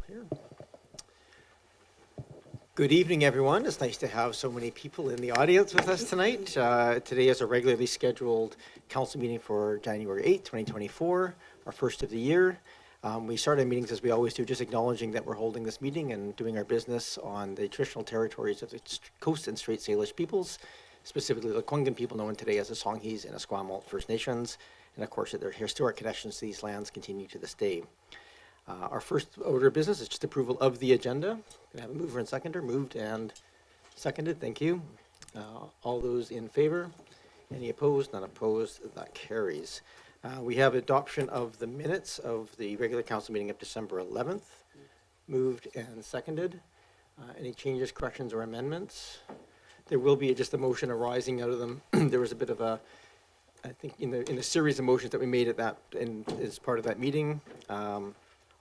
here. Good evening, everyone. It's nice to have so many people in the audience with us tonight. Today is a regularly scheduled council meeting for January 8th, 2024, our first of the year. We start our meetings as we always do, just acknowledging that we're holding this meeting and doing our business on the traditional territories of the Coast and Straits Salish peoples, specifically the Lekwungen people known today as the Songhees and Esquimalt First Nations, and of course that their historic connections to these lands continue to this day. Our first order of business is just approval of the agenda. Can I have a mover and seconder? Moved and seconded. Thank you. All those in favor? Any opposed? None opposed. That carries. We have adoption of the minutes of the regular council meeting of December 11th. Moved and seconded. Any changes, corrections, or amendments? There will be just a motion arising out of them. There was a bit of a, I think, in the series of motions that we made at that, as part of that meeting.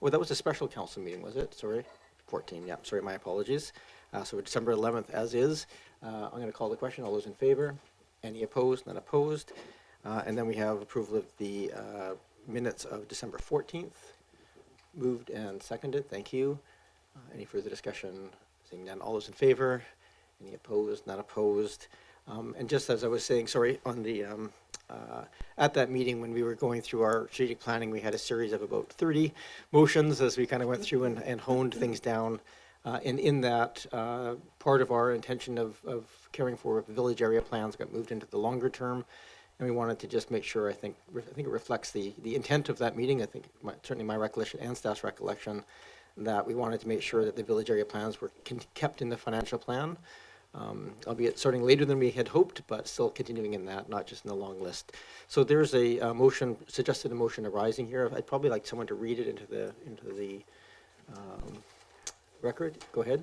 Well, that was a special council meeting, was it? Sorry, 14. Yeah, sorry, my apologies. So December 11th, as is. I'm going to call the question. All those in favor? Any opposed? None opposed. And then we have approval of the minutes of December 14th. Moved and seconded. Thank you. Any further discussion? Seeing none. All those in favor? Any opposed? Not opposed. And just as I was saying, sorry, on the at that meeting when we were going through our strategic planning, we had a series of about 30 motions as we kind of went through and honed things down. And in that, part of our intention of caring for village area plans got moved into the longer term. And we wanted to just make sure, I think it reflects the intent of that meeting. I think certainly my recollection and staff's recollection that we wanted to make sure that the village area plans were kept in the financial plan. Albeit starting later than we had hoped, but still continuing in that, not just in the long list. So there's a motion, suggested a motion arising here. I'd probably like someone to read it into the record. Go ahead.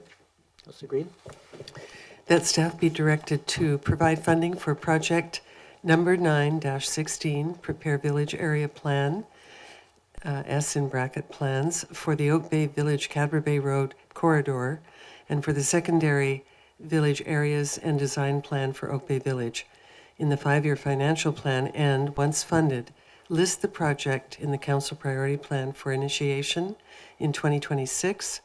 Councillor Green. That staff be directed to provide funding for project number 9-16, prepare village area plan, S in bracket plans, for the Oak Bay Village Cadbury Bay Road corridor, and for the secondary village areas and design plan for Oak Bay Village in the 5-year financial plan, and once funded, list the project in the council priority plan for initiation in 2026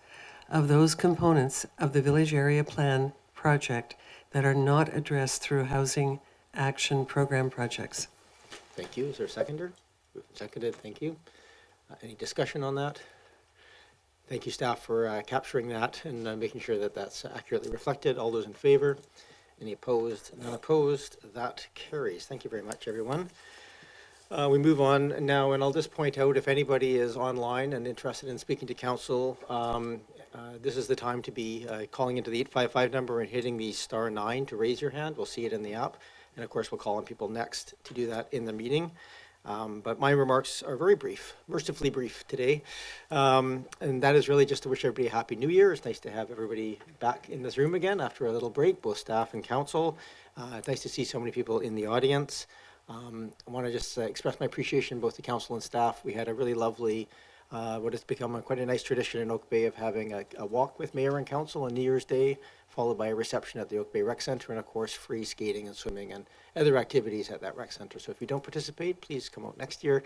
of those components of the village area plan project that are not addressed through housing action program projects. Thank you. Is there a seconder? Seconded. Thank you. Any discussion on that? Thank you, staff, for capturing that and making sure that that's accurately reflected. All those in favor? Any opposed? None opposed? That carries. Thank you very much, everyone. We move on now, and I'll just point out, if anybody is online and interested in speaking to council, this is the time to be calling into the 855 number and hitting the *9 to raise your hand. We'll see it in the app. And of course, we'll call on people next to do that in the meeting. But my remarks are very brief, mercifully brief today. And that is really just to wish everybody a Happy New Year. It's nice to have everybody back in this room again after a little break, both staff and council. It's nice to see so many people in the audience. I want to just express my appreciation both to council and staff. We had a really lovely, what has become quite a nice tradition in Oak Bay of having a walk with mayor and council on New Year's Day, followed by a reception at the Oak Bay Rec Center, and of course free skating and swimming and other activities at that rec center. So if you don't participate, please come out next year.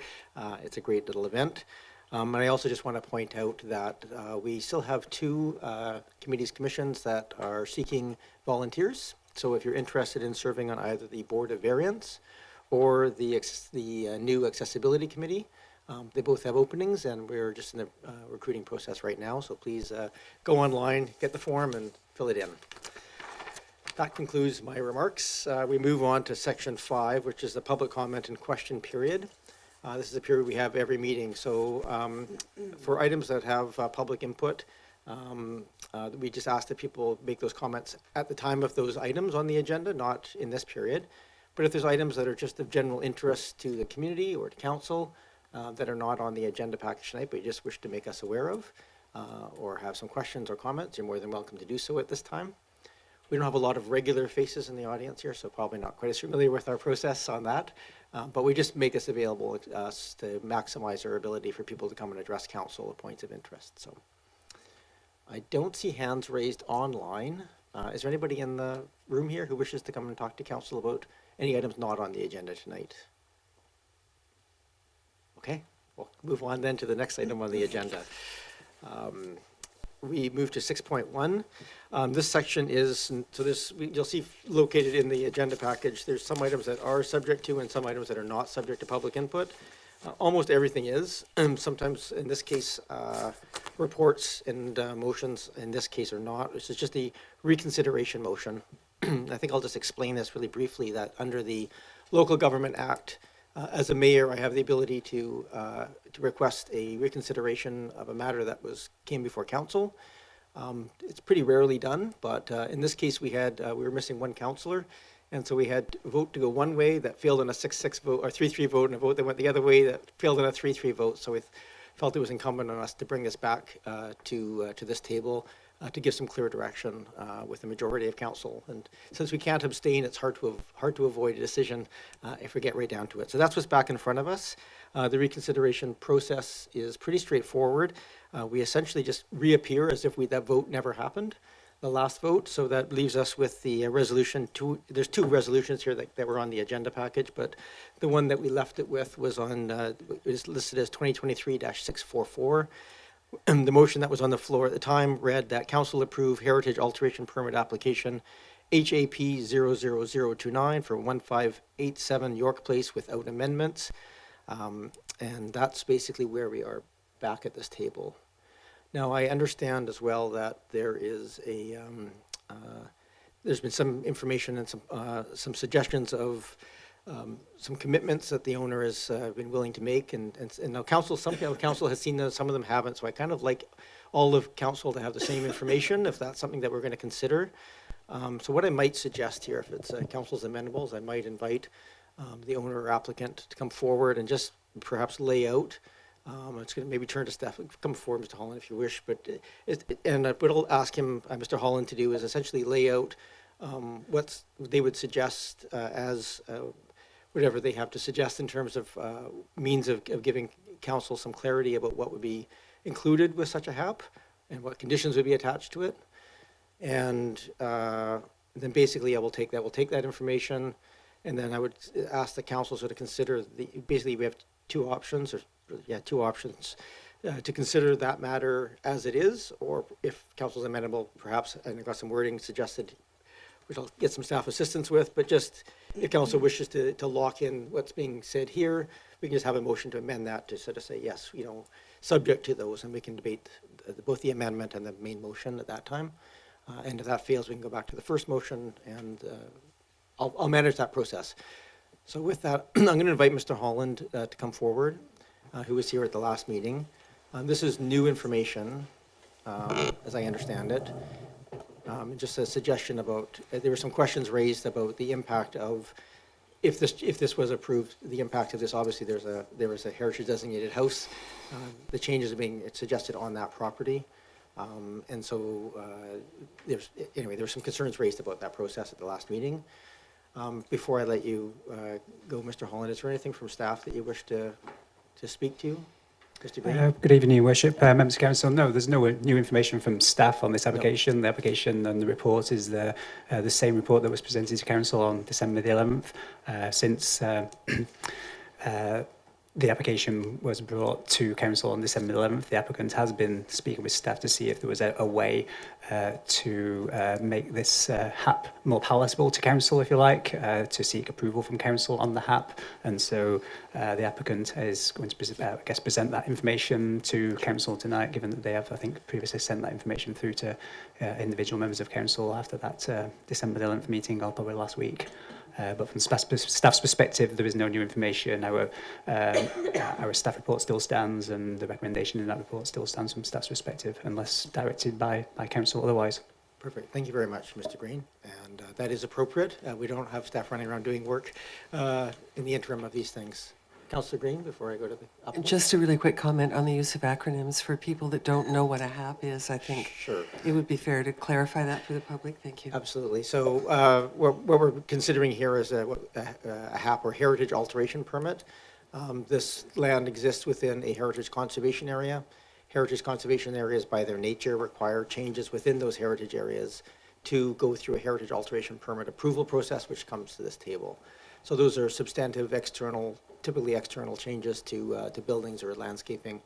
It's a great little event. And I also just want to point out that we still have 2 committees, commissions that are seeking volunteers. So if you're interested in serving on either the Board of Variance or the new Accessibility Committee, they both have openings, and we're just in the recruiting process right now. So please go online, get the form, and fill it in. That concludes my remarks. We move on to section 5, which is the public comment and question period. This is a period we have every meeting. So for items that have public input, we just ask that people make those comments at the time of those items on the agenda, not in this period. But if there's items that are just of general interest to the community or to council that are not on the agenda package tonight, but you just wish to make us aware of, or have some questions or comments, you're more than welcome to do so at this time. We don't have a lot of regular faces in the audience here, so probably not quite as familiar with our process on that. But we just make this available to maximize our ability for people to come and address council at points of interest. So I don't see hands raised online. Is there anybody in the room here who wishes to come and talk to council about any items not on the agenda tonight? Okay, we'll move on then to the next item on the agenda. we move to 6.1. This section is, you'll see located in the agenda package, there's some items that are subject to and some items that are not subject to public input. Almost everything is. Sometimes, in this case, reports and motions in this case are not. This is just a reconsideration motion. I think I'll just explain this really briefly, that under the Local Government Act, as a mayor, I have the ability to request a reconsideration of a matter that came before council. It's pretty rarely done, but in this case, we were missing one councillor, and so we had a vote to go one way that failed in a 6-6 vote, or 3-3 vote, and a vote that went the other way that failed in a 3-3 vote. So we felt it was incumbent on us to bring this back to this table to give some clear direction with the majority of council. And since we can't abstain, it's hard to avoid a decision if we get right down to it. So that's what's back in front of us. The reconsideration process is pretty straightforward. We essentially just reappear as if that vote never happened, the last vote. So that leaves us with the resolution. There's two resolutions here that were on the agenda package, but the one that we left it with was is listed as 2023-644. The motion that was on the floor at the time read that council approve heritage alteration permit application HAP00029 for 1587 York Place without amendments. And that's basically where we are back at this table. Now, I understand as well that there is there's been some information and some suggestions of some commitments that the owner has been willing to make, and now some council has seen those, some of them haven't. So I kind of like all of council to have the same information if that's something that we're going to consider. So what I might suggest here, if it's council's amenables, I might invite the owner or applicant to come forward and just perhaps lay out. It's going to maybe turn to staff. Come forward, Mr. Holland, if you wish. But what I'll ask him, Mr. Holland, to do is essentially lay out what they would suggest as whatever they have to suggest in terms of means of giving council some clarity about what would be included with such a HAP and what conditions would be attached to it. And then basically we'll take that information, and then I would ask the council to consider basically we have two options to consider that matter as it is, or if council's amenable, perhaps, and I've got some wording suggested, which I'll get some staff assistance with, but just if council wishes to lock in what's being said here, we can just have a motion to amend that to sort of say, yes, subject to those, and we can debate both the amendment and the main motion at that time. And if that fails, we can go back to the first motion, and I'll manage that process. So with that, I'm going to invite Mr. Holland to come forward, who was here at the last meeting. This is new information, as I understand it. Just a suggestion about, there were some questions raised about the impact of, if this was approved, the impact of this. Obviously, there was a heritage designated house. The changes are being suggested on that property. And so there were some concerns raised about that process at the last meeting. Before I let you go, Mr. Holland, is there anything from staff that you wish to speak to? Mr. Green? Good evening, Your Worship, members of council. No, there's no new information from staff on this application. No. The application and the report is the same report that was presented to council on December the 11th. Since the application was brought to council on December 11th, the applicant has been speaking with staff to see if there was a way to make this HAP more palatable to council, if you like, to seek approval from council on the HAP. And so the applicant is going to present that information to council tonight, given that they have, I think, previously sent that information through to individual members of council after that December 11th meeting, or probably last week. But from staff's perspective, there is no new information. Our staff report still stands, and the recommendation in that report still stands from staff's perspective, unless directed by council otherwise. Perfect. Thank you very much, Mr. Green. And that is appropriate. We don't have staff running around doing work in the interim of these things. Councillor Green, before I go to the applicant. Just a really quick comment on the use of acronyms. For people that don't know what a HAP is, I think Sure. It would be fair to clarify that for the public. Thank you. Absolutely. So what we're considering here is a HAP, or Heritage Alteration Permit. This land exists within a heritage conservation area. Heritage conservation areas, by their nature, require changes within those heritage areas to go through a heritage alteration permit approval process, which comes to this table. So those are substantive typically external changes to buildings or landscaping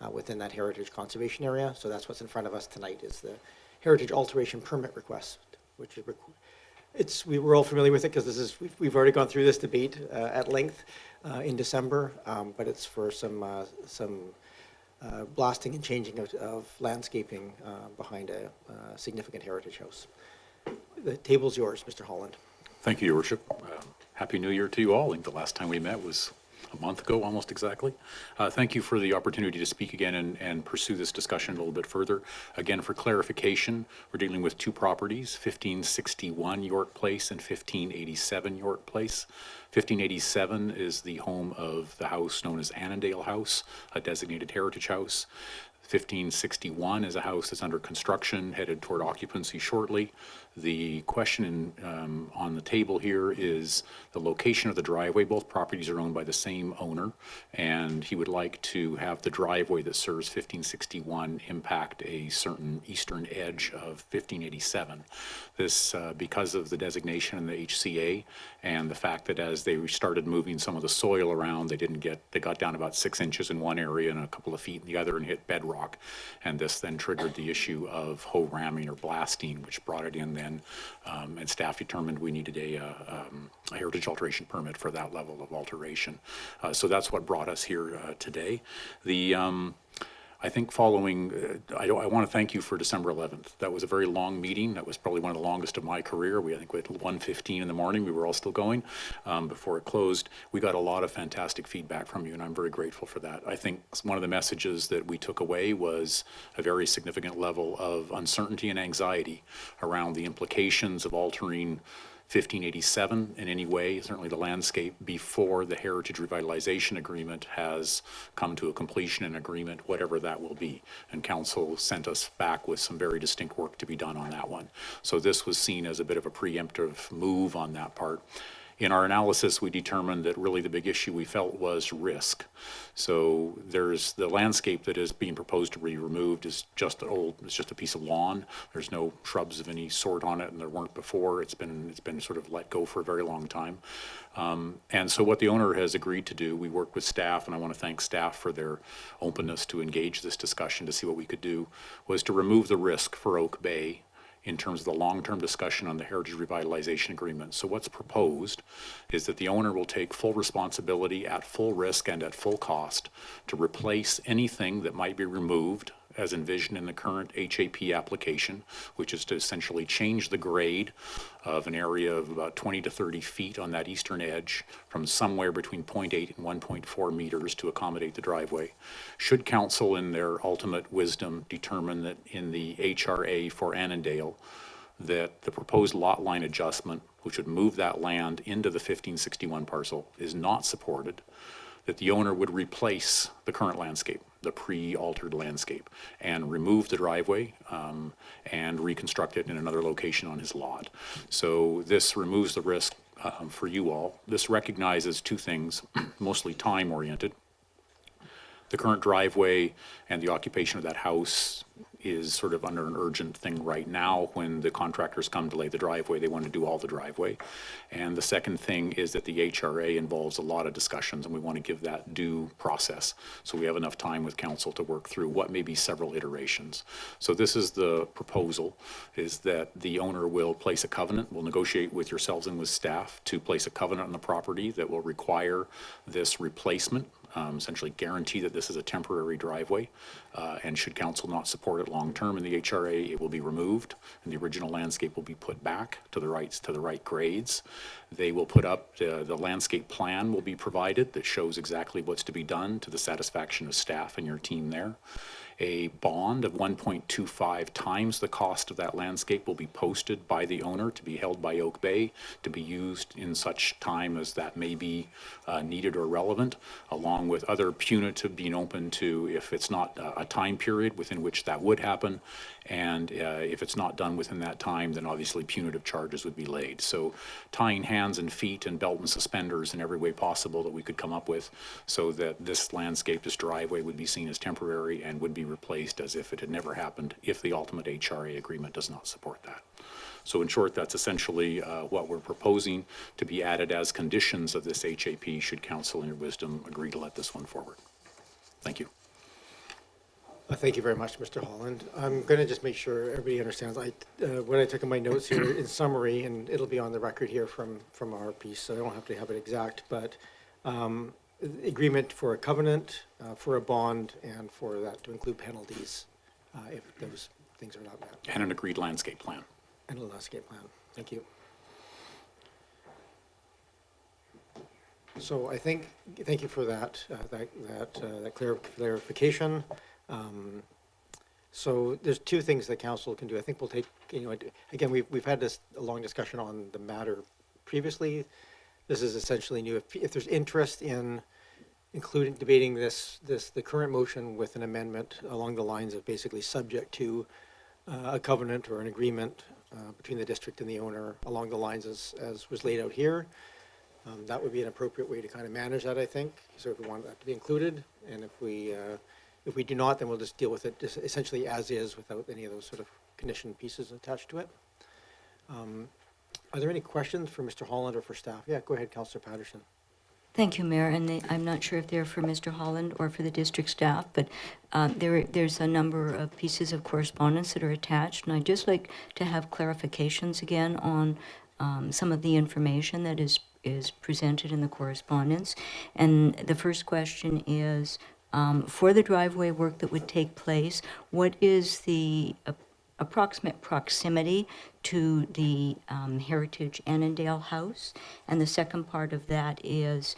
within that heritage conservation area. So that's what's in front of us tonight, is the heritage alteration permit request, which is we were all familiar with it because we've already gone through this debate at length in December, but it's for some blasting and changing of landscaping behind a significant heritage house. The table's yours, Mr. Holland. Thank you, Your Worship. Happy New Year to you all. I think the last time we met was a month ago, almost exactly. Thank you for the opportunity to speak again and pursue this discussion a little bit further. Again, for clarification, we're dealing with two properties, 1561 York Place and 1587 York Place. 1587 is the home of the house known as Annandale House, a designated heritage house. 1561 is a house that's under construction, headed toward occupancy shortly. The question on the table here is the location of the driveway. Both properties are owned by the same owner, and he would like to have the driveway that serves 1561 impact a certain eastern edge of 1587. This, because of the designation in the HCA and the fact that as they started moving some of the soil around, they got down about 6 inches in one area and a couple of feet in the other and hit bedrock. And this then triggered the issue of hoe ramming or blasting, which brought it in then, and staff determined we needed a heritage alteration permit for that level of alteration. So that's what brought us here today. I think following, I want to thank you for December 11th. That was a very long meeting. That was probably one of the longest of my career. I think we had 1:15 in the morning. We were all still going before it closed. We got a lot of fantastic feedback from you, and I'm very grateful for that. I think one of the messages that we took away was a very significant level of uncertainty and anxiety around the implications of altering 1587 in any way, certainly the landscape, before the Heritage Revitalization Agreement has come to a completion and agreement, whatever that will be. And Council sent us back with some very distinct work to be done on that one. So this was seen as a bit of a preemptive move on that part. In our analysis, we determined that really the big issue we felt was risk. So there's the landscape that is being proposed to be removed is just it's just a piece of lawn. There's no shrubs of any sort on it, and there weren't before. It's been sort of let go for a very long time. And so what the owner has agreed to do, we worked with staff, and I want to thank staff for their openness to engage this discussion to see what we could do, was to remove the risk for Oak Bay in terms of the long-term discussion on the Heritage Revitalization Agreement. So what's proposed is that the owner will take full responsibility at full risk and at full cost to replace anything that might be removed as envisioned in the current HAP application, which is to essentially change the grade of an area of about 20 to 30 feet on that eastern edge from somewhere between 0.8 and 1.4 meters to accommodate the driveway. Should council in their ultimate wisdom determine that in the HRA for Annandale that the proposed lot line adjustment, which would move that land into the 1561 parcel, is not supported, that the owner would replace the current landscape, the pre-altered landscape, and remove the driveway and reconstruct it in another location on his lot. So this removes the risk for you all. This recognizes two things, mostly time-oriented. The current driveway and the occupation of that house is sort of under an urgent thing right now. When the contractors come to lay the driveway, they want to do all the driveway. And the second thing is that the HRA involves a lot of discussions, and we want to give that due process. So we have enough time with council to work through what may be several iterations. So this is the proposal, is that the owner will place a covenant, will negotiate with yourselves and with staff to place a covenant on the property that will require this replacement, essentially guarantee that this is a temporary driveway, and should council not support it long-term in the HRA, it will be removed, and the original landscape will be put back to the right grades. They will put up, the landscape plan will be provided that shows exactly what's to be done to the satisfaction of staff and your team there. A bond of 1.25 times the cost of that landscape will be posted by the owner to be held by Oak Bay to be used in such time as that may be needed or relevant, along with other punitive being open to if it's not a time period within which that would happen, and if it's not done within that time, then obviously punitive charges would be laid. So tying hands and feet and belt and suspenders in every way possible that we could come up with so that this landscape, this driveway would be seen as temporary and would be replaced as if it had never happened if the ultimate HRA agreement does not support that. So in short, that's essentially what we're proposing to be added as conditions of this HAP should council in your wisdom agree to let this one forward. Thank you. Thank you very much, Mr. Holland. I'm going to just make sure everybody understands. When I took my notes here in summary, and it'll be on the record here from our piece, so I don't have to have it exact, but agreement for a covenant, for a bond, and for that to include penalties if those things are not met. And an agreed landscape plan. And a landscape plan. Thank you. So I think, thank you for that, that clarification. So there's two things that council can do. I think we'll take, again, we've had a long discussion on the matter previously. This is essentially new. If there's interest in debating the current motion with an amendment along the lines of basically subject to a covenant or an agreement between the district and the owner along the lines as was laid out here, that would be an appropriate way to kind of manage that, I think. So if we want that to be included, and if we do not, then we'll just deal with it just essentially as is without any of those sort of condition pieces attached to it. Are there any questions for Mr. Holland or for staff? Yeah, go ahead, Councillor Patterson. Thank you, Mayor, and I'm not sure if they're for Mr. Holland or for the district staff, but there's a number of pieces of correspondence that are attached, and I'd just like to have clarifications again on some of the information that is presented in the correspondence. And the first question is, for the driveway work that would take place, what is the approximate proximity to the Heritage Annandale House? And the second part of that is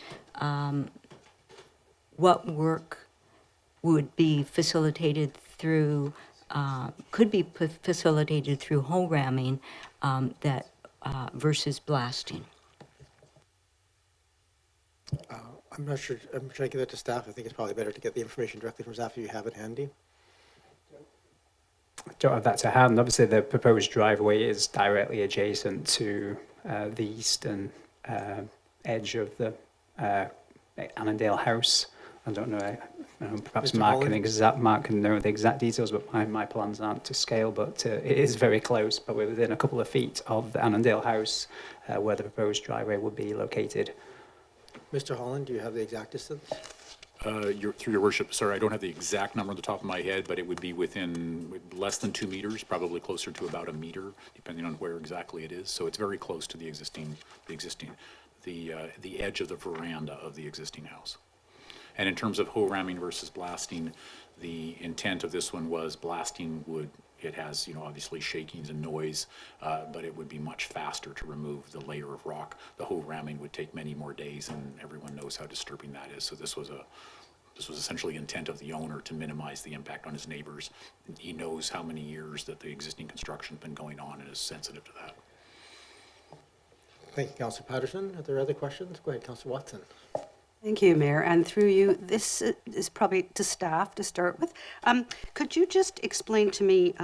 what work would be facilitated through, could be facilitated through hole ramming that versus blasting? I'm not sure. I'm trying to give that to staff. I think it's probably better to get the information directly from staff if you have it handy. Don't have that to hand. Obviously, the proposed driveway is directly adjacent to the eastern edge of the Annandale House. I don't know. Perhaps Mr. Mark Holland? Mark can know the exact details, but my plans aren't to scale. But it is very close. But we're within a couple of feet of the Annandale House, where the proposed driveway would be located. Mr. Holland, do you have the exact distance? Through your worship, sorry, I don't have the exact number on the top of my head, but it would be within less than 2 meters, probably closer to about a meter, depending on where exactly it is. So it's very close to the edge of the veranda of the existing house. And in terms of hoe ramming versus blasting, the intent of this one was blasting it has, obviously shakings and noise, but it would be much faster to remove the layer of rock. The hoe ramming would take many more days, and everyone knows how disturbing that is. So this was essentially intent of the owner to minimize the impact on his neighbors. He knows how many years that the existing construction's been going on and is sensitive to that. Thank you, Councillor Patterson. Are there other questions? Go ahead, Councillor Watson. Thank you, Mayor. And through you, this is probably to staff to start with. Could you just explain to me,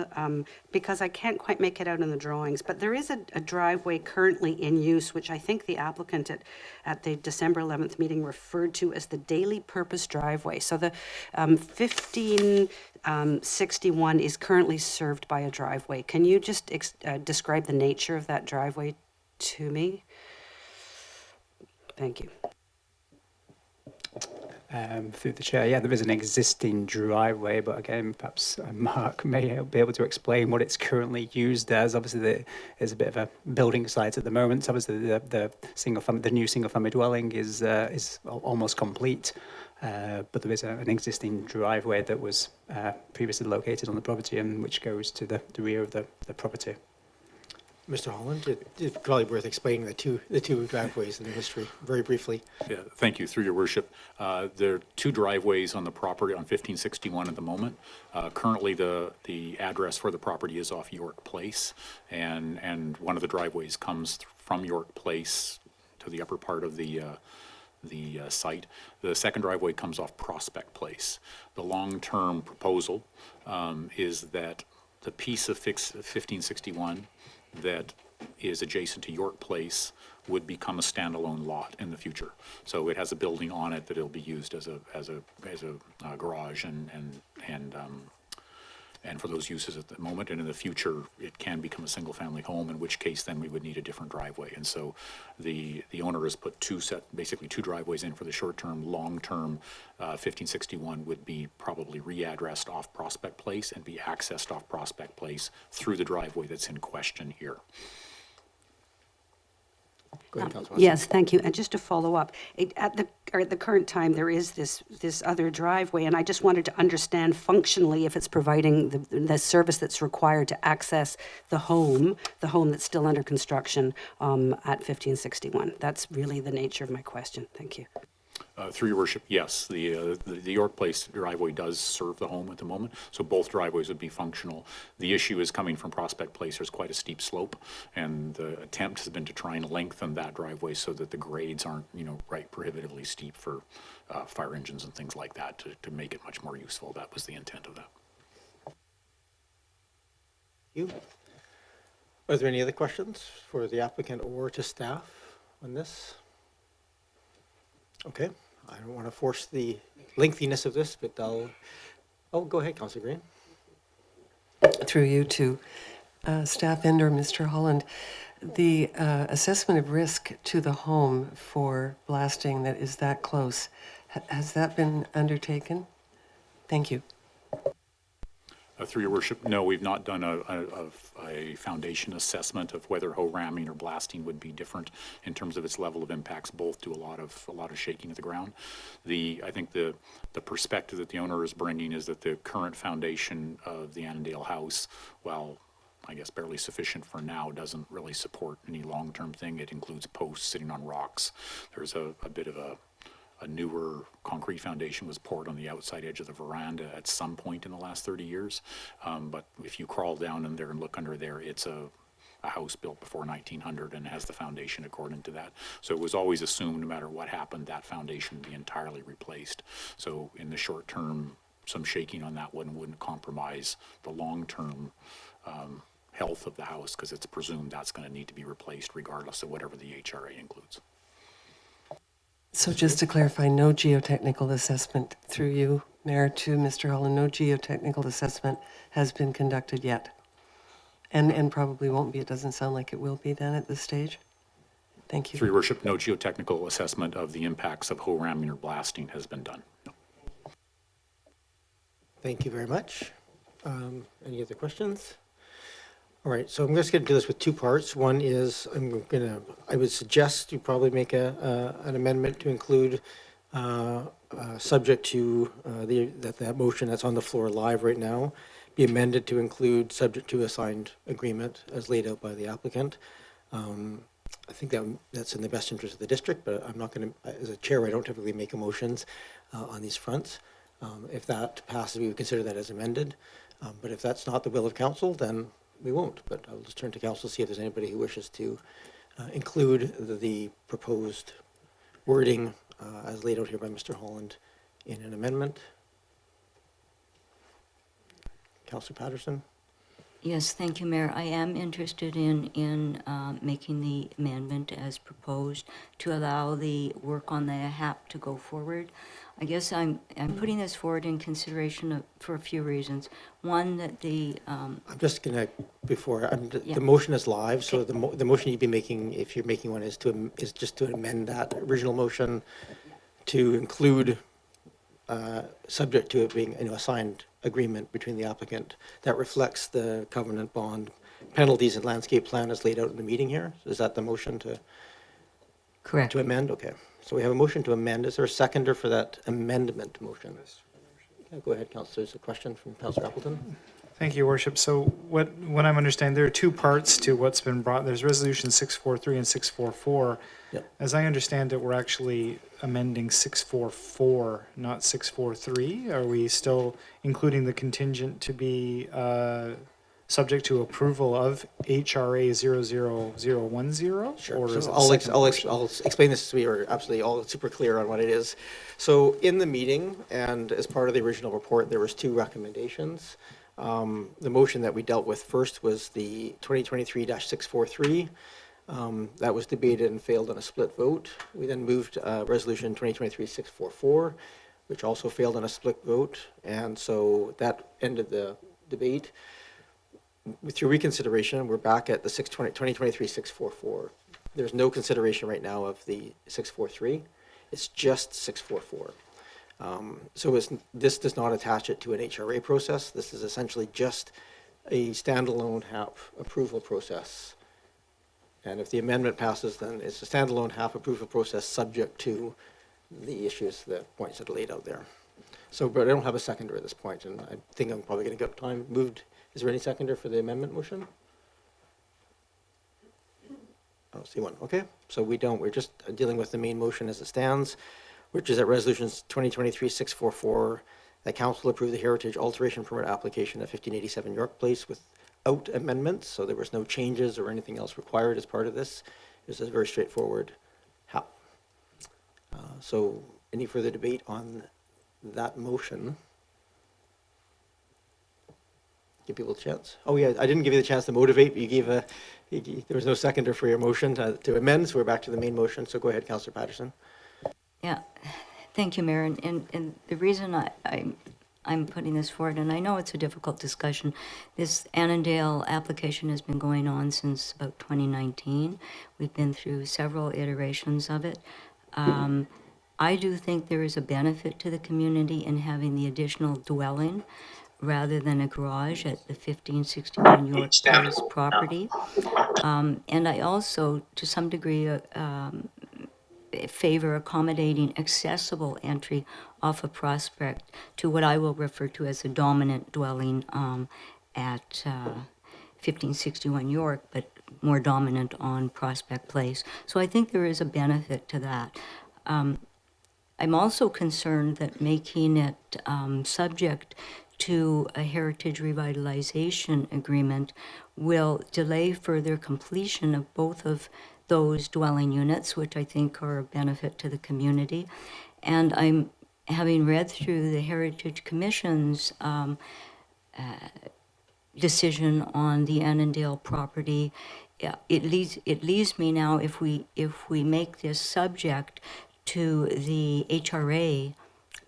because I can't quite make it out in the drawings, but there is a driveway currently in use, which I think the applicant at the December 11th meeting referred to as the daily purpose driveway. So the 1561 is currently served by a driveway. Can you just describe the nature of that driveway to me? Thank you. Through the chair, yeah, there is an existing driveway, but again, perhaps Mark may be able to explain what it's currently used as. Obviously, there's a bit of a building site at the moment. So obviously, the new single-family dwelling is almost complete, but there is an existing driveway that was previously located on the property and which goes to the rear of the property. Mr. Holland, it's probably worth explaining the two driveways and their history very briefly. Yeah, thank you. Through your worship, there are 2 driveways on the property on 1561 at the moment. Currently, the address for the property is off York Place, and one of the driveways comes from York Place to the upper part of the site. The second driveway comes off Prospect Place. The long-term proposal is that the piece of 1561 that is adjacent to York Place would become a standalone lot in the future. So it has a building on it that it'll be used as a garage and and for those uses at the moment. And in the future, it can become a single-family home, in which case then we would need a different driveway. And so the owner has put basically two driveways in for the short-term. Long-term, 1561 would be probably readdressed off Prospect Place and be accessed off Prospect Place through the driveway that's in question here. Go ahead, Councillor. Yes, thank you. And just to follow up, at the current time, there is this other driveway, and I just wanted to understand functionally if it's providing the service that's required to access the home that's still under construction at 1561. That's really the nature of my question. Thank you. Through your worship, yes, the York Place driveway does serve the home at the moment, so both driveways would be functional. The issue is coming from Prospect Place. There's quite a steep slope, and the attempt has been to try and lengthen that driveway so that the grades aren't, right prohibitively steep for fire engines and things like that, to make it much more useful. That was the intent of that. You. Are there any other questions for the applicant or to staff on this? Okay, I don't want to force the lengthiness of this, but go ahead, Councillor Green. Through you to staff and/or Mr. Holland, the assessment of risk to the home for blasting that is that close, has that been undertaken? Thank you. Through your worship, no, we've not done a foundation assessment of whether hoe ramming or blasting would be different in terms of its level of impacts. Both do a lot of shaking of the ground. I think the perspective that the owner is bringing is that the current foundation of the Annandale house, while I guess barely sufficient for now, doesn't really support any long-term thing. It includes posts sitting on rocks. There's a bit of a newer concrete foundation was poured on the outside edge of the veranda at some point in the last 30 years. But if you crawl down in there and look under there, it's a house built before 1900 and has the foundation according to that. So it was always assumed no matter what happened, that foundation would be entirely replaced. So in the short term, some shaking on that one wouldn't compromise the long-term health of the house, because it's presumed that's going to need to be replaced regardless of whatever the HRA includes. So just to clarify, no geotechnical assessment through you, Mayor, to Mr. Holland, no geotechnical assessment has been conducted yet. And probably won't be. It doesn't sound like it will be then at this stage. Thank you. Through your worship, no geotechnical assessment of the impacts of hoe ramming or blasting has been done. No. Thank you very much. Any other questions? All right, so I'm just going to do this with two parts. One is I would suggest you probably make an amendment to include, subject to that motion that's on the floor live right now, be amended to include subject to a signed agreement as laid out by the applicant. I think that's in the best interest of the district, but I'm not going to, as a chair, I don't typically make motions on these fronts. If that passes, we would consider that as amended. But if that's not the will of council, then we won't. But I'll just turn to council to see if there's anybody who wishes to include the proposed wording as laid out here by Mr. Holland in an amendment. Councillor Patterson? Yes, thank you, Mayor. I am interested in making the amendment as proposed to allow the work on the HAP to go forward. I guess I'm putting this forward in consideration for a few reasons. One, that I'm just going to, Yeah. the motion is live, so the motion you'd be making, if you're making one, is just to amend that original motion to include, subject to it being a signed agreement between the applicant that reflects the covenant bond penalties and landscape plan as laid out in the meeting here. Is that the motion to correct. to amend? Okay. So we have a motion to amend. Is there a seconder for that amendment motion? Yeah, go ahead, Councillor. There's a question from Councillor Appleton. Thank you, Worship. So what I'm understanding, there are two parts to what's been brought. There's Resolution 643 and 644. Yep. As I understand it, we're actually amending 644, not 643. Are we still including the contingent to be subject to approval of HRA 00010? Sure. Or is So it I'll second explain this so we are absolutely all super clear on what it is. So in the meeting and as part of the original report, there was two recommendations. The motion that we dealt with first was the 2023-643. That was debated and failed on a split vote. We then moved Resolution 2023-644, which also failed on a split vote. And so that ended the debate. Through reconsideration, we're back at the 2023-644. There's no consideration right now of the 643. It's just 644. So this does not attach it to an HRA process. This is essentially just a standalone HAP approval process. And if the amendment passes, then it's a standalone HAP approval process subject to the issues, the points that are laid out there. So, but I don't have a seconder at this point, and I think I'm probably going to get time moved. Is there any seconder for the amendment motion? I don't see one. Okay, so we don't. We're just dealing with the main motion as it stands, which is that resolutions 2023-644, that council approve the heritage alteration permit application at 1587 York Place without amendments. So there was no changes or anything else required as part of this. This is a very straightforward HAP. So any further debate on that motion? Give people a chance. Oh yeah, I didn't give you the chance to motivate, but you gave there was no seconder for your motion to amend, so we're back to the main motion. So go ahead, Councillor Patterson. Yeah, thank you, Mayor. And the reason I'm putting this forward, and I know it's a difficult discussion, this Annandale application has been going on since about 2019. We've been through several iterations of it. I do think there is a benefit to the community in having the additional dwelling rather than a garage at the 1561 York Place property. And I also, to some degree, favor accommodating accessible entry off a Prospect to what I will refer to as a dominant dwelling at 1561 York, but more dominant on Prospect Place. So I think there is a benefit to that. I'm also concerned that making it subject to a heritage revitalization agreement will delay further completion of both of those dwelling units, which I think are a benefit to the community. And I'm having read through the Heritage Commission's decision on the Annandale property. It leaves me now, if we make this subject to the HRA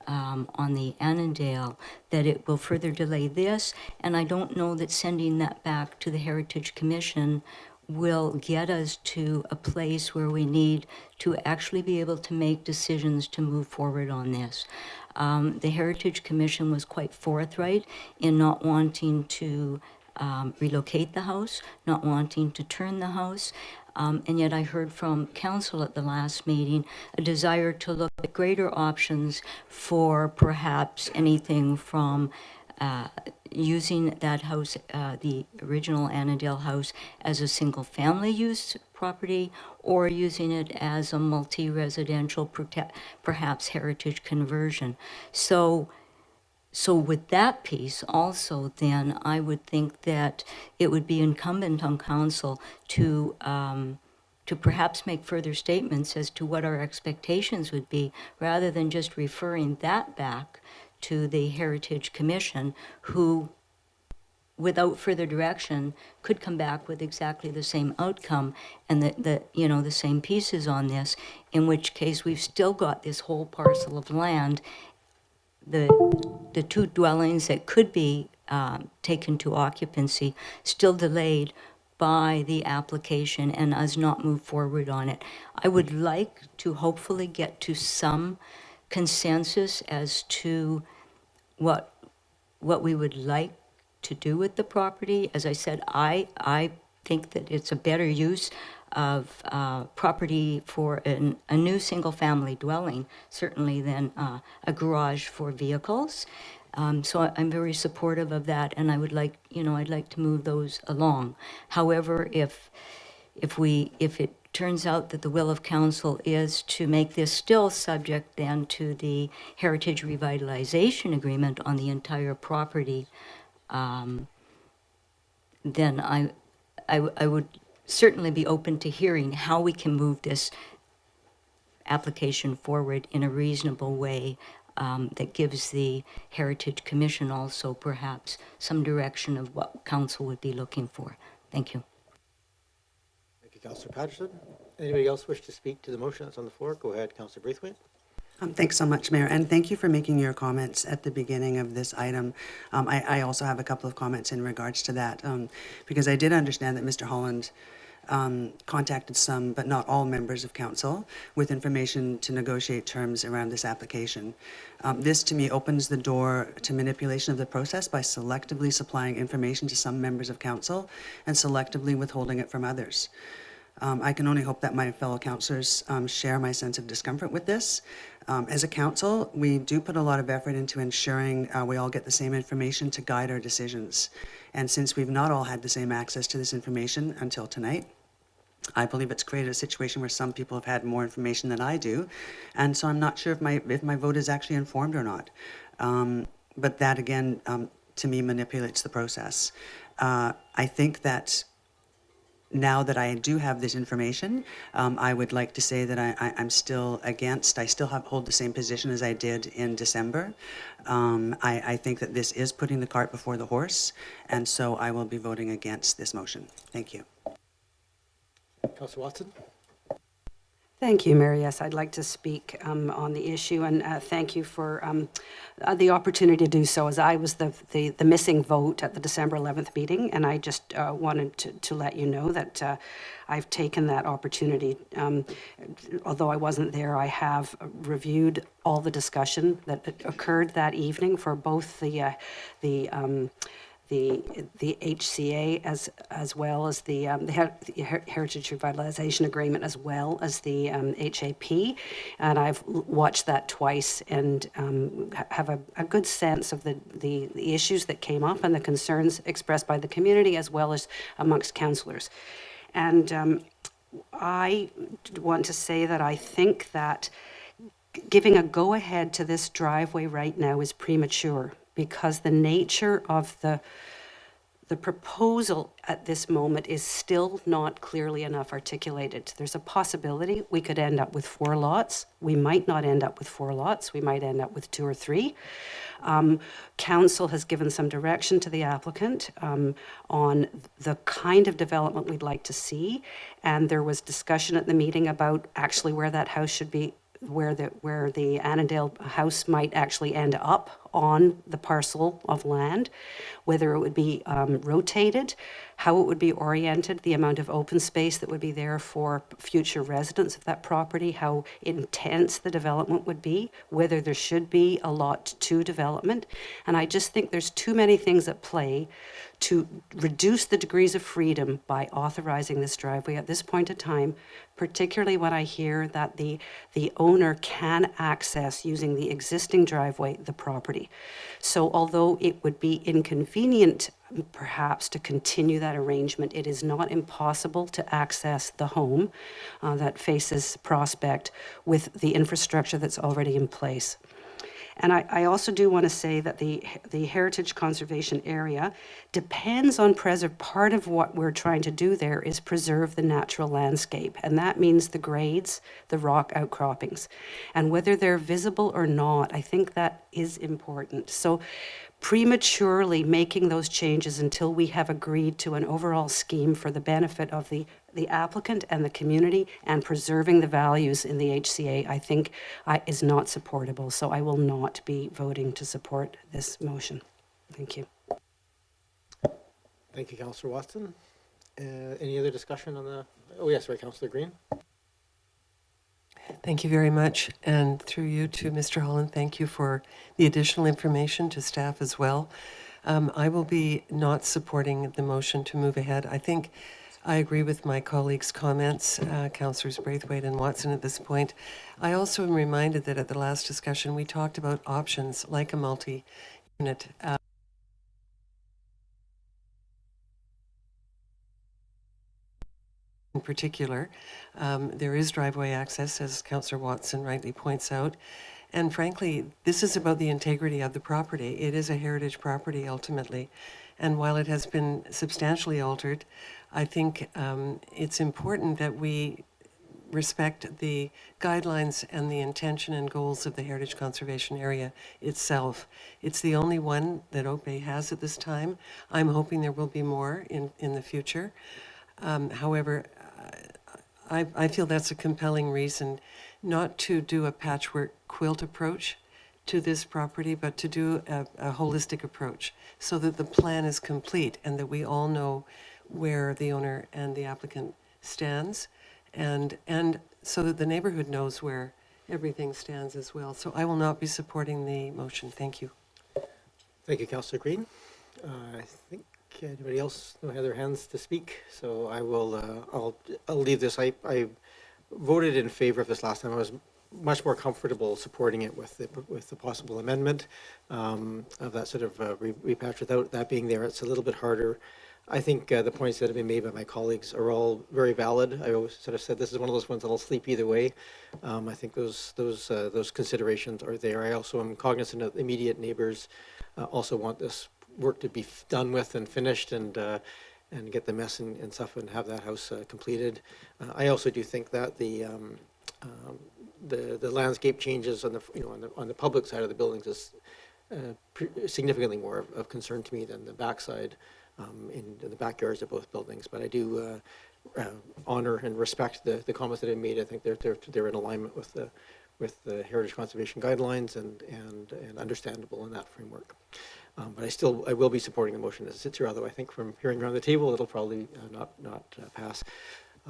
on the Annandale, that it will further delay this, and I don't know that sending that back to the Heritage Commission will get us to a place where we need to actually be able to make decisions to move forward on this. The Heritage Commission was quite forthright in not wanting to relocate the house, not wanting to turn the house, and yet I heard from council at the last meeting a desire to look at greater options for perhaps anything from using that house, the original Annandale house, as a single-family use property, or using it as a multi-residential, perhaps heritage conversion. So with that piece also, then I would think that it would be incumbent on council to perhaps make further statements as to what our expectations would be, rather than just referring that back to the Heritage Commission, who, without further direction, could come back with exactly the same outcome and the same pieces on this, in which case we've still got this whole parcel of land, the two dwellings that could be taken to occupancy, still delayed by the application and us not move forward on it. I would like to hopefully get to some consensus as to what we would like to do with the property. As I said, I think that it's a better use of property for a new single-family dwelling, certainly than a garage for vehicles. So I'm very supportive of that, and I would like, I'd like to move those along. However, if it turns out that the will of council is to make this still subject then to the heritage revitalization agreement on the entire property, then I would certainly be open to hearing how we can move this application forward in a reasonable way that gives the Heritage Commission also perhaps some direction of what council would be looking for. Thank you. Thank you, Councillor Patterson. Anybody else wish to speak to the motion that's on the floor? Go ahead, Councillor Braithwaite. Thanks so much, Mayor, and thank you for making your comments at the beginning of this item. I also have a couple of comments in regards to that, because I did understand that Mr. Holland contacted some, but not all, members of council with information to negotiate terms around this application. This, to me, opens the door to manipulation of the process by selectively supplying information to some members of council and selectively withholding it from others. I can only hope that my fellow councillors share my sense of discomfort with this. As a council, we do put a lot of effort into ensuring we all get the same information to guide our decisions. And since we've not all had the same access to this information until tonight, I believe it's created a situation where some people have had more information than I do. And so I'm not sure if my vote is actually informed or not. But that, again, to me, manipulates the process. I think that now that I do have this information, I would like to say that I'm still against. I still hold the same position as I did in December. I think that this is putting the cart before the horse, and so I will be voting against this motion. Thank you. Councillor Watson? Thank you, Mayor. Yes, I'd like to speak on the issue, and thank you for the opportunity to do so, as I was the missing vote at the December 11th meeting, and I just wanted to let you know that I've taken that opportunity. Although I wasn't there, I have reviewed all the discussion that occurred that evening for both the HCA as well as the Heritage Revitalization Agreement, as well as the HAP, and I've watched that twice and have a good sense of the issues that came up and the concerns expressed by the community as well as amongst councillors. And I want to say that I think that giving a go-ahead to this driveway right now is premature, because the nature of the proposal at this moment is still not clearly enough articulated. There's a possibility we could end up with 4 lots. We might not end up with 4 lots. We might end up with 2 or 3. Council has given some direction to the applicant on the kind of development we'd like to see, and there was discussion at the meeting about actually where that house should be, where the Annandale house might actually end up on the parcel of land, whether it would be rotated, how it would be oriented, the amount of open space that would be there for future residents of that property, how intense the development would be, whether there should be a lot 2 development. And I just think there's too many things at play to reduce the degrees of freedom by authorizing this driveway at this point in time, particularly when I hear that the owner can access, using the existing driveway, the property. So although it would be inconvenient perhaps to continue that arrangement, it is not impossible to access the home that faces Prospect with the infrastructure that's already in place. And I also do want to say that the Heritage Conservation Area depends on part of what we're trying to do there is preserve the natural landscape. And that means the grades, the rock outcroppings. And whether they're visible or not, I think that is important. So prematurely making those changes until we have agreed to an overall scheme for the benefit of the applicant and the community and preserving the values in the HCA, I think is not supportable. So I will not be voting to support this motion. Thank you. Thank you, Councillor Watson. Any other discussion on the, oh yes, right, Councillor Green? Thank you very much. And through you to Mr. Holland, thank you for the additional information to staff as well. I will be not supporting the motion to move ahead. I think I agree with my colleagues' comments, Councillors Braithwaite and Watson at this point. I also am reminded that at the last discussion, we talked about options like a multi-unit. In particular, there is driveway access, as Councillor Watson rightly points out. And frankly, this is about the integrity of the property. It is a heritage property ultimately. And while it has been substantially altered, I think it's important that we respect the guidelines and the intention and goals of the Heritage Conservation Area itself. It's the only one that Oak Bay has at this time. I'm hoping there will be more in the future. However, I feel that's a compelling reason not to do a patchwork quilt approach to this property, but to do a holistic approach so that the plan is complete and that we all know where the owner and the applicant stands, and so that the neighborhood knows where everything stands as well. So I will not be supporting the motion. Thank you. Thank you, Councillor Green. I think anybody else don't have their hands to speak, so I will. I'll leave this. I voted in favor of this last time. I was much more comfortable supporting it with the possible amendment of that sort of repatch. Without that being there, it's a little bit harder. I think the points that have been made by my colleagues are all very valid. I always sort of said this is one of those ones that'll sleep either way. I think those considerations are there. I also am cognizant of immediate neighbors also want this work to be done with and finished and get the mess and stuff and have that house completed. I also do think that the landscape changes on the public side of the buildings is significantly more of concern to me than the backside in the backyards of both buildings. But I do honor and respect the comments that have been made. I think they're in alignment with the Heritage Conservation Guidelines and understandable in that framework. But I will be supporting the motion as it sits here, although I think from hearing around the table, it'll probably not pass.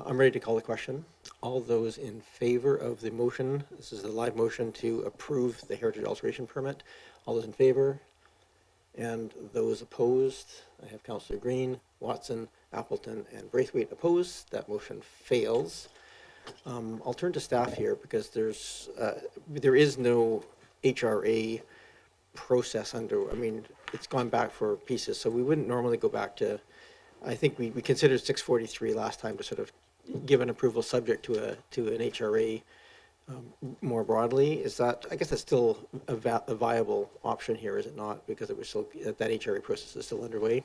I'm ready to call the question. All those in favor of the motion, this is the live motion to approve the heritage alteration permit. All those in favor? And those opposed? I have Councillor Green, Watson, Appleton, and Braithwaite opposed. That motion fails. I'll turn to staff here because there is no HRA process it's gone back for pieces, so we wouldn't normally go back to, I think we considered 643 last time to sort of give an approval subject to an HRA more broadly. Is that, I guess that's still a viable option here, is it not? Because it was still, that HRA process is still underway.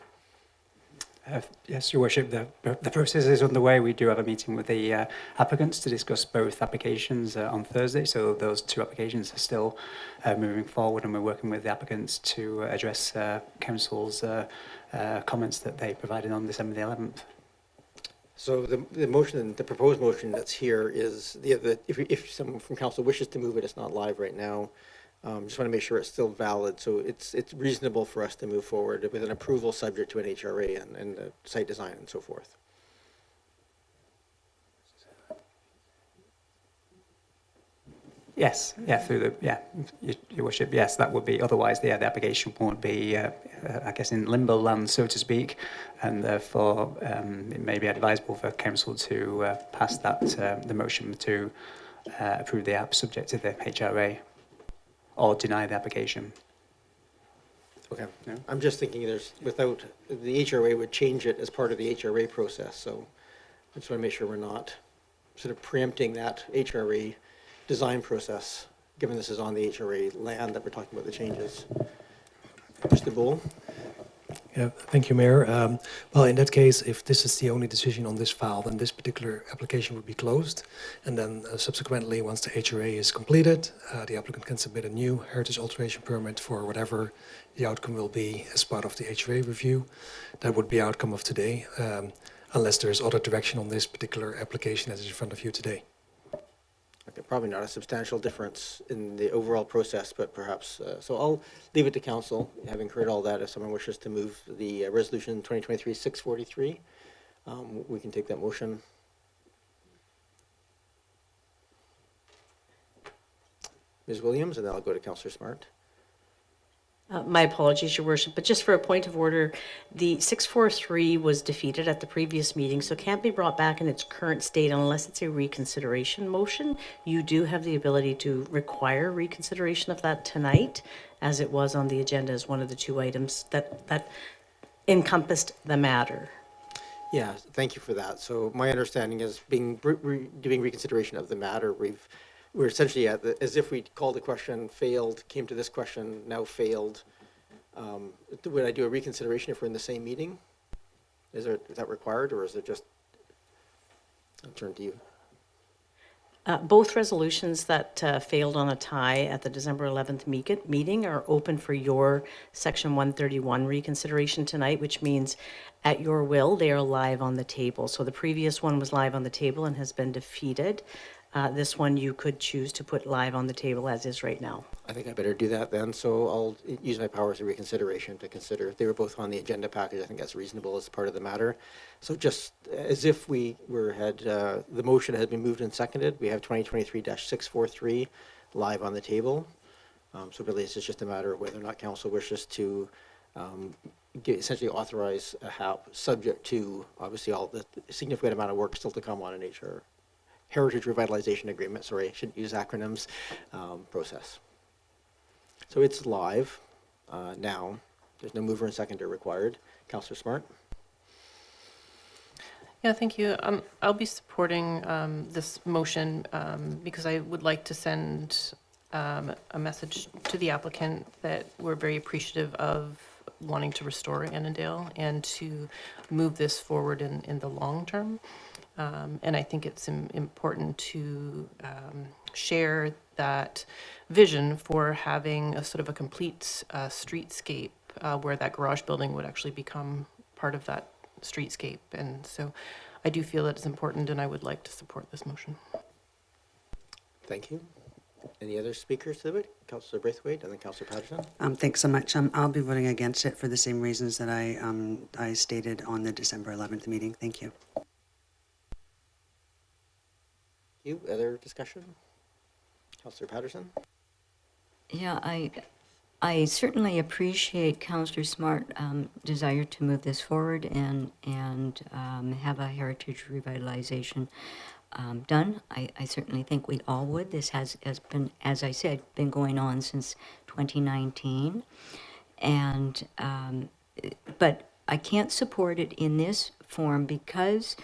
Yes, Your Worship, the process is underway. We do have a meeting with the applicants to discuss both applications on Thursday, so those two applications are still moving forward, and we're working with the applicants to address Council's comments that they provided on December the 11th. So the proposed motion that's here is, if someone from Council wishes to move it, it's not live right now. Just want to make sure it's still valid, so it's reasonable for us to move forward with an approval subject to an HRA and the site design and so forth. Yes, Your Worship, yes, that would be, otherwise the application won't be, I guess, in limbo land, so to speak, and therefore it may be advisable for Council to pass that, the motion to approve the app subject to the HRA, or deny the application. Okay. No? I'm just thinking without, the HRA would change it as part of the HRA process, so I just want to make sure we're not sort of preempting that HRA design process, given this is on the HRA land that we're talking about the changes. Mr. Bull? Yeah, thank you, Mayor. Well, in that case, if this is the only decision on this file, then this particular application would be closed. And then subsequently, once the HRA is completed, the applicant can submit a new heritage alteration permit for whatever the outcome will be as part of the HRA review. That would be outcome of today, unless there is other direction on this particular application that is in front of you today. Okay, probably not a substantial difference in the overall process, but perhaps, so I'll leave it to Council, having heard all that. If someone wishes to move the resolution 2023-643, we can take that motion. Ms. Williams, and then I'll go to Councillor Smart. My apologies, Your Worship, but just for a point of order, the 643 was defeated at the previous meeting, so can't be brought back in its current state unless it's a reconsideration motion. You do have the ability to require reconsideration of that tonight, as it was on the agenda as one of the two items that encompassed the matter. Yeah, thank you for that. So my understanding is doing reconsideration of the matter, we're essentially at as if we called the question, failed, came to this question, now failed. Would I do a reconsideration if we're in the same meeting? Is that required, or is it just, I'll turn to you. Both resolutions that failed on a tie at the December 11th meeting are open for your Section 131 reconsideration tonight, which means at your will, they are live on the table. So the previous one was live on the table and has been defeated. This one you could choose to put live on the table as is right now. I think I better do that then, so I'll use my powers of reconsideration to consider. They were both on the agenda package, I think that's reasonable as part of the matter. So just as if we had, the motion had been moved and seconded, we have 2023-643 live on the table. So really, it's just a matter of whether or not council wishes to essentially authorize a HAP, subject to, obviously, all the significant amount of work still to come on an Heritage Revitalization Agreement, sorry, I shouldn't use acronyms, process. So it's live now. There's no mover and seconder required. Councillor Smart? Yeah, thank you. I'll be supporting this motion because I would like to send a message to the applicant that we're very appreciative of wanting to restore Annandale and to move this forward in the long term. And I think it's important to share that vision for having a sort of a complete streetscape where that garage building would actually become part of that streetscape. And so I do feel that it's important, and I would like to support this motion. Thank you. Any other speakers to it? Councillor Braithwaite and then Councillor Patterson? Thanks so much. I'll be voting against it for the same reasons that I stated on the December 11th meeting. Thank you. You, other discussion? Councillor Patterson? Yeah, I certainly appreciate Councillor Smart desire to move this forward and have a heritage revitalization done. I certainly think we all would. This has been, as I said, been going on since 2019, and but I can't support it in this form because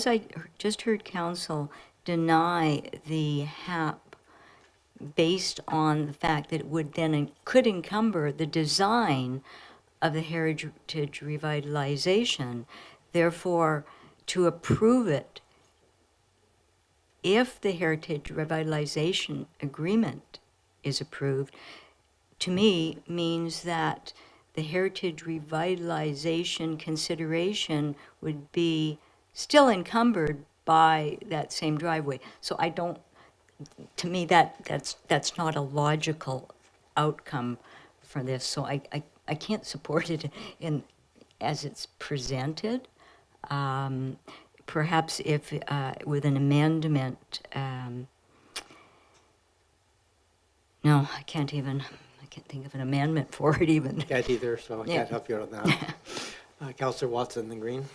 I just heard council deny the HAP based on the fact that it would then could encumber the design of the heritage revitalization. Therefore, to approve it, if the heritage revitalization agreement is approved, to me means that the heritage revitalization consideration would be still encumbered by that same driveway. So I don't, to me, that's not a logical outcome for this. So I can't support it as it's presented. Perhaps if with an amendment, no, I can't think of an amendment for it even. Can't either, so I Yeah. can't help you out on that. Councillor Watson, then Green?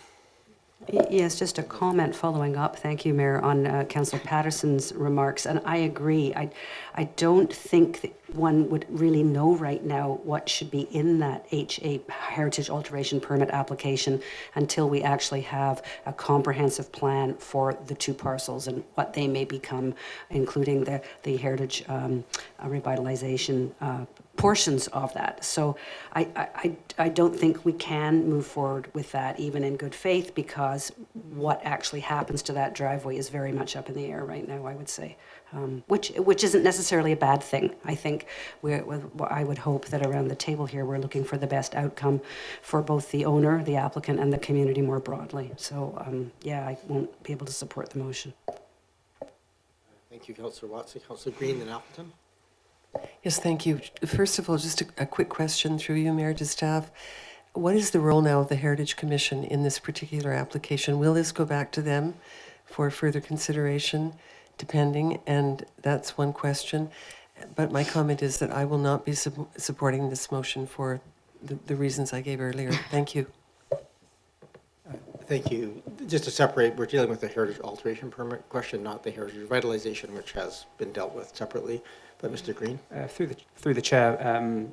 Yes, just a comment following up, thank you, Mayor, on Councillor Patterson's remarks. And I agree. I don't think that one would really know right now what should be in that HA Heritage Alteration Permit application until we actually have a comprehensive plan for the two parcels and what they may become, including the heritage revitalization portions of that. So I don't think we can move forward with that even in good faith, because what actually happens to that driveway is very much up in the air right now, I would say, which isn't necessarily a bad thing. I think I would hope that around the table here we're looking for the best outcome for both the owner, the applicant, and the community more broadly. So yeah, I won't be able to support the motion. Thank you, Councillor Watson. Councillor Green, then Appleton? Yes, thank you. First of all, just a quick question through you, Mayor, to staff. What is the role now of the Heritage Commission in this particular application? Will this go back to them for further consideration, depending? And that's one question. But my comment is that I will not be supporting this motion for the reasons I gave earlier. Thank you. Thank you. Just to separate, we're dealing with the heritage alteration permit question, not the heritage revitalization, which has been dealt with separately. But Mr. Green? Through the chair,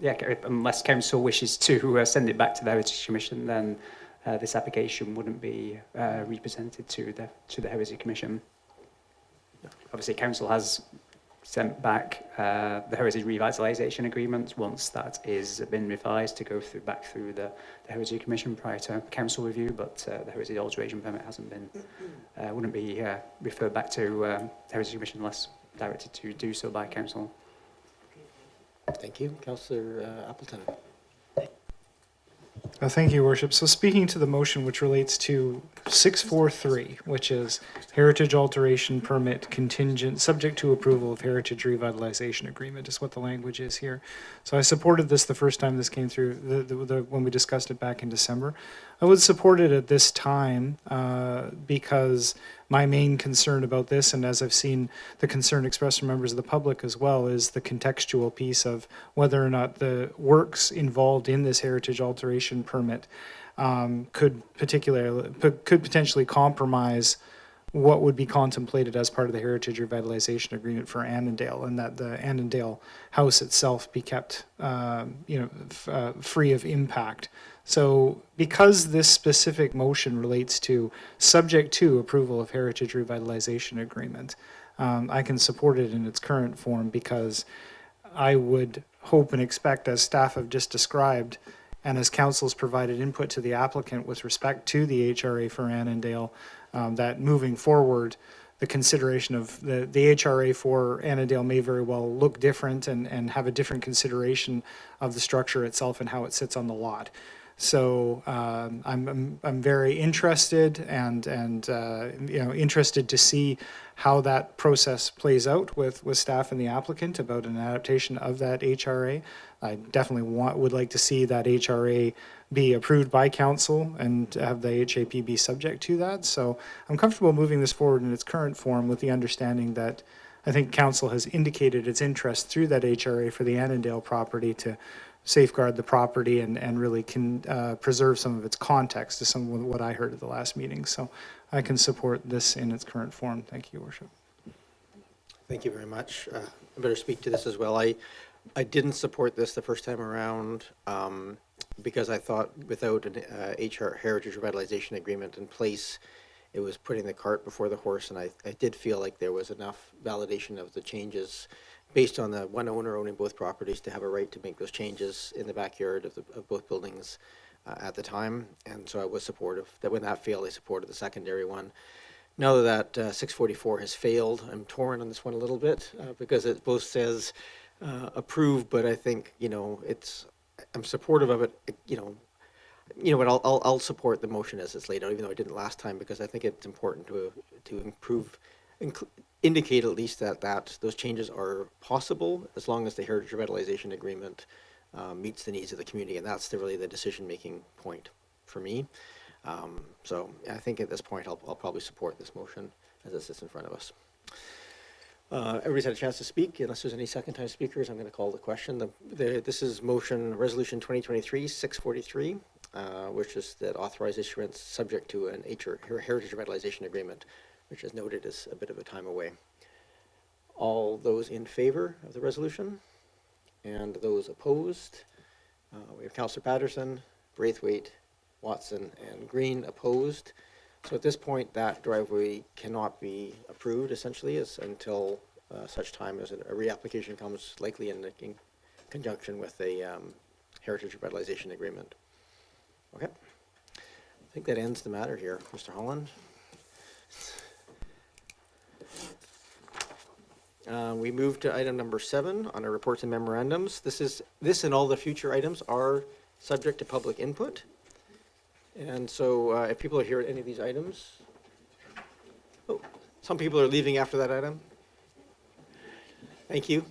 yeah, unless council wishes to send it back to the Heritage Commission, then this application wouldn't be represented to the Heritage Commission. Obviously, council has sent back the Heritage Revitalisation Agreement once that is been revised to go back through the Heritage Commission prior to council review, but the Heritage Alteration Permit hasn't been, wouldn't be referred back to the Heritage Commission unless directed to do so by council. Thank you. Councillor Appleton? Thank you, Worship. So speaking to the motion which relates to 643, which is heritage alteration permit contingent, subject to approval of heritage revitalization agreement, is what the language is here. So I supported this the first time this came through, when we discussed it back in December. I would support it at this time because my main concern about this, and as I've seen the concern expressed from members of the public as well, is the contextual piece of whether or not the works involved in this heritage alteration permit could potentially compromise what would be contemplated as part of the Heritage Revitalization Agreement for Annandale, and that the Annandale house itself be kept, free of impact. So, because this specific motion relates to subject to approval of Heritage Revitalization Agreement, I can support it in its current form because I would hope and expect, as staff have just described, and as council's provided input to the applicant with respect to the HRA for Annandale, that moving forward, the consideration of the HRA for Annandale may very well look different and have a different consideration of the structure itself and how it sits on the lot. So I'm very interested and interested to see how that process plays out with staff and the applicant about an adaptation of that HRA. I definitely would like to see that HRA be approved by council and have the HAP be subject to that. So I'm comfortable moving this forward in its current form with the understanding that I think council has indicated its interest through that HRA for the Annandale property to safeguard the property and really can preserve some of its context to some of what I heard at the last meeting. So I can support this in its current form. Thank you, Your Worship. Thank you very much. I better speak to this as well. I didn't support this the first time around because I thought without an Heritage Revitalization Agreement in place, it was putting the cart before the horse, and I did feel like there was enough validation of the changes based on the one owner owning both properties to have a right to make those changes in the backyard of both buildings at the time. And so I was supportive that when that failed, I supported the secondary one. Now that 644 has failed, I'm torn on this one a little bit because it both says approve, but I think, I'm supportive of it, but I'll support the motion as it's laid out, even though I didn't last time, because I think it's important to indicate at least that those changes are possible as long as the Heritage Revitalization Agreement meets the needs of the community, and that's really the decision-making point for me. So I think at this point I'll probably support this motion as it sits in front of us. Everybody's had a chance to speak. Unless there's any second-time speakers, I'm going to call the question. This is Resolution 2023-643, which is that authorized issuance subject to an Heritage Revitalization Agreement, which is noted as a bit of a time away. All those in favor of the resolution and those opposed? We have Councillor Patterson, Braithwaite, Watson, and Green opposed. So at this point, that driveway cannot be approved, essentially, until such time as a reapplication comes, likely in conjunction with a Heritage Revitalization Agreement. Okay. I think that ends the matter here, Mr. Holland. We move to item number 7 on our reports and memorandums. This and all the future items are subject to public input. And so if people are here at any of these items, some people are leaving after that item. Thank you.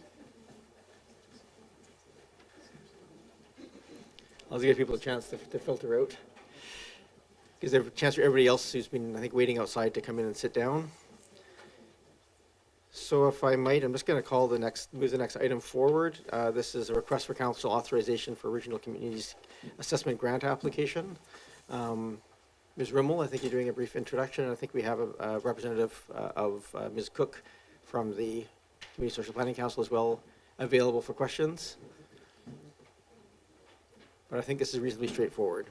I'll give people a chance to filter out. Gives a chance for everybody else who's been, I think, waiting outside to come in and sit down. So if I might, I'm just going to move the next item forward. This is a request for council authorization for Regional Communities Assessment Grant application. Ms. Rimmel, I think you're doing a brief introduction. I think we have a representative of Ms. Cook from the Community Social Planning Council as well available for questions. But I think this is reasonably straightforward.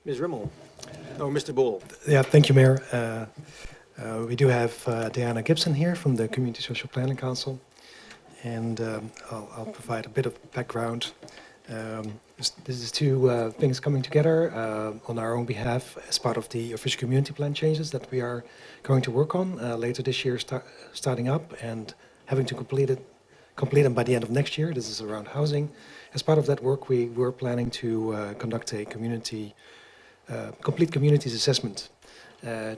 Ms. Rimmel. Oh, Mr. Bowl. Yeah, thank you, Mayor. We do have Diana Gibson here from the Community Social Planning Council, and I'll provide a bit of background. This is two things coming together on our own behalf as part of the official community plan changes that we are going to work on later this year, starting up and having to complete them by the end of next year. This is around housing. As part of that work, we were planning to conduct a community complete communities assessment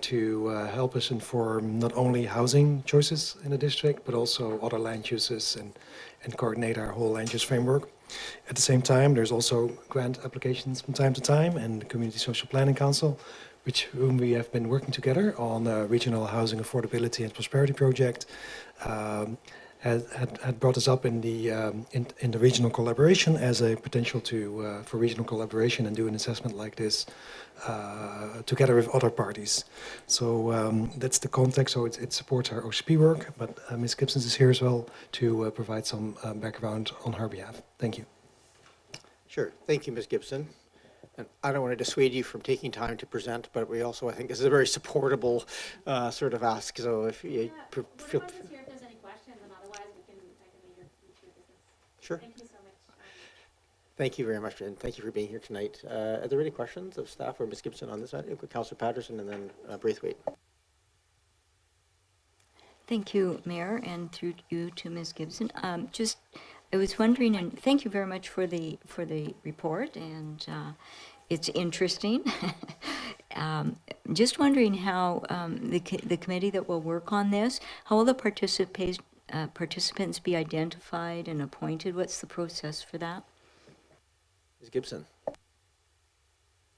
to help us inform not only housing choices in the district, but also other land uses and coordinate our whole land use framework. At the same time, there's also grant applications from time to time, and the Community Social Planning Council, whom we have been working together on a regional housing affordability and prosperity project, had brought us up in the regional collaboration as a potential for regional collaboration and do an assessment like this together with other parties. So that's the context. So it supports our OCP work, but Ms. Gibson is here as well to provide some background on her behalf. Thank you. Sure. Thank you, Ms. Gibson. And I don't want to dissuade you from taking time to present, but we also, I think this is a very supportable sort of ask. So if you feel... Here if there's any questions, and otherwise I can leave your business. Sure. Thank you so much. Thank you very much, and thank you for being here tonight. Are there any questions of staff or Ms. Gibson on this side? Councillor Patterson and then Braithwaite. Thank you, Mayor, and through you to Ms. Gibson. I was wondering, and thank you very much for the report, and it's interesting. Just wondering how the committee that will work on this, how will the participants be identified and appointed? What's the process for that? Ms. Gibson.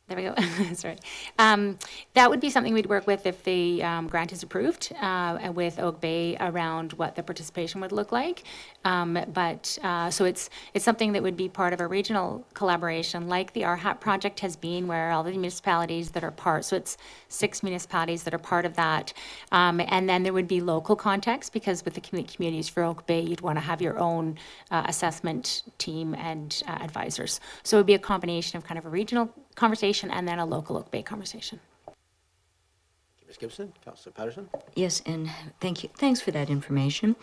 There we go. Sorry. That would be something we'd work with if the grant is approved and with Oak Bay around what the participation would look like. So it's something that would be part of a regional collaboration like the RHAP project has been, where all the municipalities that are part, so it's 6 municipalities that are part of that. And then there would be local context, because with the communities for Oak Bay, you'd want to have your own assessment team and advisors. So it would be a combination of kind of a regional conversation and then a local Oak Bay conversation. Ms. Gibson, Councillor Patterson. Yes, and thank you. Thanks for that information.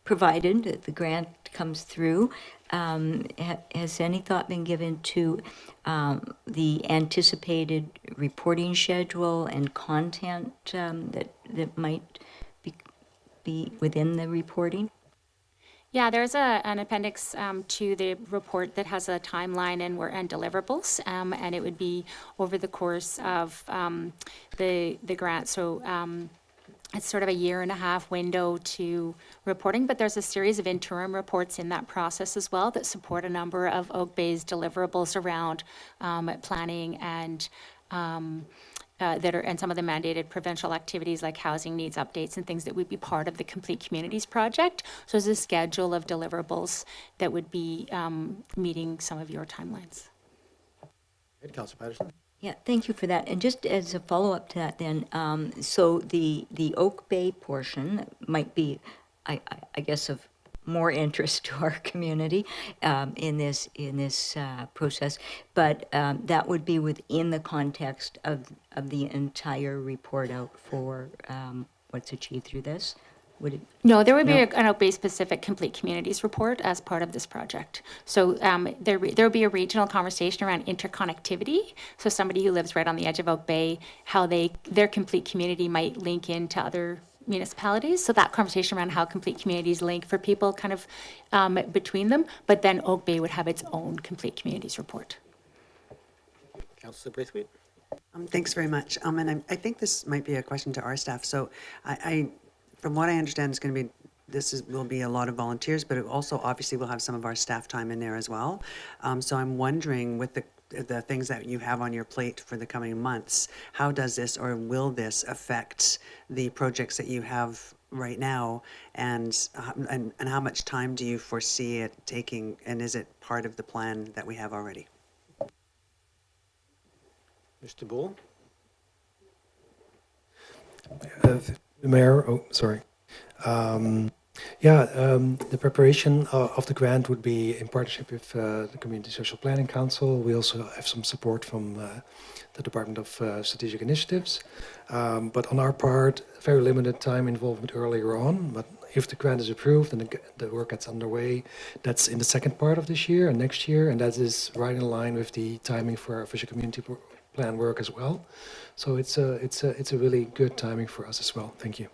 Provided that the grant comes through, has any thought been given to the anticipated reporting schedule and content that might be within the reporting? Yeah, there's an appendix to the report that has a timeline and deliverables, and it would be over the course of the grant. So it's sort of a 1.5-year window to reporting, but there's a series of interim reports in that process as well that support a number of Oak Bay's deliverables around planning and and some of the mandated provincial activities like housing needs updates and things that would be part of the Complete Communities project. So there's a schedule of deliverables that would be meeting some of your timelines. Good, Councillor Patterson. Yeah, thank you for that. And just as a follow-up to that then, so the Oak Bay portion might be, I guess, of more interest to our community in this process, but that would be within the context of the entire report out for what's achieved through this. Would it? No, there would be an Oak Bay specific Complete Communities report as part of this project. So there would be a regional conversation around interconnectivity. So somebody who lives right on the edge of Oak Bay, how their complete community might link into other municipalities. So that conversation around how complete communities link for people kind of between them, but then Oak Bay would have its own Complete Communities report. Councillor Braithwaite. Thanks very much. And I think this might be a question to our staff. So I from what I understand, it's going to be, will be a lot of volunteers, but it also obviously will have some of our staff time in there as well. So I'm wondering, with the things that you have on your plate for the coming months, how does this or will this affect the projects that you have right now, and how much time do you foresee it taking, and is it part of the plan that we have already? Mr. Bull. Mayor, sorry. The preparation of the grant would be in partnership with the Community Social Planning Council. We also have some support from the Department of Strategic Initiatives. But on our part, very limited time involvement earlier on. But if the grant is approved and the work gets underway, that's in the second part of this year and next year. And that is right in line with the timing for our official community plan work as well. So it's a really good timing for us as well. Thank you.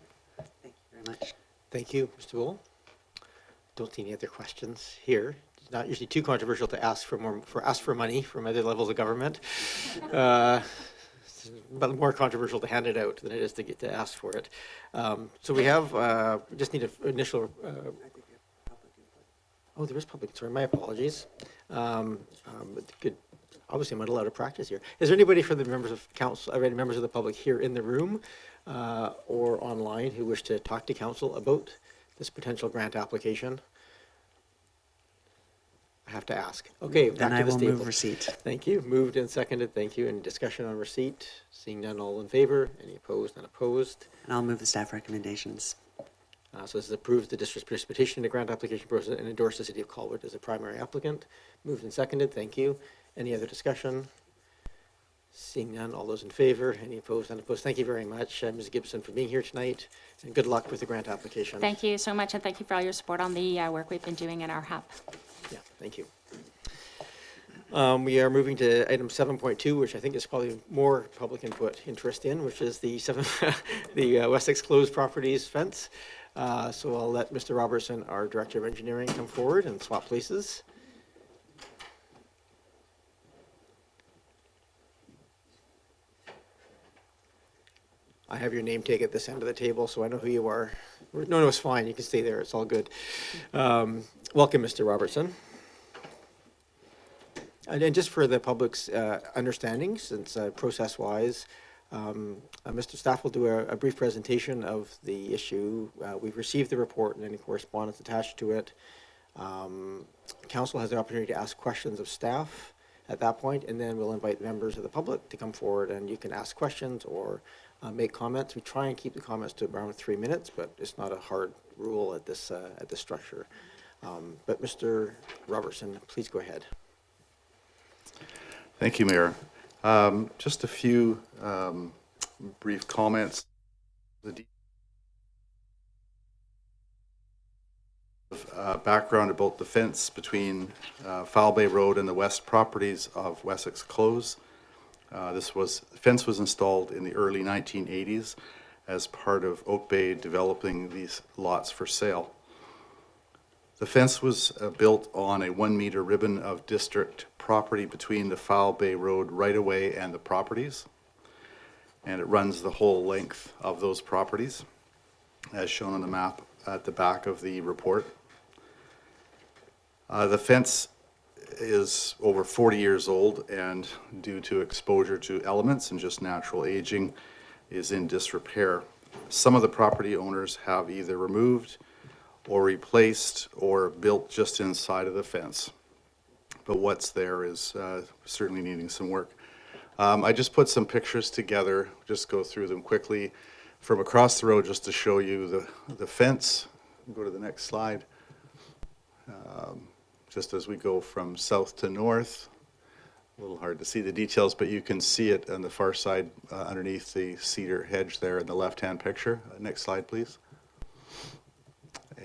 Thank you very much. Thank you, Mr. Bull. Don't see any other questions here. It's not usually too controversial to ask for money from other levels of government. But more controversial to hand it out than it is to get to ask for it. So we have, just need an initial, oh, there is public, sorry, my apologies. Good, obviously I'm not allowed to practice here. Is there anybody from the members of council, any members of the public here in the room or online who wish to talk to council about this potential grant application? I have to ask. Okay, back Then to I the will table. move receipt. Thank you. Moved and seconded. Thank you. Any discussion on receipt? Seeing none, all in favor? Any opposed? None opposed. And I'll move the staff recommendations. So this is approves the district's participation in the grant application process and endorse the city of Colwood as a primary applicant. Moved and seconded. Thank you. Any other discussion? Seeing none, all those in favor? Any opposed? None opposed. Thank you very much, Ms. Gibson, for being here tonight, and good luck with the grant application. Thank you so much, and thank you for all your support on the work we've been doing in our HAP. Yeah, thank you. We are moving to item 7.2, which I think is probably more public input interest in, which is the Wessex Closed Properties fence. So I'll let Mr. Robertson, our Director of Engineering, come forward and swap places. I have your name tag at this end of the table, so I know who you are. No, it's fine. You can stay there. It's all good. Welcome, Mr. Robertson. And just for the public's understanding, since process-wise, Mr. Staff will do a brief presentation of the issue. We've received the report and any correspondence attached to it. Council has the opportunity to ask questions of staff at that point, and then we'll invite members of the public to come forward, and you can ask questions or make comments. We try and keep the comments to around 3 minutes, but it's not a hard rule at this structure. But Mr. Robertson, please go ahead. Thank you, Mayor. Just a few brief comments. Background about the fence between Foul Bay Road and the west properties of Wessex Close. The fence was installed in the early 1980s as part of Oak Bay developing these lots for sale. The fence was built on a 1 meter ribbon of district property between the Foul Bay Road right-of-way and the properties. And it runs the whole length of those properties, as shown on the map at the back of the report. The fence is over 40 years old, and due to exposure to elements and just natural aging, is in disrepair. Some of the property owners have either removed or replaced or built just inside of the fence. But what's there is certainly needing some work. I just put some pictures together, just go through them quickly from across the road just to show you the fence. Go to the next slide. Just as we go from south to north, a little hard to see the details, but you can see it on the far side underneath the cedar hedge there in the left-hand picture. Next slide, please.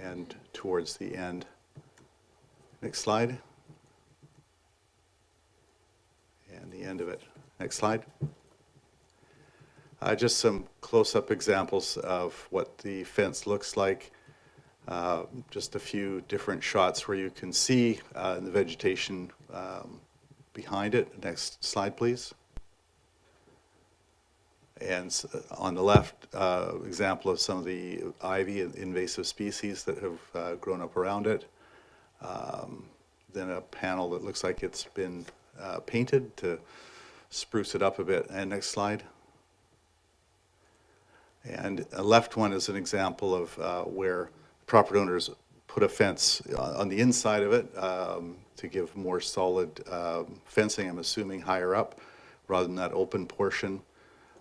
And towards the end. Next slide. And the end of it. Next slide. Just some close-up examples of what the fence looks like. Just a few different shots where you can see the vegetation behind it. Next slide, please. And on the left, example of some of the ivy and invasive species that have grown up around it. Then a panel that looks like it's been painted to spruce it up a bit. And next slide. And a left one is an example of where property owners put a fence on the inside of it to give more solid fencing, I'm assuming higher up, rather than that open portion.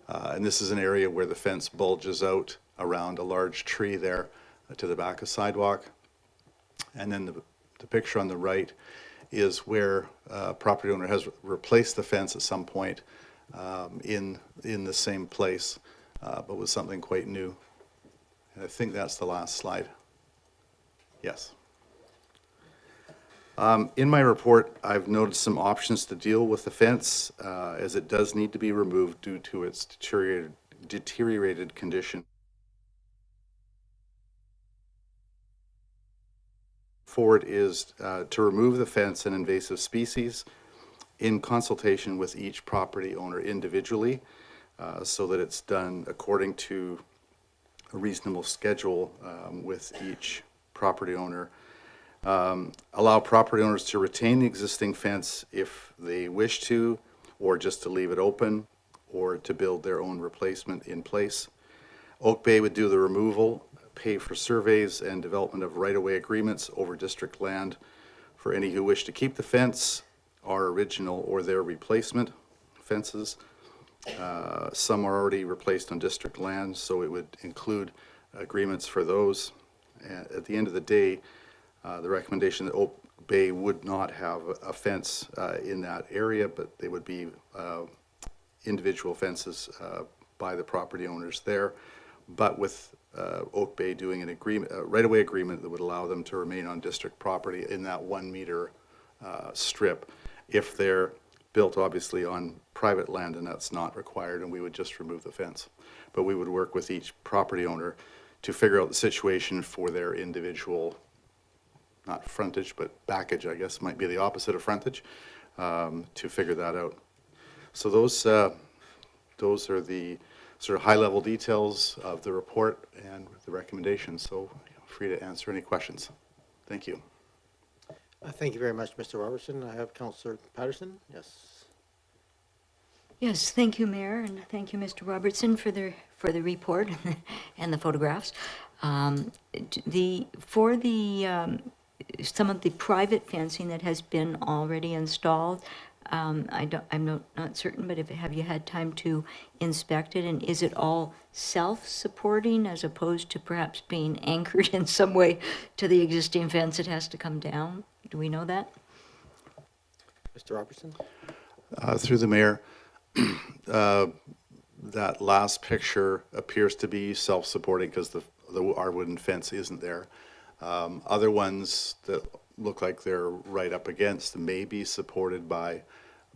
And this is an area where the fence bulges out around a large tree there to the back of sidewalk. And then the picture on the right is where property owner has replaced the fence at some point in the same place, but with something quite new. And I think that's the last slide. Yes. In my report, I've noted some options to deal with the fence, as it does need to be removed due to its deteriorated condition. forward is to remove the fence and invasive species in consultation with each property owner individually, so that it's done according to a reasonable schedule with each property owner. Allow property owners to retain the existing fence if they wish to, or just to leave it open, or to build their own replacement in place. Oak Bay would do the removal, pay for surveys and development of right-of-way agreements over district land for any who wish to keep the fence, our original or their replacement fences. Some are already replaced on district land, so it would include agreements for those. At the end of the day, the recommendation that Oak Bay would not have a fence in that area, but they would be individual fences by the property owners there, but with Oak Bay doing an agreement, a right-of-way agreement that would allow them to remain on district property in that 1 meter strip. If they're built obviously on private land, and that's not required, and we would just remove the fence. But we would work with each property owner to figure out the situation for their individual, not frontage, but backage, I guess might be the opposite of frontage, to figure that out. So those are the sort of high-level details of the report and the recommendations. So free to answer any questions. Thank you. Thank you very much, Mr. Robertson. I have Councillor Patterson. Yes. Yes, thank you, Mayor, and thank you, Mr. Robertson, for the report and the photographs. For some of the private fencing that has been already installed, I'm not certain, but have you had time to inspect it? And is it all self-supporting as opposed to perhaps being anchored in some way to the existing fence that has to come down? Do we know that? Mr. Robertson? Through the mayor, that last picture appears to be self-supporting because our wooden fence isn't there. Other ones that look like they're right up against may be supported by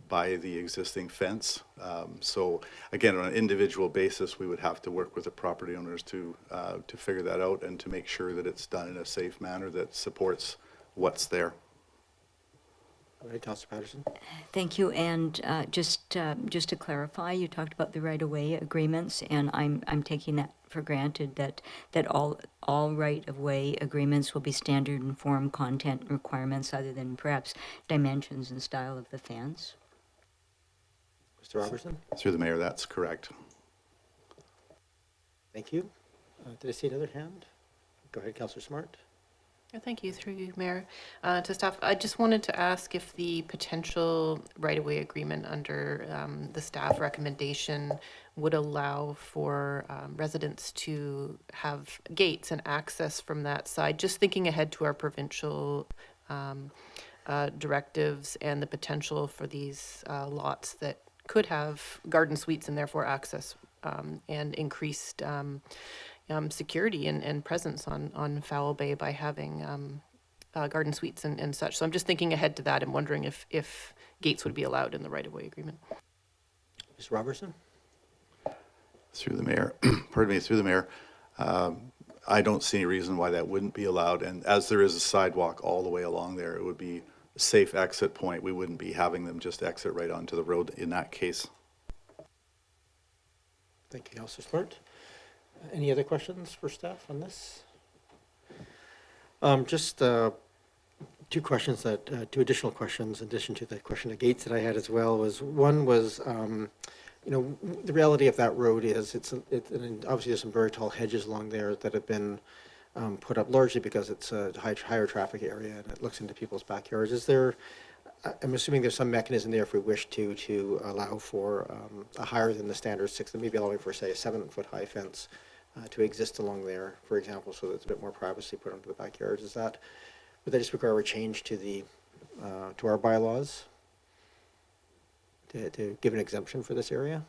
the existing fence. So again, on an individual basis, we would have to work with the property owners to figure that out and to make sure that it's done in a safe manner that supports what's there. All right, Councillor Patterson. Thank you. And just to clarify, you talked about the right-of-way agreements, and I'm taking that for granted that all right-of-way agreements will be standard and form content requirements other than perhaps dimensions and style of the fence. Mr. Robertson? Through the mayor, that's correct. Thank you. Did I see another hand? Go ahead, Councillor Smart. Thank you, through you, Mayor. To staff, I just wanted to ask if the potential right-of-way agreement under the staff recommendation would allow for residents to have gates and access from that side, just thinking ahead to our provincial directives and the potential for these lots that could have garden suites and therefore access and increased security and presence on Fowl Bay by having garden suites and such. So I'm just thinking ahead to that and wondering if gates would be allowed in the right-of-way agreement. Mr. Robertson? Through the mayor, pardon me, through the mayor, I don't see any reason why that wouldn't be allowed. And as there is a sidewalk all the way along there, it would be a safe exit point. We wouldn't be having them just exit right onto the road in that case. Thank you, Councillor Smart. Any other questions for staff on this? Just two additional questions in addition to the question of gates that I had as well. One was, the reality of that road is obviously there's some very tall hedges along there that have been put up largely because it's a higher traffic area and it looks into people's backyards. Is there? I'm assuming there's some mechanism there if we wish to allow for a higher than the standard 6, maybe allowing for, say, a 7-foot high fence to exist along there, for example, so that it's a bit more privacy put onto the backyards. Would that just require a change to our bylaws to give an exemption for this area?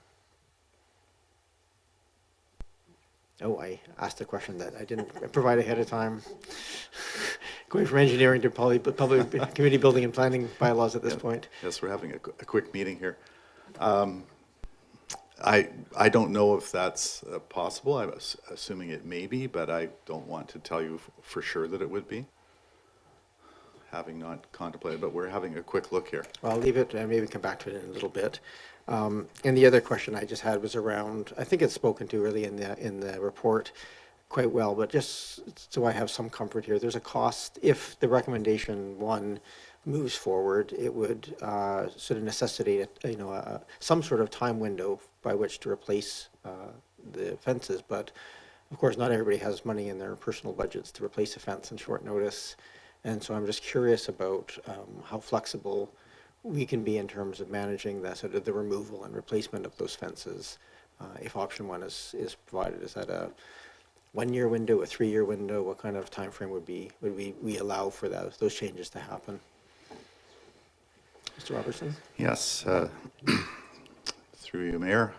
Oh, I asked a question that I didn't provide ahead of time. Going from engineering to public community building and planning bylaws at this point. Yes, we're having a quick meeting here. I don't know if that's possible. I'm assuming it may be, but I don't want to tell you for sure that it would be. having not contemplated, but we're having a quick look here. Well, I'll leave it and maybe come back to it in a little bit. And the other question I just had was around, I think it's spoken to really in the report quite well, but just so I have some comfort here, there's a cost if the recommendation one moves forward, it would sort of necessitate, some sort of time window by which to replace the fences. But of course, not everybody has money in their personal budgets to replace a fence on short notice. And so I'm just curious about how flexible we can be in terms of managing the sort of the removal and replacement of those fences if option one is provided. Is that a 1 year window, a 3 year window? What kind of time frame would we allow for those changes to happen? Mr. Robertson? Yes, through you, Mayor.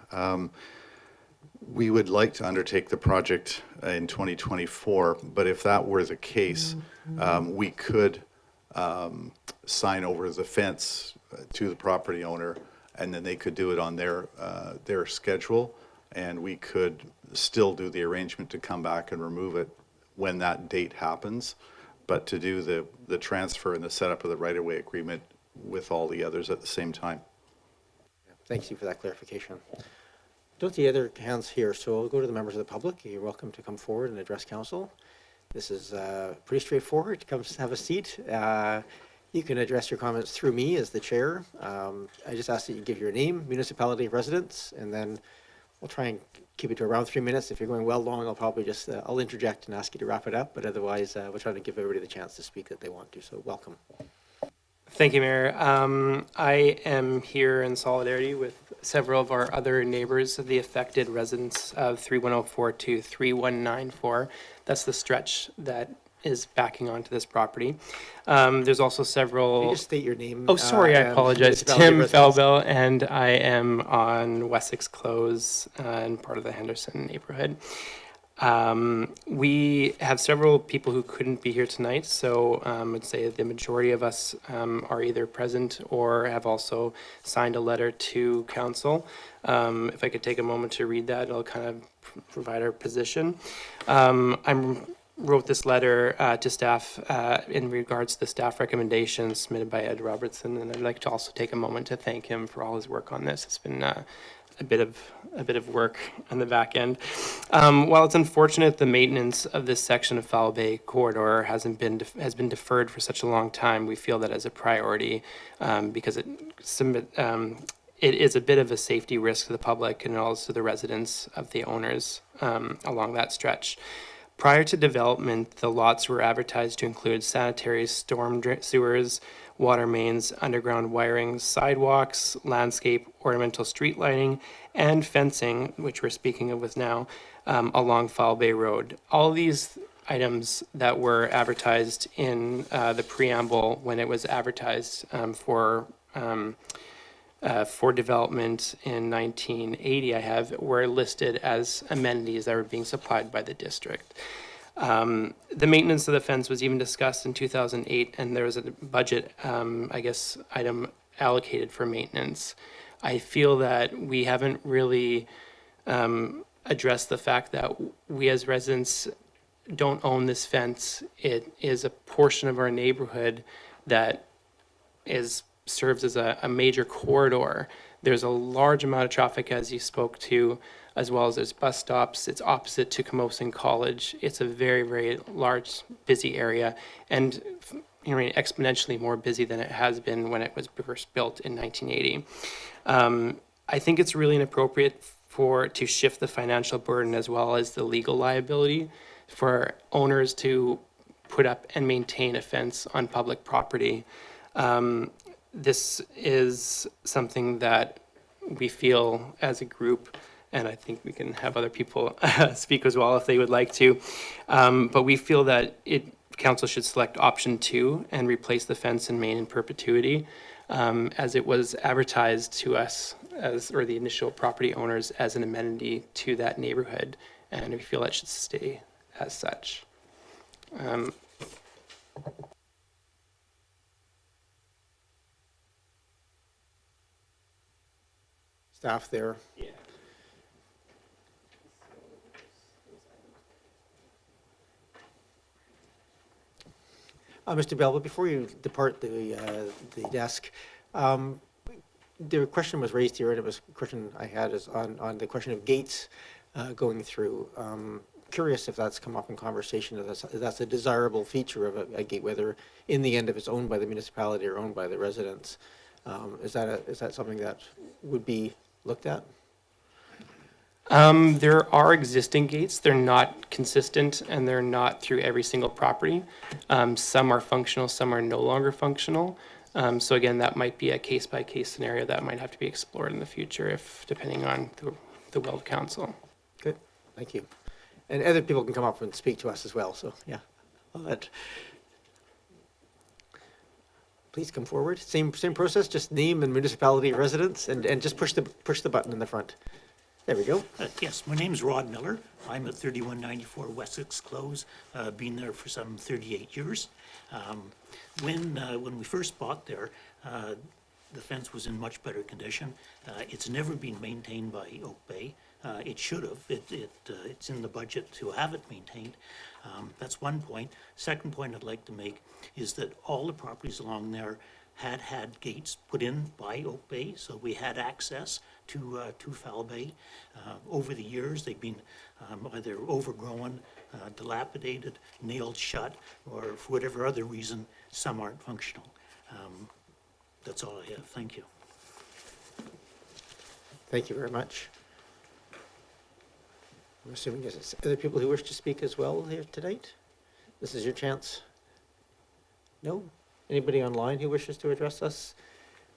We would like to undertake the project in 2024, but if that were the case, we could sign over the fence to the property owner, and then they could do it on their schedule, and we could still do the arrangement to come back and remove it when that date happens. But to do the transfer and the setup of the right-of-way agreement with all the others at the same time. Thank you for that clarification. Don't see other hands here, so I'll go to the members of the public. You're welcome to come forward and address council. This is pretty straightforward. Come have a seat. You can address your comments through me as the chair. I just ask that you give your name, municipality, residence, and then we'll try and keep it to around 3 minutes. If you're going well long, I'll probably just, I'll interject and ask you to wrap it up, but otherwise we'll try to give everybody the chance to speak that they want to, so welcome. Thank you, Mayor. I am here in solidarity with several of our other neighbors of the affected residents of 3104 to 3194. That's the stretch that is backing onto this property. There's also several... Can you just state your name? Oh, sorry, I apologize. Tim Felbel, and I am on Wessex Close and part of the Henderson neighborhood. We have several people who couldn't be here tonight, so I'd say the majority of us are either present or have also signed a letter to council. If I could take a moment to read that, it'll kind of provide our position. I wrote this letter to staff in regards to the staff recommendations submitted by Ed Robertson, and I'd like to also take a moment to thank him for all his work on this. It's been a bit of work on the back end. While it's unfortunate the maintenance of this section of Foul Bay corridor has been deferred for such a long time, we feel that as a priority because it is a bit of a safety risk to the public and also the residents of the owners along that stretch. Prior to development, the lots were advertised to include sanitary storm sewers, water mains, underground wiring, sidewalks, landscape, ornamental street lighting, and fencing, which we're speaking of with now, along Foul Bay Road. All these items that were advertised in the preamble when it was advertised for development in 1980, were listed as amenities that were being supplied by the district. The maintenance of the fence was even discussed in 2008, and there was a budget, item allocated for maintenance. I feel that we haven't really addressed the fact that we as residents don't own this fence. It is a portion of our neighborhood that serves as a major corridor. There's a large amount of traffic, as you spoke to, as well as there's bus stops. It's opposite to Camosun College. It's a very, very large, busy area, and exponentially more busy than it has been when it was first built in 1980. I think it's really inappropriate to shift the financial burden as well as the legal liability for owners to put up and maintain a fence on public property. This is something that we feel as a group, and I think we can have other people speak as well if they would like to, but we feel that council should select option 2 and replace the fence and main in perpetuity, as it was advertised to us or the initial property owners as an amenity to that neighborhood, and we feel that should stay as such. Staff there. Yeah. Mr. Bell, but before you depart the desk, the question was raised here, and it was a question I had is on the question of gates going through. Curious if that's come up in conversation, if that's a desirable feature of a gate, whether in the end if it's owned by the municipality or owned by the residents. Is that something that would be looked at? There are existing gates. They're not consistent and they're not through every single property. Some are functional, some are no longer functional. So again, that might be a case-by-case scenario that might have to be explored in the future if, depending on the will of council. Good, thank you. And other people can come up and speak to us as well, so yeah. I'll let- Please come forward. Same process, just name and municipality residence, and just push the button in the front. There we go. Yes, my name's Rod Miller. I'm at 3194 Wessex Close, been there for some 38 years. When we first bought there, the fence was in much better condition. It's never been maintained by Oak Bay. It should have. It's in the budget to have it maintained. That's one point. Second point I'd like to make is that all the properties along there had gates put in by Oak Bay, so we had access to Foul Bay. Over the years, they've been either overgrown, dilapidated, nailed shut, or for whatever other reason, some aren't functional. That's all I have. Thank you. Thank you very much. I'm assuming there's other people who wish to speak as well here tonight. This is your chance. No? Anybody online who wishes to address us?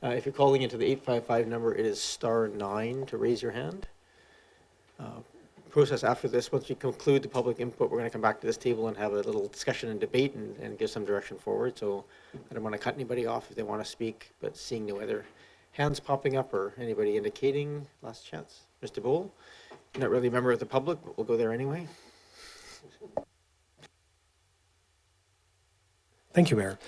If you're calling into the 855 number, it is *9 to raise your hand. Process after this, once we conclude the public input, we're going to come back to this table and have a little discussion and debate and give some direction forward. So I don't want to cut anybody off if they want to speak, but seeing no other hands popping up or anybody indicating, last chance. Mr. Bowl, you're not really a member of the public, but we'll go there anyway. Thank you, Mayor.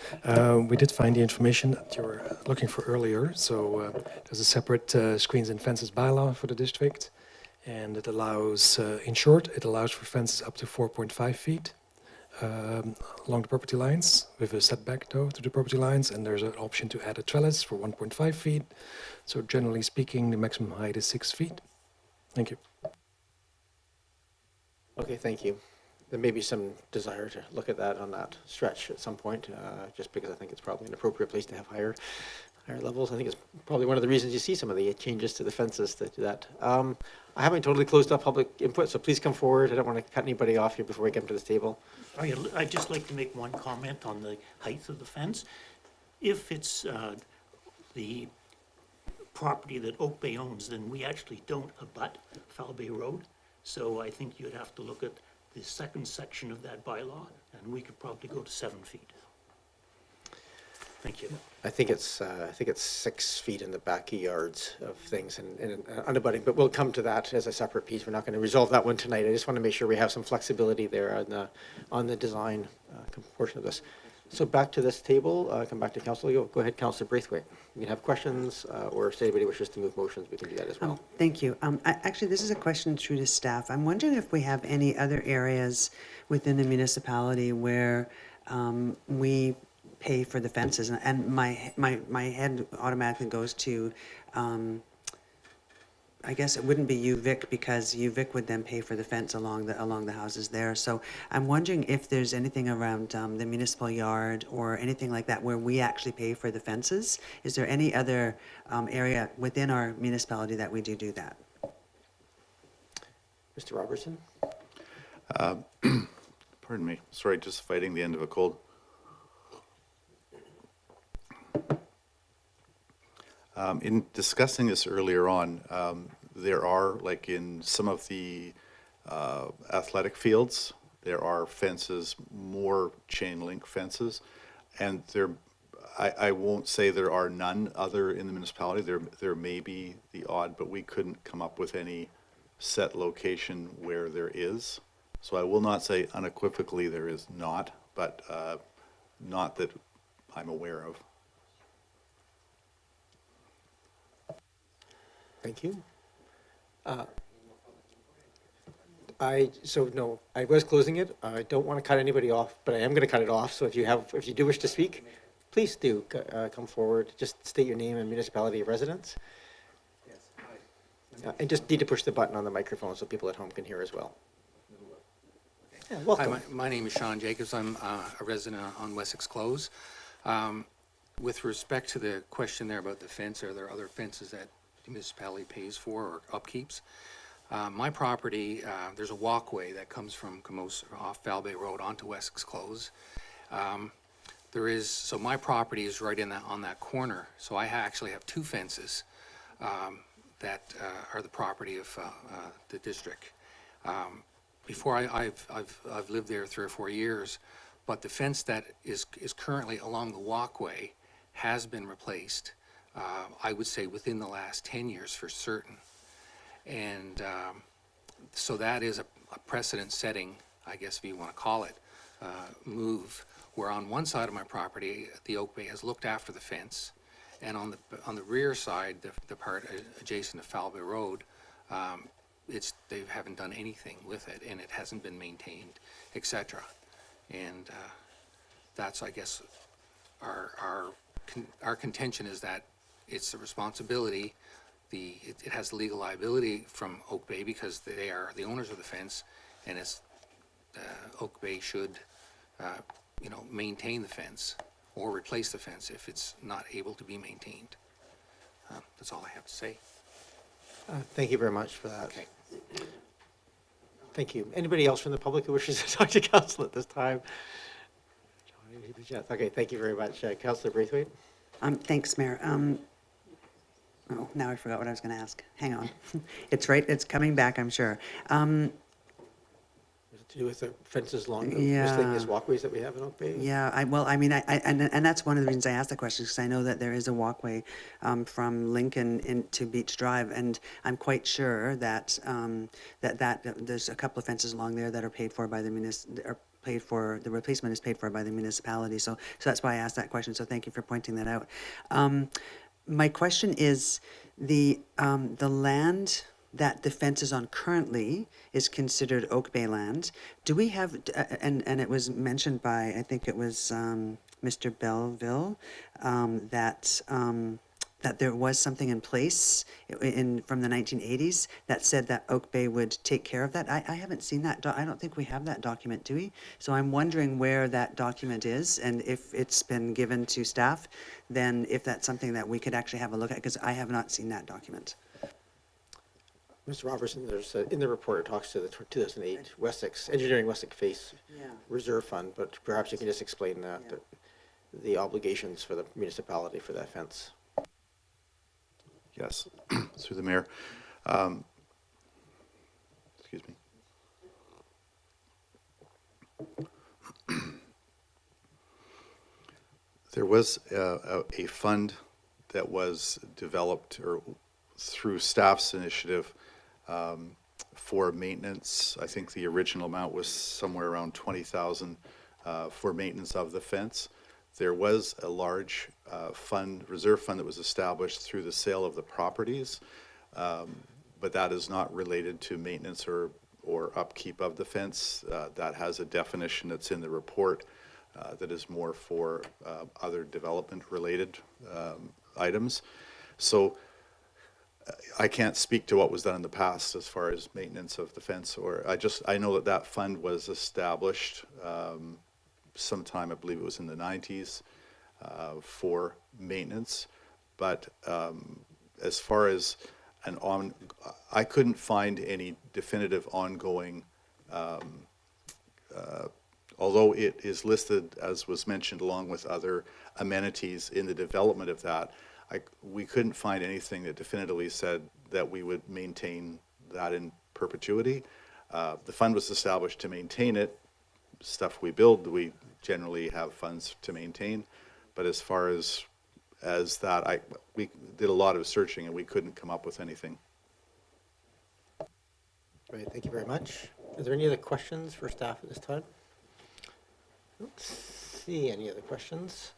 We did find the information that you were looking for earlier. So there's a separate screens and fences bylaw for the district. And it allows, in short, it allows for fences up to 4.5 feet along the property lines, with a setback, though, to the property lines. And there's an option to add a trellis for 1.5 feet. So generally speaking, the maximum height is 6 feet. Thank you. Okay, thank you. There may be some desire to look at that on that stretch at some point, just because I think it's probably an appropriate place to have higher levels. I think it's probably one of the reasons you see some of the changes to the fences to do that. I haven't totally closed up public input, so please come forward. I don't want to cut anybody off here before we get to this table. I'd just like to make one comment on the height of the fence. If it's the property that Oak Bay owns, then we actually don't abut Foul Bay Road. So I think you'd have to look at the second section of that bylaw, and we could probably go to 7 feet. Thank you. I think it's 6 feet in the backyards of things and unabutting, but we'll come to that as a separate piece. We're not going to resolve that one tonight. I just want to make sure we have some flexibility there on the design portion of this. So back to this table, come back to council. Go ahead, Councillor Braithwaite. You can have questions, or if anybody wishes to move motions, we can do that as well. Thank you. Actually, this is a question through to staff. I'm wondering if we have any other areas within the municipality where we pay for the fences. And my head automatically goes to, I guess it wouldn't be UVic, because UVic would then pay for the fence along the houses there. So I'm wondering if there's anything around the municipal yard or anything like that where we actually pay for the fences. Is there any other area within our municipality that we do that? Mr. Robertson? Pardon me. Sorry, just fighting the end of a cold. In discussing this earlier on, there are, like in some of the athletic fields, there are fences, more chain link fences, and I won't say there are none other in the municipality. There may be the odd, but we couldn't come up with any set location where there is. So I will not say unequivocally there is not, but not that I'm aware of. Thank you. No, I was closing it. I don't want to cut anybody off, but I am going to cut it off. So if you do wish to speak, please do come forward. Just state your name and municipality of residence. And just need to push the button on the microphone so people at home can hear as well. Yeah, welcome. Hi, my name is Sean Jacobs. I'm a resident on Wessex Close. With respect to the question there about the fence, are there other fences that the municipality pays for or upkeeps? My property, there's a walkway that comes from Camosa off Falbay Road onto Wessex Close. So my property is right on that corner. So I actually have two fences that are the property of the district. Before I've lived there 3 or 4 years, but the fence that is currently along the walkway has been replaced, I would say within the last 10 years for certain. And so that is a precedent setting, I guess if you want to call it, move, where on one side of my property, the Oak Bay has looked after the fence, and on the rear side, the part adjacent to Falbay Road, they haven't done anything with it, and it hasn't been maintained, etc. And that's, I guess, our contention is that it's the responsibility. It has legal liability from Oak Bay because they are the owners of the fence, and Oak Bay should, maintain the fence or replace the fence if it's not able to be maintained. That's all I have to say. Thank you very much for that. Okay. Thank you. Anybody else from the public who wishes to talk to council at this time? Okay, thank you very much. Councillor Braithwaite? Thanks, Mayor. Oh, now I forgot what I was going to ask. Hang on. It's coming back, I'm sure. Is it to do with the fences along the Yeah. miscellaneous walkways that we have in Oak Bay? Yeah, and that's one of the reasons I asked the question, because I know that there is a walkway from Lincoln into Beach Drive, and I'm quite sure that there's a couple of fences along there that are paid for by the the replacement is paid for by the municipality. So that's why I asked that question. So thank you for pointing that out. My question is, the land that the fence is on currently is considered Oak Bay land. Do we have, and it was mentioned by, I think it was Mr. Belleville, that there was something in place from the 1980s that said that Oak Bay would take care of that. I haven't seen that. I don't think we have that document, do we? So I'm wondering where that document is, and if it's been given to staff, then if that's something that we could actually have a look at, because I have not seen that document. Mr. Robertson, there's in the report, it talks to the 2008 Wessex, Engineering Wessex Face Reserve Fund, but perhaps you can just explain that, the obligations for the municipality for that fence. Yes, through the mayor. Excuse me. There was a fund that was developed through staff's initiative for maintenance. I think the original amount was somewhere around $20,000 for maintenance of the fence. There was a large reserve fund that was established through the sale of the properties, but that is not related to maintenance or upkeep of the fence. That has a definition that's in the report that is more for other development-related items. So I can't speak to what was done in the past as far as maintenance of the fence, I know that fund was established sometime, I believe it was in the 90s, for maintenance. But as far as I couldn't find any definitive ongoing, although it is listed, as was mentioned, along with other amenities in the development of that, we couldn't find anything that definitively said that we would maintain that in perpetuity. The fund was established to maintain it. Stuff we build, we generally have funds to maintain. But as far as that, we did a lot of searching and we couldn't come up with anything. Great, thank you very much. Are there any other questions for staff at this time? I don't see any other questions.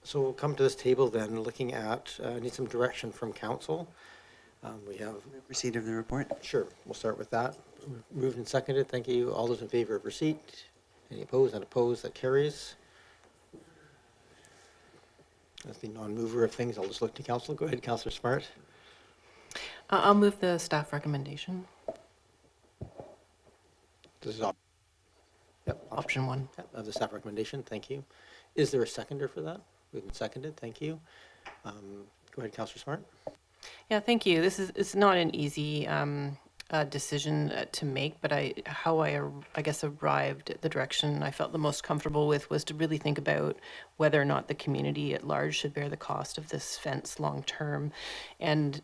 So we'll come to this table then, looking at, need some direction from council. We have, Receipt of the report. sure, we'll start with that. Moved and seconded, thank you. All those in favor of receipt? Any opposed? None opposed, that carries. As the non-mover of things, I'll just look to council. Go ahead, Councillor Smart. I'll move the staff recommendation, This is yep, option 1. of the staff recommendation, thank you. Is there a seconder for that? Moved and seconded, thank you. Go ahead, Councillor Smart. Yeah, thank you. It's not an easy decision to make, but how I guess arrived at the direction I felt the most comfortable with was to really think about whether or not the community at large should bear the cost of this fence long term, and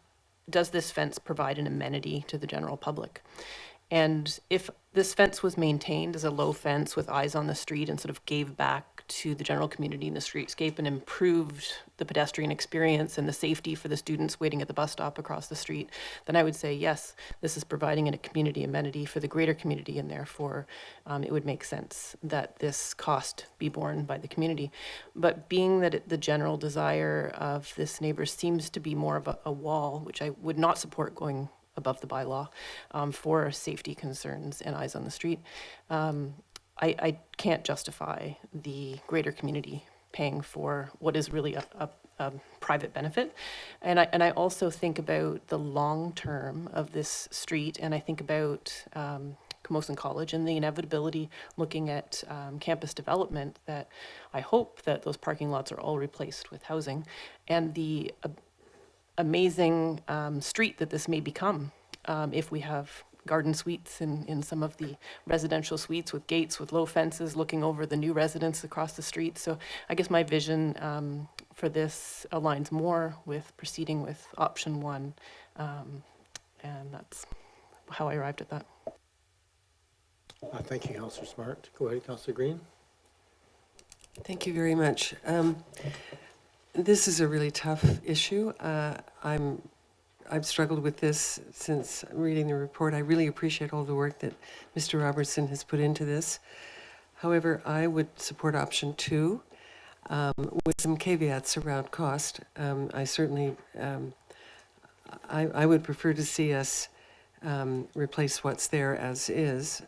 does this fence provide an amenity to the general public? And if this fence was maintained as a low fence with eyes on the street and sort of gave back to the general community in the streetscape and improved the pedestrian experience and the safety for the students waiting at the bus stop across the street, then I would say, yes, this is providing a community amenity for the greater community, and therefore it would make sense that this cost be borne by the community. But being that the general desire of this neighbor seems to be more of a wall, which I would not support going above the bylaw for safety concerns and eyes on the street, I can't justify the greater community paying for what is really a private benefit. And I also think about the long term of this street, and I think about Camosun College and the inevitability looking at campus development, that I hope that those parking lots are all replaced with housing, and the amazing street that this may become if we have garden suites in some of the residential suites with gates with low fences looking over the new residents across the street. So I guess my vision for this aligns more with proceeding with option 1, and that's how I arrived at that. Thank you, Councillor Smart. Go ahead, Councillor Green. Thank you very much. This is a really tough issue. I've struggled with this since reading the report. I really appreciate all the work that Mr. Robertson has put into this. However, I would support option 2 with some caveats around cost. I certainly, I would prefer to see us replace what's there as is.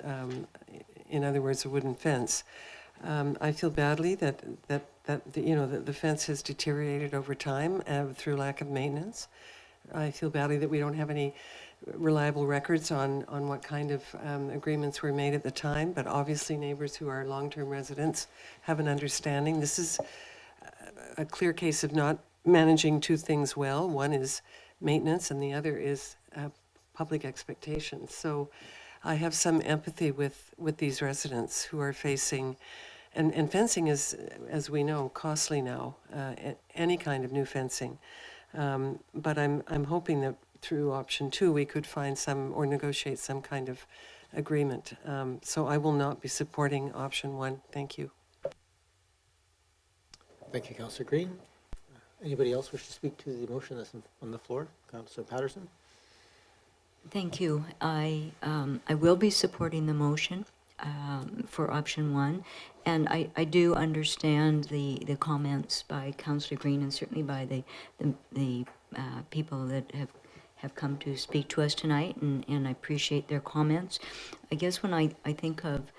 In other words, a wooden fence. I feel badly that the fence has deteriorated over time through lack of maintenance. I feel badly that we don't have any reliable records on what kind of agreements were made at the time, but obviously neighbors who are long-term residents have an understanding. This is a clear case of not managing two things well. One is maintenance and the other is public expectations. So I have some empathy with these residents who are facing, and fencing is, as we know, costly now, any kind of new fencing. But I'm hoping that through option 2 we could find some or negotiate some kind of agreement. So I will not be supporting option 1. Thank you. Thank you, Councillor Green. Anybody else wish to speak to the motion that's on the floor? Councillor Patterson? Thank you. I will be supporting the motion for option 1, and I do understand the comments by Councillor Green and certainly by the people that have come to speak to us tonight, and I appreciate their comments. I guess when I think of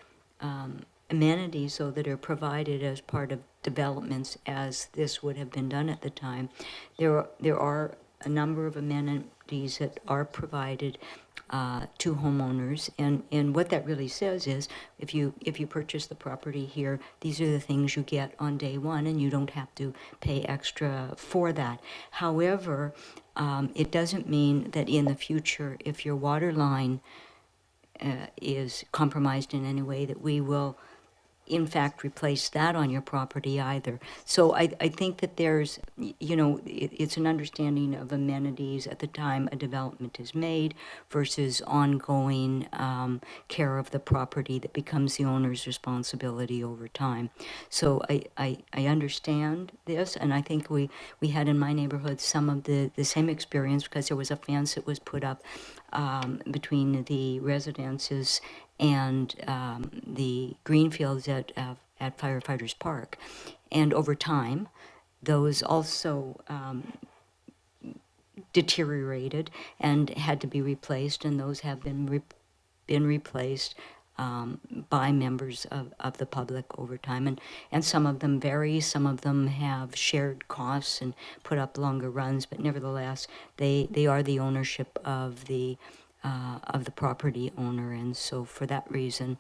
amenities, though, that are provided as part of developments as this would have been done at the time, there are a number of amenities that are provided to homeowners, and what that really says is if you purchase the property here, these are the things you get on day one, and you don't have to pay extra for that. However, it doesn't mean that in the future, if your water line is compromised in any way, that we will in fact replace that on your property either. So I think that there's, it's an understanding of amenities at the time a development is made versus ongoing care of the property that becomes the owner's responsibility over time. So I understand this, and I think we had in my neighborhood some of the same experience, because there was a fence that was put up between the residences and the greenfields at Firefighters Park. And over time, those also deteriorated and had to be replaced, and those have been replaced by members of the public over time. And some of them vary, some of them have shared costs and put up longer runs, but nevertheless, they are the ownership of the property owner. And so for that reason,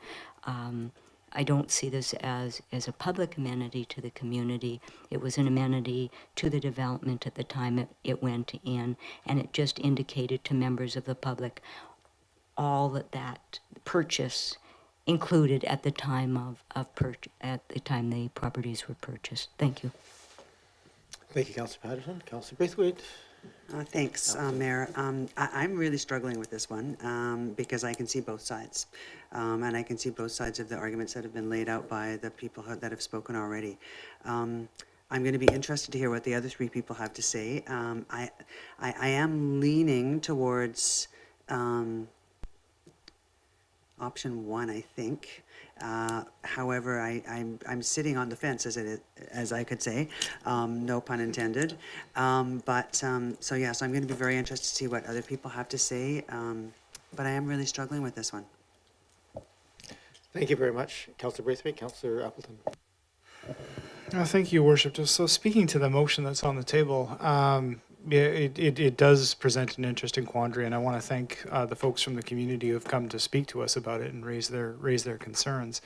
I don't see this as a public amenity to the community. It was an amenity to the development at the time it went in, and it just indicated to members of the public all that purchase included at the time at the time the properties were purchased. Thank you. Thank you, Councillor Patterson. Councillor Braithwaite? Thanks, Mayor. I'm really struggling with this one because I can see both sides. And I can see both sides of the arguments that have been laid out by the people that have spoken already. I'm going to be interested to hear what the other three people have to say. I am leaning towards option one, I think. However, I'm sitting on the fence, as I could say, no pun intended. So yes, I'm going to be very interested to see what other people have to say. But I am really struggling with this one. Thank you very much, Councillor Braithwaite. Councillor Appleton. Thank you, Worship. So speaking to the motion that's on the table, it does present an interesting quandary, and I want to thank the folks from the community who have come to speak to us about it and raise their concerns.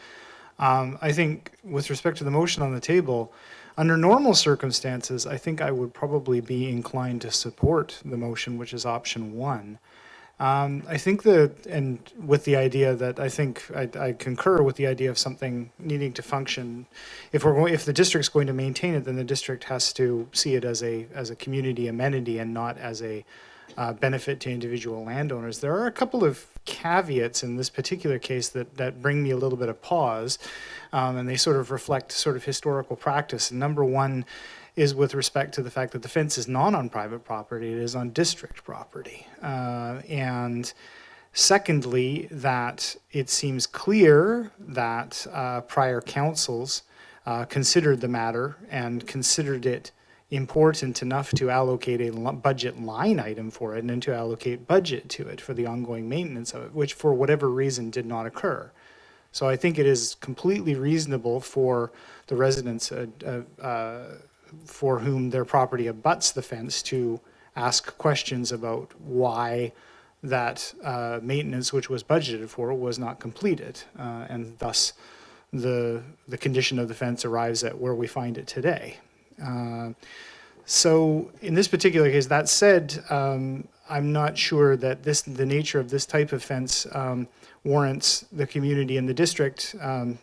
I think with respect to the motion on the table, under normal circumstances, I think I would probably be inclined to support the motion, which is option one. I think and with the idea that I concur with the idea of something needing to function. If the district's going to maintain it, then the district has to see it as a community amenity and not as a benefit to individual landowners. There are a couple of caveats in this particular case that bring me a little bit of pause, and they sort of reflect sort of historical practice. And number one is with respect to the fact that the fence is not on private property, it is on district property. And secondly, that it seems clear that prior councils considered the matter and considered it important enough to allocate a budget line item for it and to allocate budget to it for the ongoing maintenance of it, which for whatever reason did not occur. So I think it is completely reasonable for the residents for whom their property abuts the fence to ask questions about why that maintenance, which was budgeted for, was not completed, and thus the condition of the fence arrives at where we find it today. So in this particular case, that said, I'm not sure that the nature of this type of fence warrants the community and the district, on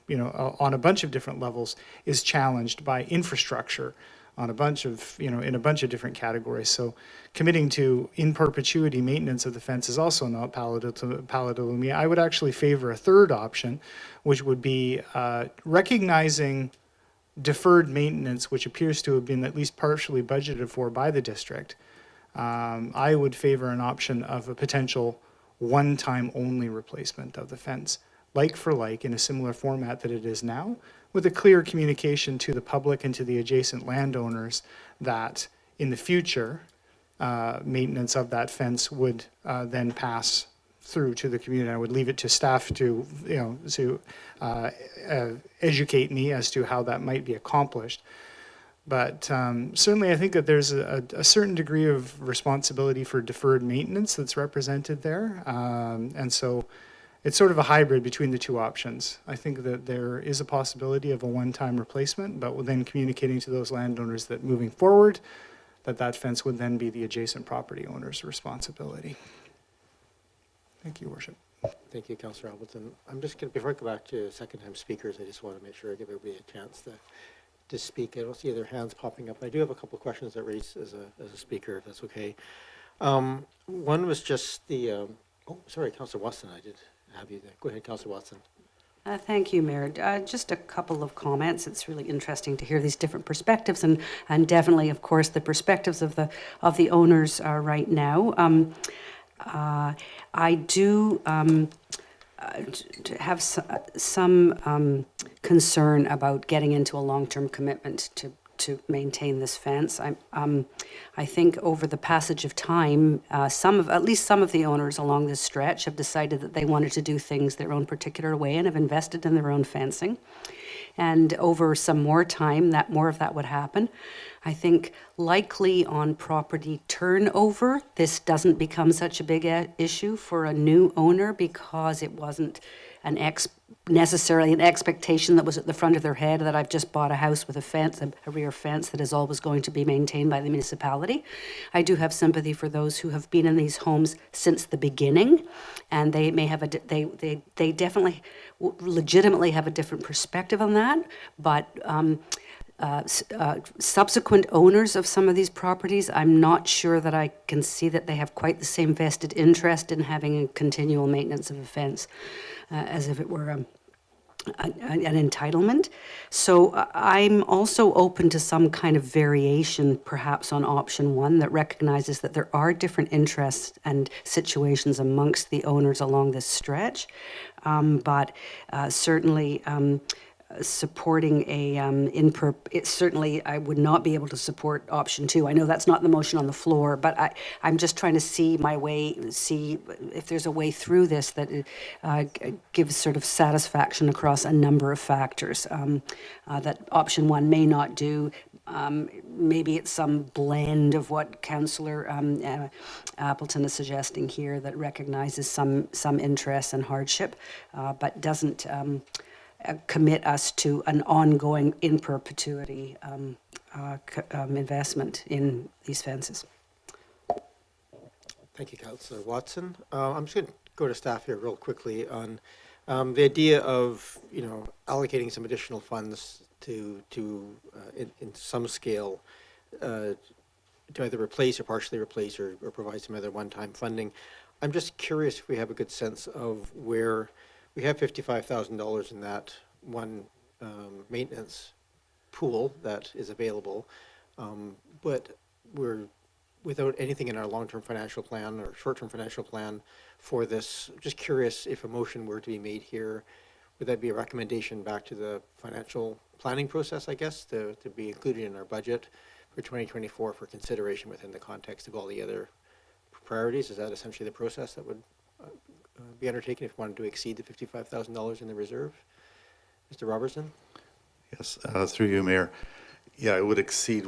a bunch of different levels, is challenged by infrastructure on a bunch of, in a bunch of different categories. So committing to in perpetuity maintenance of the fence is also not palatable to me. I would actually favor a third option, which would be recognizing deferred maintenance, which appears to have been at least partially budgeted for by the district. I would favor an option of a potential one-time only replacement of the fence, like for like, in a similar format that it is now, with a clear communication to the public and to the adjacent landowners that in the future, maintenance of that fence would then pass through to the community. I would leave it to staff to, educate me as to how that might be accomplished. But certainly I think that there's a certain degree of responsibility for deferred maintenance that's represented there. And so it's sort of a hybrid between the two options. I think that there is a possibility of a one-time replacement, but then communicating to those landowners that moving forward, that fence would then be the adjacent property owner's responsibility. Thank you, Worship. Thank you, Councillor Appleton. I'm just going to, before I go back to second-time speakers, I just want to make sure I give everybody a chance to speak. I don't see other hands popping up. I do have a couple of questions that raise as a speaker, if that's okay. One was just the, sorry, Councillor Watson, I did have you there. Go ahead, Councillor Watson. Thank you, Mayor. Just a couple of comments. It's really interesting to hear these different perspectives, and definitely, of course, the perspectives of the owners right now. I do have some concern about getting into a long-term commitment to maintain this fence. I think over the passage of time, at least some of the owners along this stretch have decided that they wanted to do things their own particular way and have invested in their own fencing. And over some more time, that more of that would happen. I think likely on property turnover, this doesn't become such a big issue for a new owner because it wasn't necessarily an expectation that was at the front of their head that I've just bought a house with a fence, a rear fence that is always going to be maintained by the municipality. I do have sympathy for those who have been in these homes since the beginning, and they may have they definitely legitimately have a different perspective on that, but subsequent owners of some of these properties, I'm not sure that I can see that they have quite the same vested interest in having a continual maintenance of a fence as if it were an entitlement. So I'm also open to some kind of variation perhaps on option one that recognizes that there are different interests and situations amongst the owners along this stretch, but certainly supporting certainly I would not be able to support option two. I know that's not the motion on the floor, but I'm just trying to see if there's a way through this that gives sort of satisfaction across a number of factors that option one may not do. Maybe it's some blend of what Councillor Appleton is suggesting here that recognizes some interest and hardship, but doesn't commit us to an ongoing in perpetuity investment in these fences. Thank you, Councillor Watson. I'm just going to go to staff here real quickly on the idea of, allocating some additional funds to in some scale to either replace or partially replace or provide some other one-time funding. I'm just curious if we have a good sense of where we have $55,000 in that one maintenance pool that is available, but we're without anything in our long-term financial plan or short-term financial plan for this. Just curious if a motion were to be made here, would that be a recommendation back to the financial planning process, I guess, to be included in our budget for 2024 for consideration within the context of all the other priorities? Is that essentially the process that would be undertaken if we wanted to exceed the $55,000 in the reserve? Mr. Robertson? Yes, through you, Mayor. Yeah, it would exceed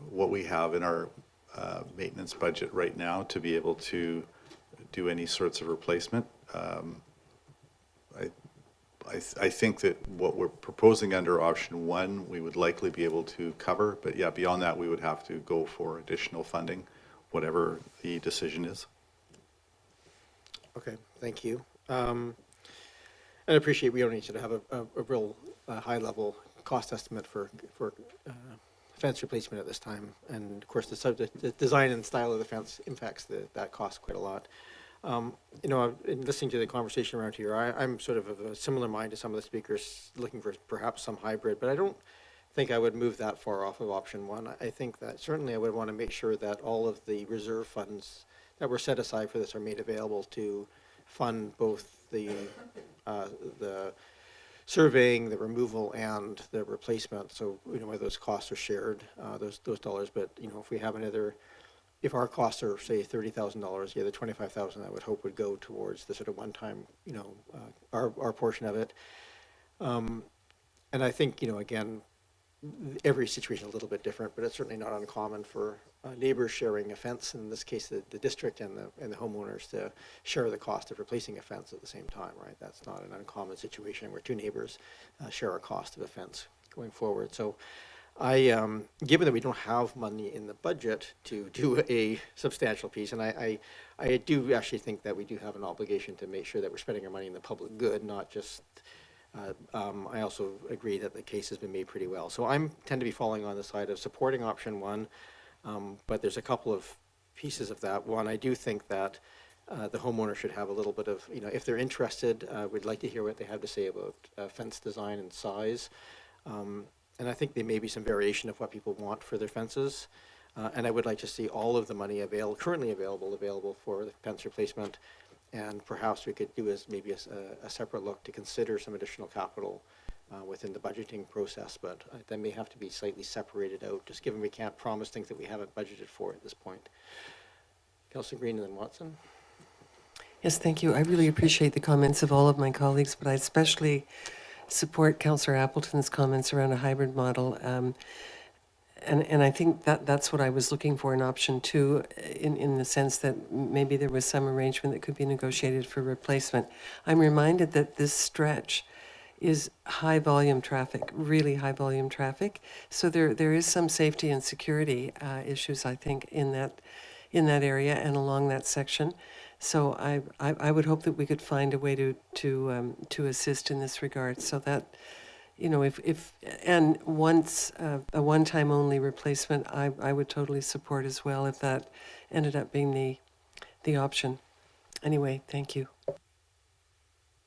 what we have in our maintenance budget right now to be able to do any sorts of replacement. I think that what we're proposing under option one, we would likely be able to cover, but yeah, beyond that, we would have to go for additional funding, whatever the decision is. Okay, thank you. I appreciate we don't need to have a real high-level cost estimate for fence replacement at this time. And of course, the design and style of the fence impacts that cost quite a lot. In listening to the conversation around here, I'm sort of a similar mind to some of the speakers, looking for perhaps some hybrid, but I don't think I would move that far off of option one. I think that certainly I would want to make sure that all of the reserve funds that were set aside for this are made available to fund both the surveying, the removal, and the replacement. So where those costs are shared, those dollars. But if we have if our costs are say $30,000, the other $25,000 I would hope would go towards the sort of one-time, our portion of it. And I think again, every situation is a little bit different, but it's certainly not uncommon for neighbors sharing a fence, in this case the district and the homeowners, to share the cost of replacing a fence at the same time, right? That's not an uncommon situation where two neighbors share a cost of a fence going forward. So given that we don't have money in the budget to do a substantial piece, and I do actually think that we do have an obligation to make sure that we're spending our money in the public good, not just I also agree that the case has been made pretty well. So I tend to be falling on the side of supporting option one, but there's a couple of pieces of that. One, I do think that the homeowner should have a little bit of, if they're interested, we'd like to hear what they have to say about fence design and size. And I think there may be some variation of what people want for their fences. And I would like to see all of the money currently available for the fence replacement. And perhaps we could do maybe a separate look to consider some additional capital within the budgeting process, but that may have to be slightly separated out, just given we can't promise things that we haven't budgeted for at this point. Councillor Green and then Watson. Yes, thank you. I really appreciate the comments of all of my colleagues, but I especially support Councillor Appleton's comments around a hybrid model. And I think that's what I was looking for in option 2, in the sense that maybe there was some arrangement that could be negotiated for replacement. I'm reminded that this stretch is high volume traffic, really high volume traffic. So there is some safety and security issues, I think, in that area and along that section. So I would hope that we could find a way to assist in this regard, so that, you know, if and once a one-time only replacement, I would totally support as well if that ended up being the option. Anyway, thank you.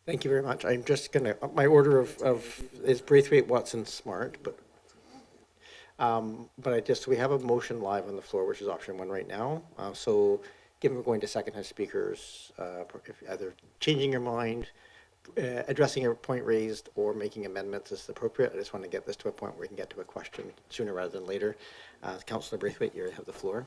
Thank you very much. I'm just going to, my order of is Braithwaite, Watson, Smart, but we have a motion live on the floor, which is option 1 right now. So given we're going to second-hand speakers, if either changing your mind, addressing a point raised, or making amendments is appropriate. I just want to get this to a point where we can get to a question sooner rather than later. Councillor Braithwaite, you have the floor.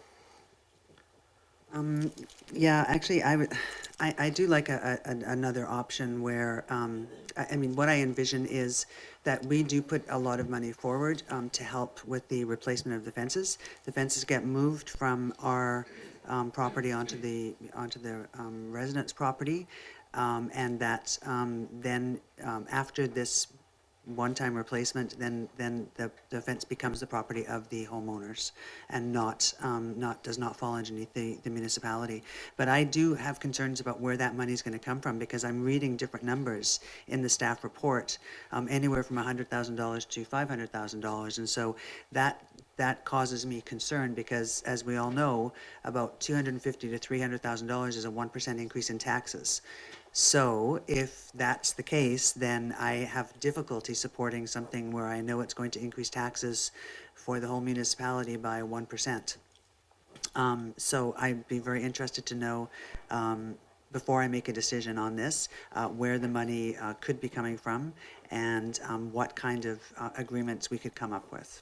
Yeah, actually, I do like another option where, I mean, what I envision is that we do put a lot of money forward to help with the replacement of the fences. The fences get moved from our property onto the residents' property, and that then after this one-time replacement, then the fence becomes the property of the homeowners and does not fall underneath the municipality. But I do have concerns about where that money is going to come from, because I'm reading different numbers in the staff report, anywhere from $100,000 to $500,000, and so that causes me concern, because as we all know, about $250,000 to $300,000 is a 1% increase in taxes. So if that's the case, then I have difficulty supporting something where I know it's going to increase taxes for the whole municipality by 1%. So I'd be very interested to know, before I make a decision on this, where the money could be coming from, and what kind of agreements we could come up with.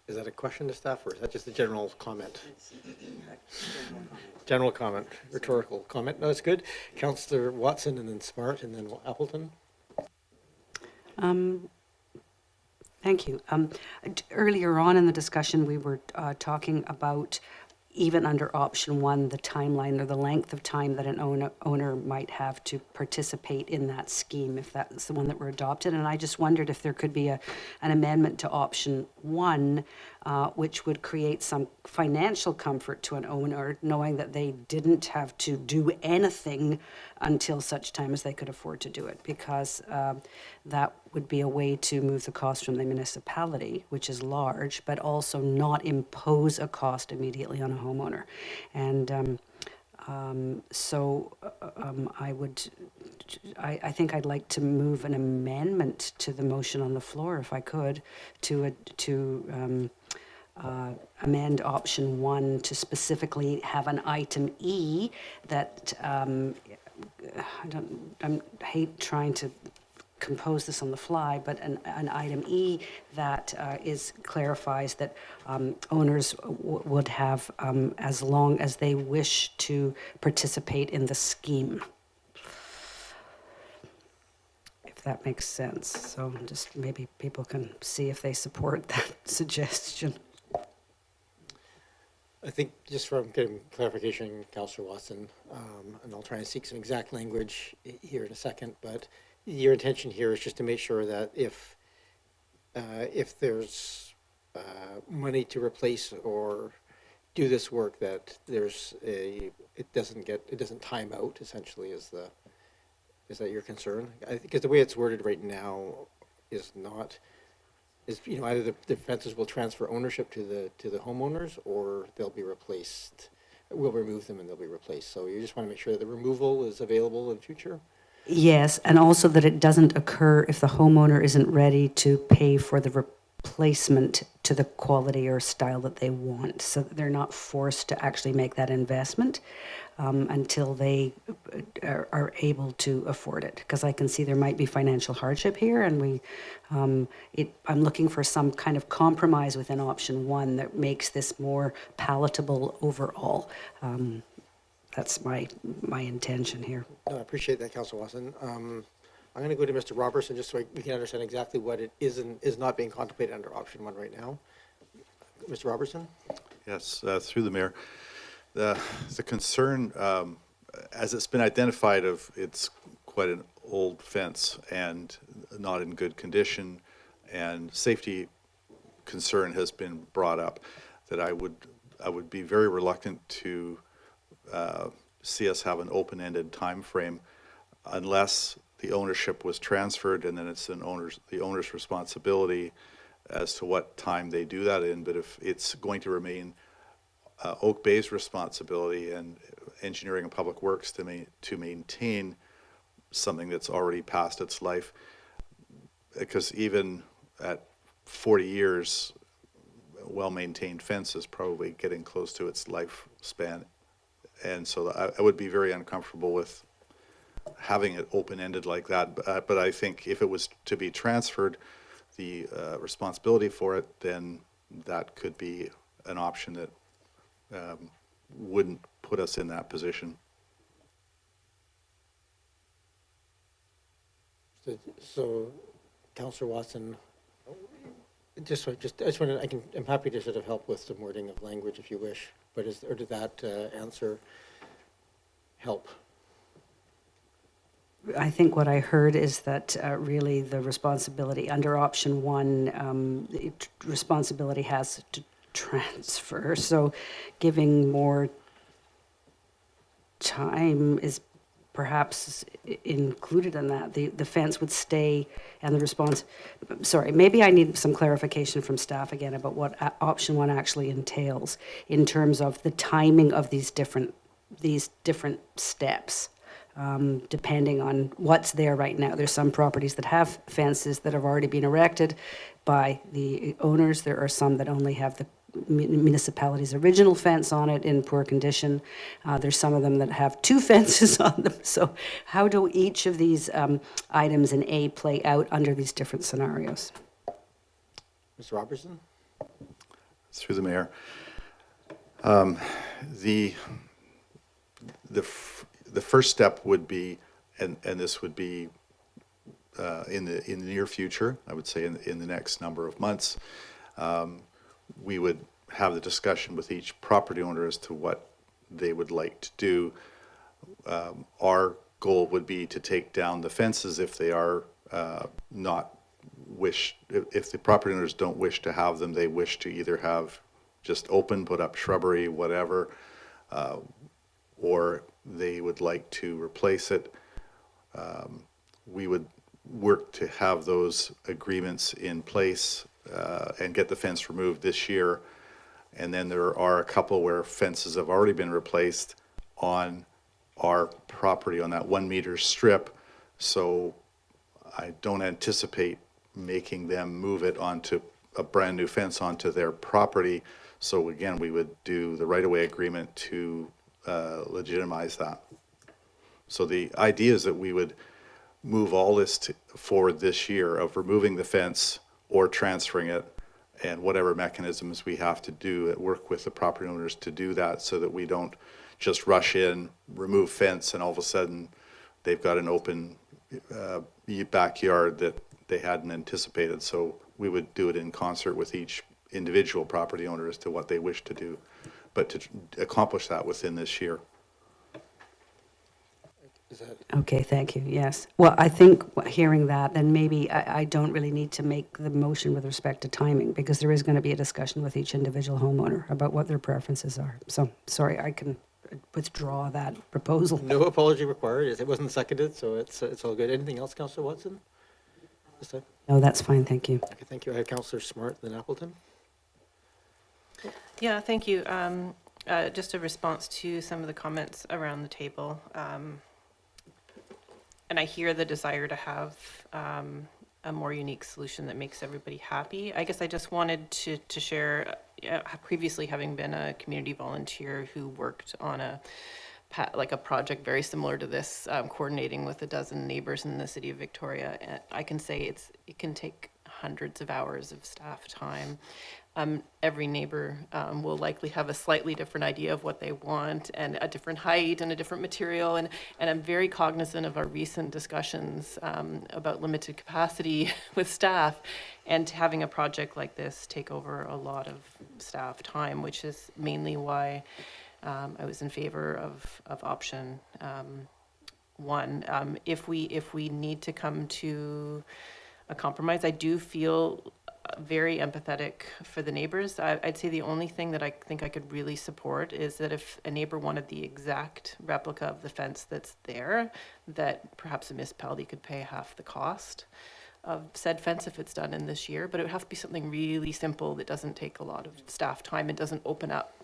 Is that a question to staff, or is that just a general comment? General comment, rhetorical comment. No, it's good. Councillor Watson, and then Smart, and then Appleton. Thank you. Earlier on in the discussion, we were talking about, even under option 1, the timeline or the length of time that an owner might have to participate in that scheme, if that's the one that were adopted. And I just wondered if there could be an amendment to option 1, which would create some financial comfort to an owner, knowing that they didn't have to do anything until such time as they could afford to do it, because that would be a way to move the cost from the municipality, which is large, but also not impose a cost immediately on a homeowner. And I think I'd like to move an amendment to the motion on the floor, if I could, to amend option 1 to specifically have an item E that I hate trying to compose this on the fly, but an item E that clarifies that owners would have, as long as they wish to participate in the scheme. If that makes sense. So just maybe people can see if they support that suggestion. I think just from getting clarification, Councillor Watson, and I'll try and seek some exact language here in a second, but your intention here is just to make sure that if there's money to replace or do this work, that it doesn't time out, essentially, is that your concern? Because the way it's worded right now is either the fences will transfer ownership to the homeowners, or they'll be replaced. We'll remove them and they'll be replaced. So you just want to make sure that the removal is available in future? Yes, and also that it doesn't occur if the homeowner isn't ready to pay for the placement to the quality or style that they want, so that they're not forced to actually make that investment until they are able to afford it. Because I can see there might be financial hardship here, and I'm looking for some kind of compromise within option one that makes this more palatable overall. That's my intention here. No, I appreciate that, Councillor Watson. I'm going to go to Mr. Robertson just so we can understand exactly what it is and is not being contemplated under option one right now. Mr. Robertson? Yes, through the mayor. The concern, as it's been identified, it's quite an old fence and not in good condition, and safety concern has been brought up, that I would be very reluctant to see us have an open-ended time frame unless the ownership was transferred, and then it's the owner's responsibility as to what time they do that in. But if it's going to remain Oak Bay's responsibility and Engineering and Public Works to maintain something that's already past its life, because even at 40 years, well-maintained fence is probably getting close to its lifespan. And so I would be very uncomfortable with having it open-ended like that. But I think if it was to be transferred, the responsibility for it, then that could be an option that wouldn't put us in that position. So, Councillor Watson, I just want to, I'm happy to sort of help with some wording of language if you wish, but or did that answer help? I think what I heard is that really the responsibility under option one, responsibility has to transfer. So giving more time is perhaps included in that. The fence would stay and the response, sorry, maybe I need some clarification from staff again about what option one actually entails in terms of the timing of these different steps. Depending on what's there right now. There's some properties that have fences that have already been erected by the owners. There are some that only have the municipality's original fence on it in poor condition. There's some of them that have two fences on them. So how do each of these items in A play out under these different scenarios? Mr. Robertson? Through the mayor. The first step would be, and this would be in the near future, I would say in the next number of months, we would have the discussion with each property owner as to what they would like to do. Our goal would be to take down the fences if they are if the property owners don't wish to have them, they wish to either have just open, put up shrubbery, whatever, or they would like to replace it. We would work to have those agreements in place and get the fence removed this year. And then there are a couple where fences have already been replaced on our property on that 1 meter strip. So I don't anticipate making them move it onto a brand new fence onto their property. So again, we would do the right-of-way agreement to legitimize that. So the idea is that we would move all this forward this year of removing the fence or transferring it, and whatever mechanisms we have to do, work with the property owners to do that, so that we don't just rush in, remove fence, and all of a sudden they've got an open backyard that they hadn't anticipated. So we would do it in concert with each individual property owner as to what they wish to do, but to accomplish that within this year. Okay, thank you, yes. Well, I think hearing that, then maybe I don't really need to make the motion with respect to timing, because there is going to be a discussion with each individual homeowner about what their preferences are. So, sorry, I can withdraw that proposal. No apology required. It wasn't seconded, so it's all good. Anything else, Councillor Watson? This time? No, that's fine, thank you. Okay, thank you. I have Councillor Smart, then Appleton. Yeah, thank you. Just a response to some of the comments around the table. And I hear the desire to have a more unique solution that makes everybody happy. I guess I just wanted to share, previously having been a community volunteer who worked on like a project very similar to this, coordinating with a dozen neighbors in the city of Victoria. And I can say it can take hundreds of hours of staff time. Every neighbor will likely have a slightly different idea of what they want and a different height and a different material. And I'm very cognizant of our recent discussions about limited capacity with staff, and having a project like this take over a lot of staff time, which is mainly why I was in favor of option one. If we need to come to a compromise, I do feel very empathetic for the neighbors. I'd say the only thing that I think I could really support is that if a neighbor wanted the exact replica of the fence that's there, that perhaps a municipality could pay half the cost of said fence if it's done in this year. But it would have to be something really simple that doesn't take a lot of staff time and doesn't open up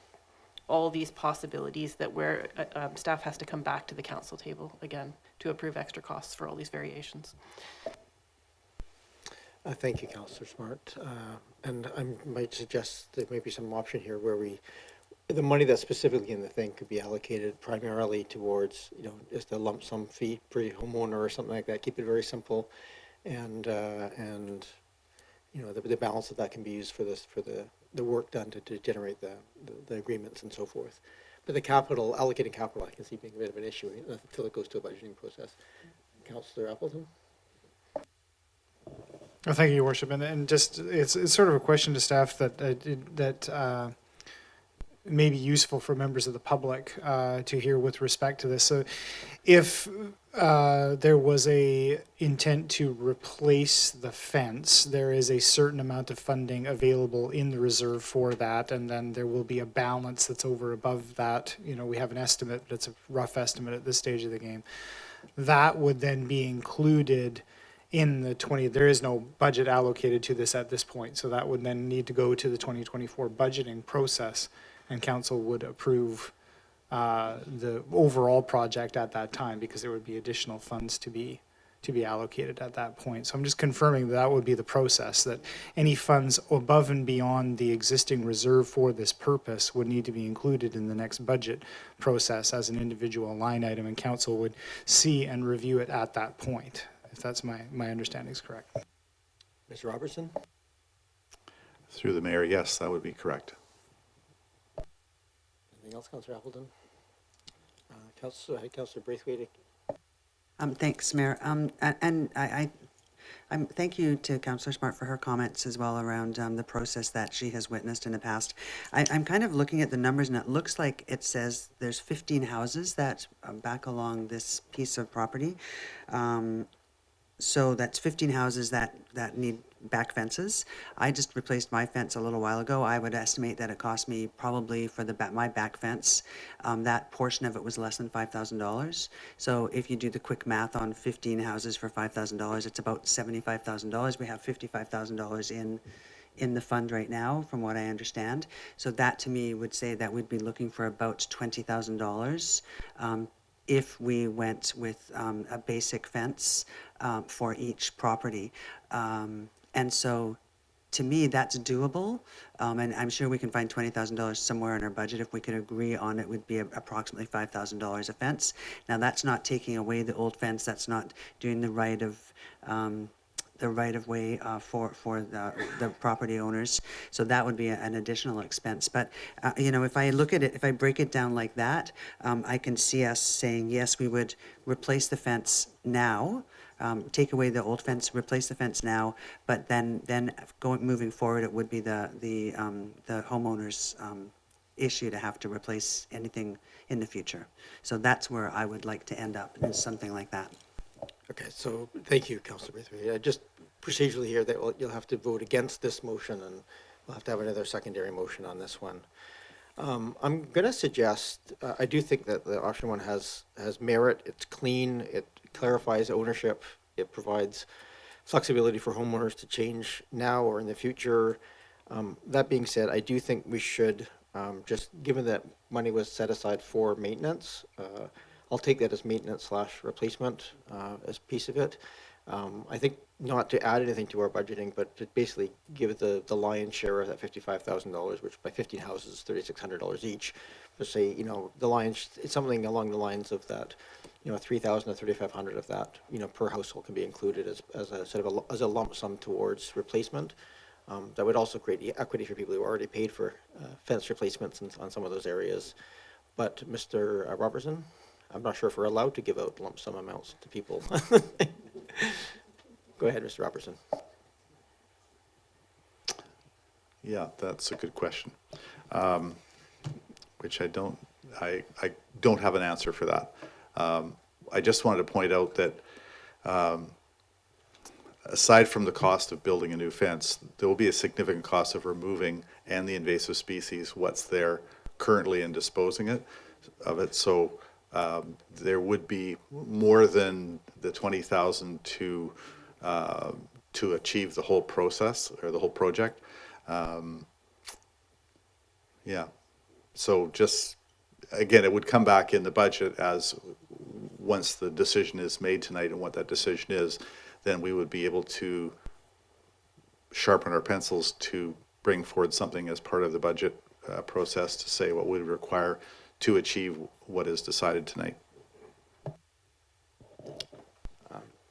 all these possibilities that where staff has to come back to the council table again to approve extra costs for all these variations. Thank you, Councillor Smart. And I might suggest there may be some option here where the money that's specifically in the thing could be allocated primarily towards, just a lump sum fee per homeowner or something like that. Keep it very simple, and the balance of that can be used for the work done to generate the agreements and so forth. But allocating capital, I can see being a bit of an issue until it goes to a budgeting process. Councillor Appleton? Oh, thank you, Your Worship. And just it's sort of a question to staff that may be useful for members of the public to hear with respect to this. So, if there was a intent to replace the fence, there is a certain amount of funding available in the reserve for that, and then there will be a balance that's over above that. We have an estimate, but it's a rough estimate at this stage of the game. That would then be included in the there is no budget allocated to this at this point, so that would then need to go to the 2024 budgeting process, and council would approve the overall project at that time, because there would be additional funds to be allocated at that point. So I'm just confirming that would be the process, that any funds above and beyond the existing reserve for this purpose would need to be included in the next budget process as an individual line item, and council would see and review it at that point, if that's my understanding is correct. Mr. Robertson? Through the mayor, yes, that would be correct. Anything else, Councillor Appleton? Councillor Braithwaite? Thanks, Mayor. And I thank you to Councillor Smart for her comments as well around the process that she has witnessed in the past. I'm kind of looking at the numbers, and it looks like it says there's 15 houses that back along this piece of property. So that's 15 houses that need back fences. I just replaced my fence a little while ago. I would estimate that it cost me probably for my back fence, that portion of it was less than $5,000. So if you do the quick math on 15 houses for $5,000, it's about $75,000. We have $55,000 in the fund right now, from what I understand. So that to me would say that we'd be looking for about $20,000 if we went with a basic fence for each property. And so to me, that's doable. And I'm sure we can find $20,000 somewhere in our budget. If we could agree on it, would be approximately $5,000 a fence. Now, that's not taking away the old fence. That's not doing the right of way for the property owners. So that would be an additional expense. But, if I look at it, if I break it down like that, I can see us saying, yes, we would replace the fence now, take away the old fence, replace the fence now, but then moving forward, it would be the homeowner's issue to have to replace anything in the future. So that's where I would like to end up, is something like that. Okay, so thank you, Councillor Braithwaite. Just procedurally here, that you'll have to vote against this motion, and we'll have to have another secondary motion on this one. I'm going to suggest, I do think that the option one has merit. It's clean. It clarifies ownership. It provides flexibility for homeowners to change now or in the future. That being said, I do think we should, just given that money was set aside for maintenance, I'll take that as maintenance / replacement as a piece of it. I think not to add anything to our budgeting, but to basically give the lion's share of that $55,000, which by 15 houses is $3,600 each. To say, you know, the lion's, it's something along the lines of that, you know, 3,000 to 3,500 of that, you know, per household can be included as a sort of as a lump sum towards replacement. That would also create equity for people who already paid for fence replacements on some of those areas. But Mr. Robertson, I'm not sure if we're allowed to give out lump sum amounts to people. Go ahead, Mr. Robertson. Yeah, that's a good question, which I don't have an answer for that. I just wanted to point out that aside from the cost of building a new fence, there will be a significant cost of removing and the invasive species, what's there currently, and disposing of it. So there would be more than the 20,000 to achieve the whole process or the whole project. Yeah. So just, again, it would come back in the budget as once the decision is made tonight and what that decision is, then we would be able to sharpen our pencils to bring forward something as part of the budget process to say what we require to achieve what is decided tonight.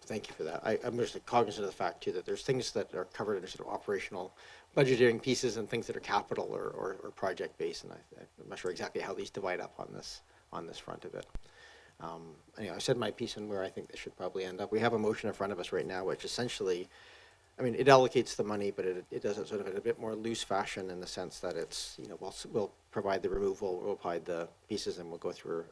Thank you for that. I'm just cognizant of the fact too that there's things that are covered in sort of operational budgeting pieces and things that are capital or project based, and I'm not sure exactly how these divide up on this front of it. Anyway, I said my piece on where I think this should probably end up. We have a motion in front of us right now, which essentially, I mean, it allocates the money, but it does it sort of in a bit more loose fashion in the sense that it's, you know, we'll provide the removal, we'll provide the pieces, and we'll go through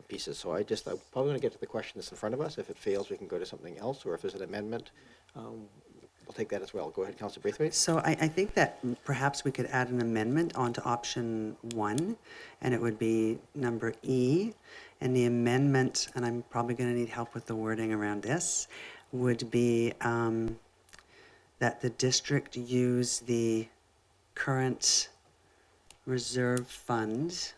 pieces. So I'm probably going to get to the question that's in front of us. If it fails, we can go to something else, or if there's an amendment, we'll take that as well. Go ahead, Councillor Braithwaite. So I think that perhaps we could add an amendment onto option 1, and it would be number E. And the amendment, and I'm probably going to need help with the wording around this, would be that the district use the current reserve fund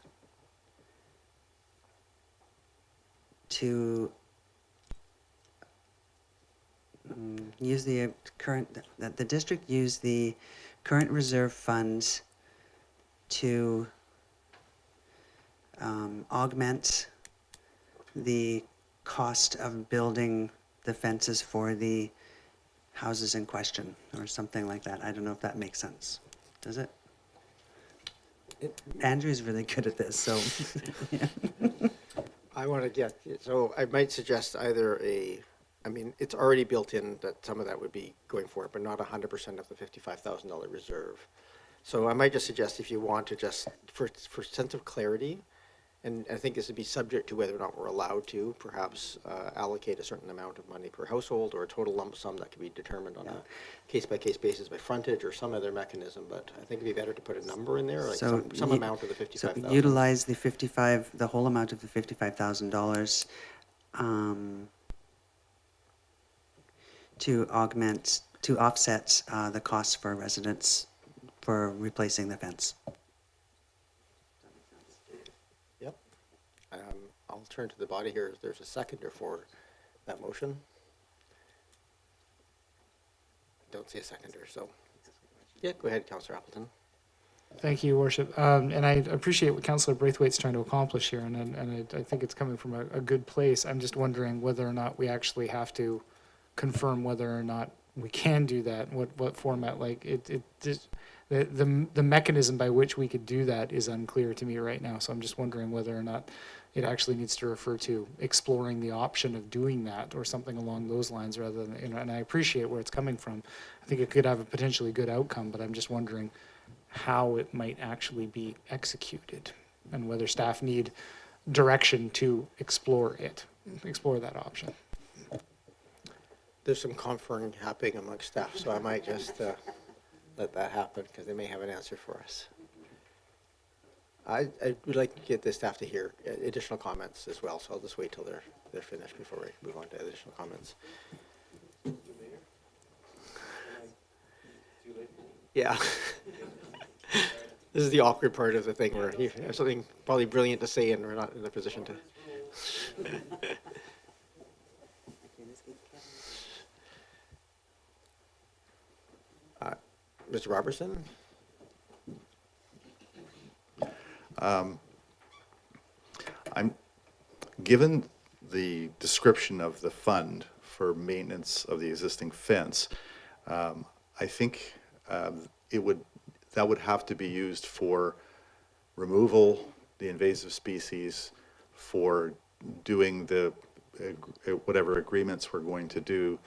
to use the current, that the district use the current reserve funds to augment the cost of building the fences for the houses in question, or something like that. I don't know if that makes sense. Does it? Andrew's really good at this, so. Yeah. I want to get, so I might suggest either I mean, it's already built in that some of that would be going for it, but not 100% of the $55,000 reserve. So I might just suggest if you want to just, for sense of clarity, and I think this would be subject to whether or not we're allowed to perhaps allocate a certain amount of money per household or a total lump sum that can be determined on a case-by-case basis by frontage or some other mechanism. But I think it'd be better to put a number in there, like some amount of the $55,000. So utilize the whole amount of the $55,000 to offset the costs for residents for replacing the fence. Yep. I'll turn to the body here. There's a seconder for that motion. Don't see a seconder, so. Yeah, go ahead, Councillor Appleton. Thank you, Worship. And I appreciate what Councillor Braithwaite's trying to accomplish here, and I think it's coming from a good place. I'm just wondering whether or not we actually have to confirm whether or not we can do that, what format, like the mechanism by which we could do that is unclear to me right now. So I'm just wondering whether or not it actually needs to refer to exploring the option of doing that or something along those lines rather than, you know, and I appreciate where it's coming from. I think it could have a potentially good outcome, but I'm just wondering how it might actually be executed and whether staff need direction to explore that option. There's some conferring happening amongst staff, so I might just let that happen because they may have an answer for us. I would like to get the staff to hear additional comments as well, so I'll just wait till they're finished before we move on to additional comments. Yeah. This is the awkward part of the thing where you have something probably brilliant to say and we're not in a position to. Mr. Robertson? Given the description of the fund for maintenance of the existing fence, I think that would have to be used for removal, the invasive species, for doing the whatever agreements we're going to do,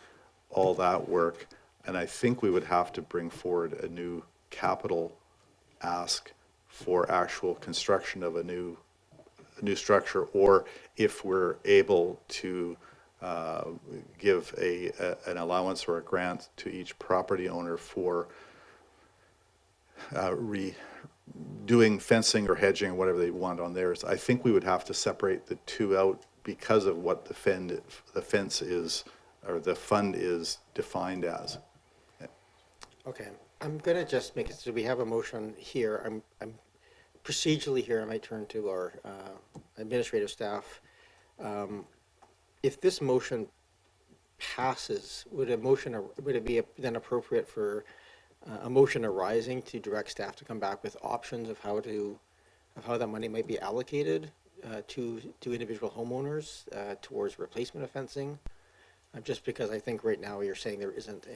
all that work. And I think we would have to bring forward a new capital ask for actual construction of a new structure, or if we're able to give an allowance or a grant to each property owner for doing fencing or hedging or whatever they want on theirs. I think we would have to separate the two out because of what the fence is, or the fund is defined as. Okay, I'm going to just make it, so we have a motion here. I'm procedurally here, I might turn to our administrative staff. If this motion passes, would it be then appropriate for a motion arising to direct staff to come back with options of how that money might be allocated to individual homeowners towards replacement of fencing? Just because I think right now you're saying there isn't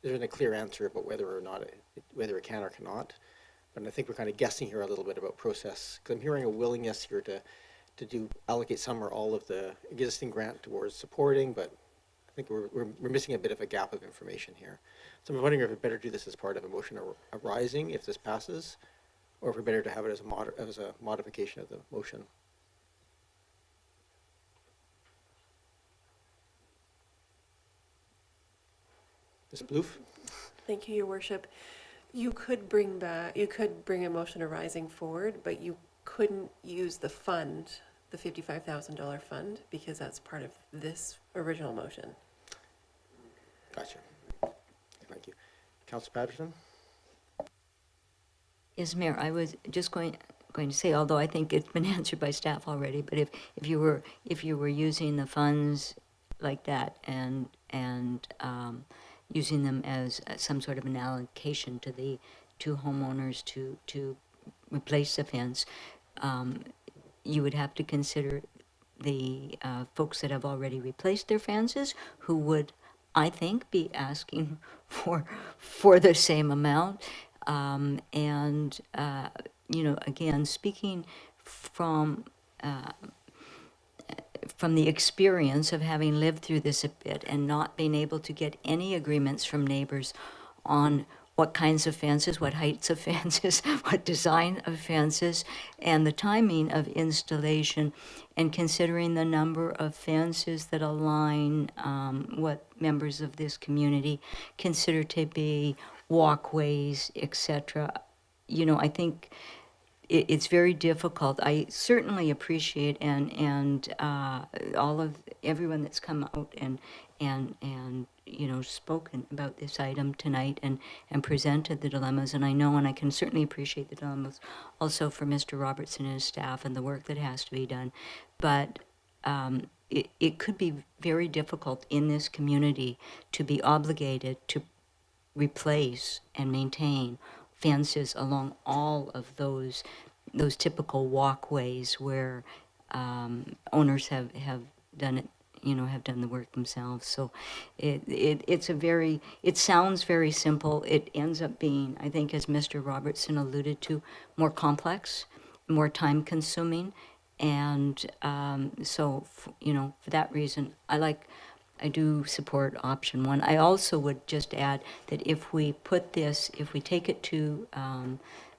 a clear answer about whether or not whether it can or cannot. But I think we're kind of guessing here a little bit about process, because I'm hearing a willingness here to allocate some or all of the existing grant towards supporting, but I think we're missing a bit of a gap of information here. So I'm wondering if it's better to do this as part of a motion arising if this passes, or if we're better to have it as a modification of the motion. Ms. Bloof? Thank you, Your Worship. You could bring a motion arising forward, but you couldn't use the fund, the $55,000 fund, because that's part of this original motion. Gotcha. Thank you. Councillor Patterson? Yes, Mayor, I was just going to say, although I think it's been answered by staff already, but if you were using the funds like that and using them as some sort of an allocation to the two homeowners to replace the fence, you would have to consider the folks that have already replaced their fences, who would, I think, be asking for the same amount. Again, speaking from the experience of having lived through this a bit and not being able to get any agreements from neighbors on what kinds of fences, what heights of fences, what design of fences, and the timing of installation, and considering the number of fences that align what members of this community consider to be walkways, etc. I think it's very difficult. I certainly appreciate and everyone that's come out and spoken about this item tonight and presented the dilemmas, and I know and I can certainly appreciate the dilemmas also for Mr. Robertson and his staff and the work that has to be done. But it could be very difficult in this community to be obligated to replace and maintain fences along all of those typical walkways where owners have done it, have done the work themselves. So it sounds very simple. It ends up being, I think, as Mr. Robertson alluded to, more complex, more time consuming. And for that reason, I do support option one. I also would just add that if we take it to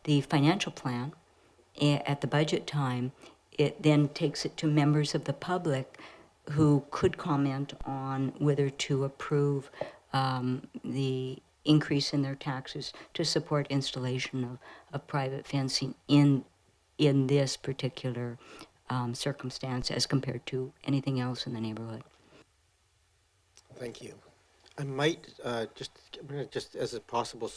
the financial plan at the budget time, it then takes it to members of the public who could comment on whether to approve the increase in their taxes to support installation of private fencing in this particular circumstance as compared to anything else in the neighborhood. Thank you. I might just as a possible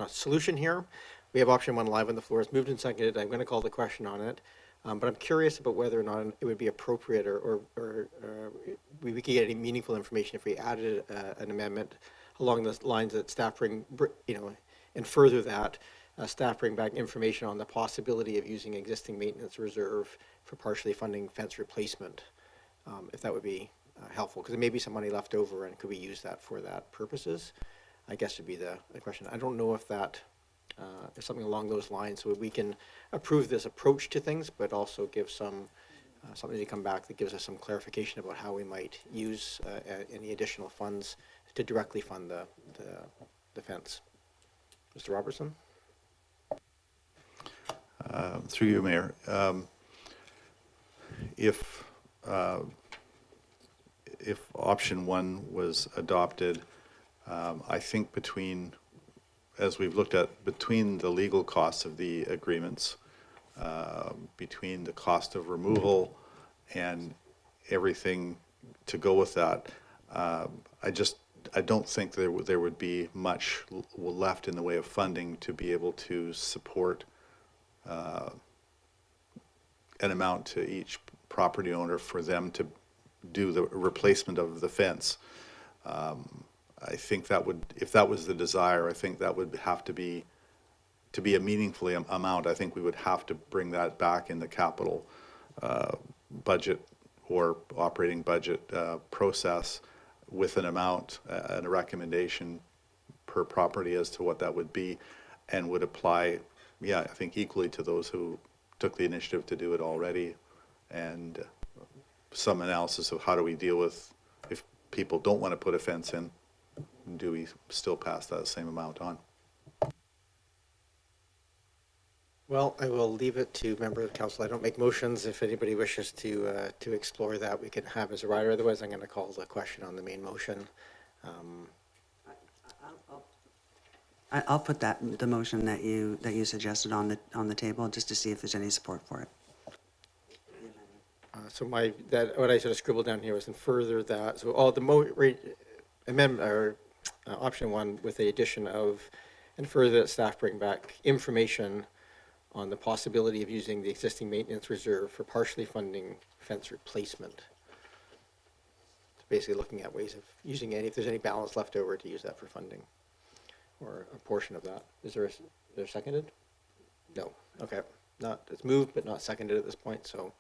solution here, we have option one live on the floor. It's moved and seconded. I'm going to call the question on it. But I'm curious about whether or not it would be appropriate or we could get any meaningful information if we added an amendment along the lines that staff bring, and further that, staff bring back information on the possibility of using existing maintenance reserve for partially funding fence replacement, if that would be helpful, because there may be some money left over, and could we use that for that purposes? I guess would be the question. I don't know if that is something along those lines, so we can approve this approach to things, but also give some something to come back that gives us some clarification about how we might use any additional funds to directly fund the fence. Mr. Robertson? Through you, Mayor. If option one was adopted, I think as we've looked at, between the legal costs of the agreements, between the cost of removal and everything to go with that, I don't think there would be much left in the way of funding to be able to support an amount to each property owner for them to do the replacement of the fence. I think that would, if that was the desire, I think that would have to be a meaningful amount. I think we would have to bring that back in the capital budget or operating budget process with an amount and a recommendation per property as to what that would be, and would apply, I think equally to those who took the initiative to do it already, and some analysis of how do we deal with if people don't want to put a fence in, do we still pass that same amount on? Well, I will leave it to members of council. I don't make motions. If anybody wishes to explore that, we can have as a rider. Otherwise, I'm going to call the question on the main motion. I'll put the motion that you suggested on the table, just to see if there's any support for it. So what I sort of scribbled down here was and further that. So all the option one with the addition of and further that staff bring back information on the possibility of using the existing maintenance reserve for partially funding fence replacement. So basically looking at ways of using if there's any balance left over, to use that for funding, or a portion of that. Is there seconded? No. Okay. It's moved but not seconded at this point, so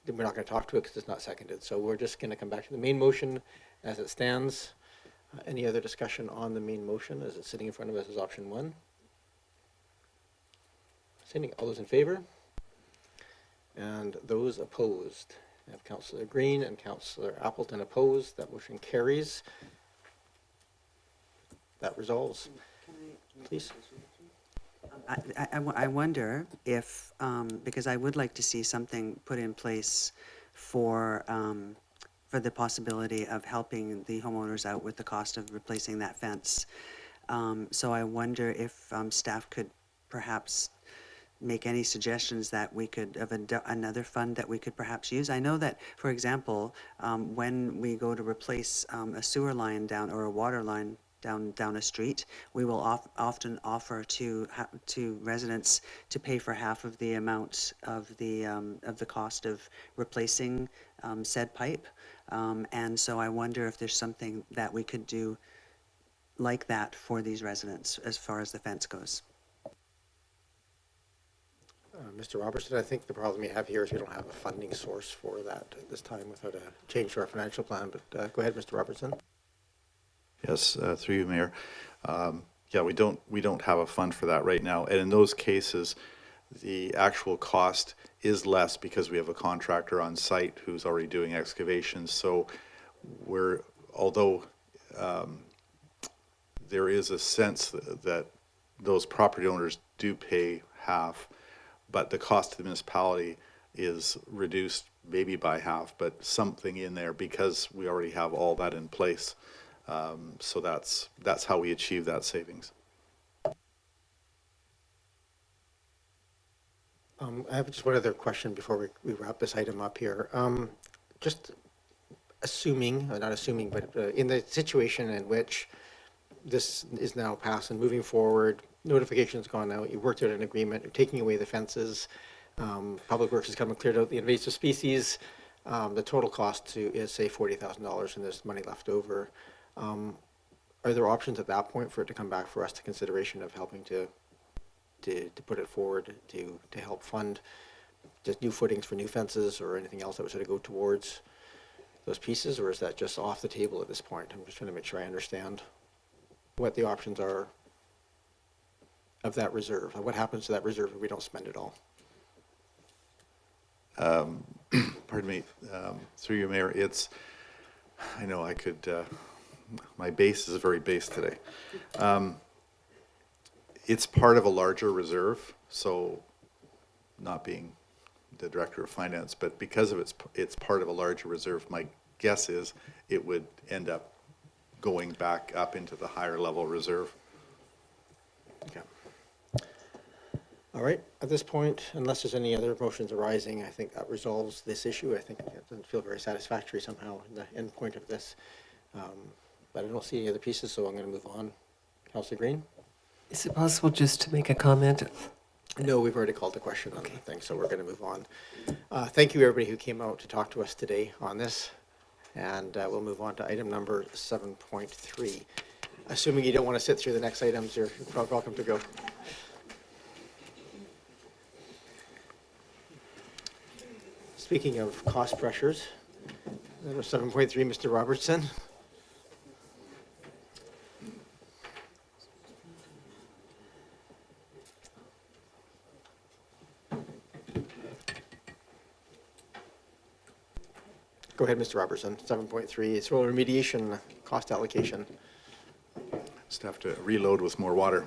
we're not going to talk to it because it's not seconded. So we're just going to come back to the main motion as it stands. Any other discussion on the main motion as it's sitting in front of us as option one? All those in favor? And those opposed? I have Councillor Green and Councillor Appleton opposed. That motion carries. That resolves. Please. I wonder if, because I would like to see something put in place for the possibility of helping the homeowners out with the cost of replacing that fence. So I wonder if staff could perhaps make any suggestions that we could have another fund that we could perhaps use. I know that, for example, when we go to replace a sewer line down or a water line down a street, we will often offer to residents to pay for half of the amount of the cost of replacing said pipe. And so I wonder if there's something that we could do like that for these residents as far as the fence goes. Mr. Robertson, I think the problem you have here is we don't have a funding source for that at this time without a change to our financial plan, but go ahead, Mr. Robertson. Yes, through you, Mayor. We don't have a fund for that right now, and in those cases, the actual cost is less because we have a contractor on site who's already doing excavations. So although there is a sense that those property owners do pay half, but the cost to the municipality is reduced maybe by half, but something in there because we already have all that in place. So that's how we achieve that savings. I have just one other question before we wrap this item up here. Just assuming, or not assuming, but in the situation in which this is now passed and moving forward, notification's gone out, you worked out an agreement, you're taking away the fences, Public Works has come and cleared out the invasive species, the total cost is say $40,000 and there's money left over. are there options at that point for it to come back for us to consideration of helping to put it forward to help fund just new footings for new fences or anything else that would sort of go towards those pieces, or is that just off the table at this point? I'm just trying to make sure I understand what the options are of that reserve. What happens to that reserve if we don't spend it all? Pardon me, through you, Mayor, I know I could, my base is very base today. It's part of a larger reserve, so not being the Director of Finance, but because of it's part of a larger reserve, my guess is it would end up going back up into the higher level reserve. Okay. All right, at this point, unless there's any other motions arising, I think that resolves this issue. I think it doesn't feel very satisfactory somehow in the end point of this. But I don't see any other pieces, so I'm going to move on. Councillor Green? Is it possible just to make a comment? No, we've already called the question on the thing, so we're going to move on. Thank you, everybody who came out to talk to us today on this. And we'll move on to item number 7.3. Assuming you don't want to sit through the next items, you're welcome to go. Speaking of cost pressures, number 7.3, Mr. Robertson. Go ahead, Mr. Robertson. 7.3, soil remediation cost allocation. Just have to reload with more water.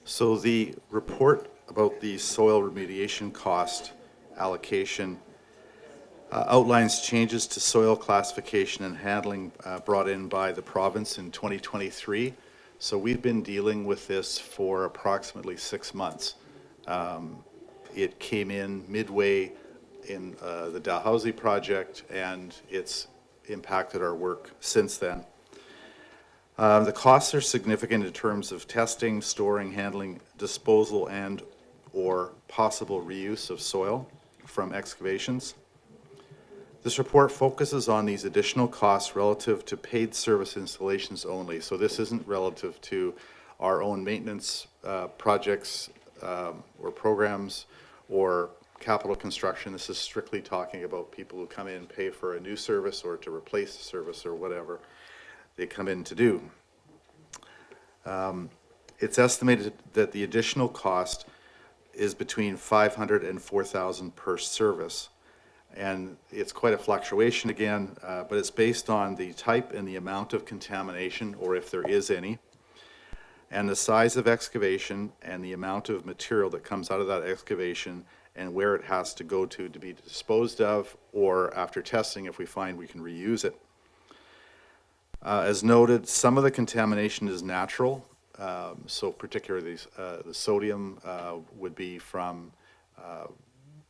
So the report about the soil remediation cost allocation outlines changes to soil classification and handling brought in by the province in 2023. So we've been dealing with this for approximately 6 months. It came in midway in the Dalhousie project, and it's impacted our work since then. The costs are significant in terms of testing, storing, handling, disposal, and or possible reuse of soil from excavations. This report focuses on these additional costs relative to paid service installations only. So this isn't relative to our own maintenance projects or programs or capital construction. This is strictly talking about people who come in and pay for a new service or to replace a service or whatever they come in to do. It's estimated that the additional cost is between $500 and $4,000 per service. And it's quite a fluctuation again, but it's based on the type and the amount of contamination, or if there is any, and the size of excavation and the amount of material that comes out of that excavation and where it has to go to be disposed of, or after testing if we find we can reuse it. As noted, some of the contamination is natural, so particularly the sodium would be from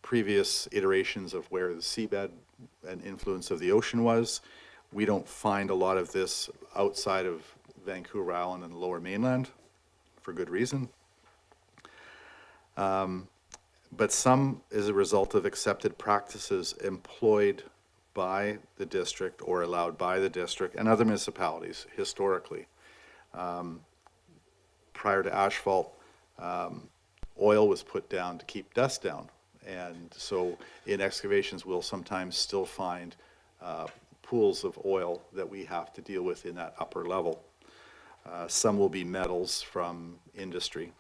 previous iterations of where the seabed and influence of the ocean was. We don't find a lot of this outside of Vancouver Island and the Lower Mainland, for good reason. But some is a result of accepted practices employed by the district or allowed by the district and other municipalities historically. Prior to asphalt, oil was put down to keep dust down. And so in excavations, we'll sometimes still find pools of oil that we have to deal with in that upper level. Some will be metals from industry.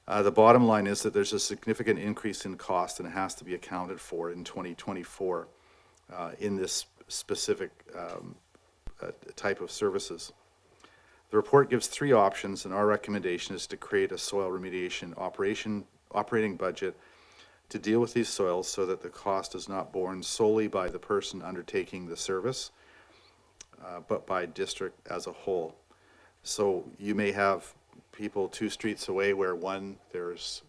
The bottom line is that there's a significant increase in cost and it has to be accounted for in 2024 in this specific type of services. The report gives 3 options, and our recommendation is to create a soil remediation operating budget to deal with these soils so that the cost is not borne solely by the person undertaking the service, but by district as a whole. So you may have people 2 streets away where one, there's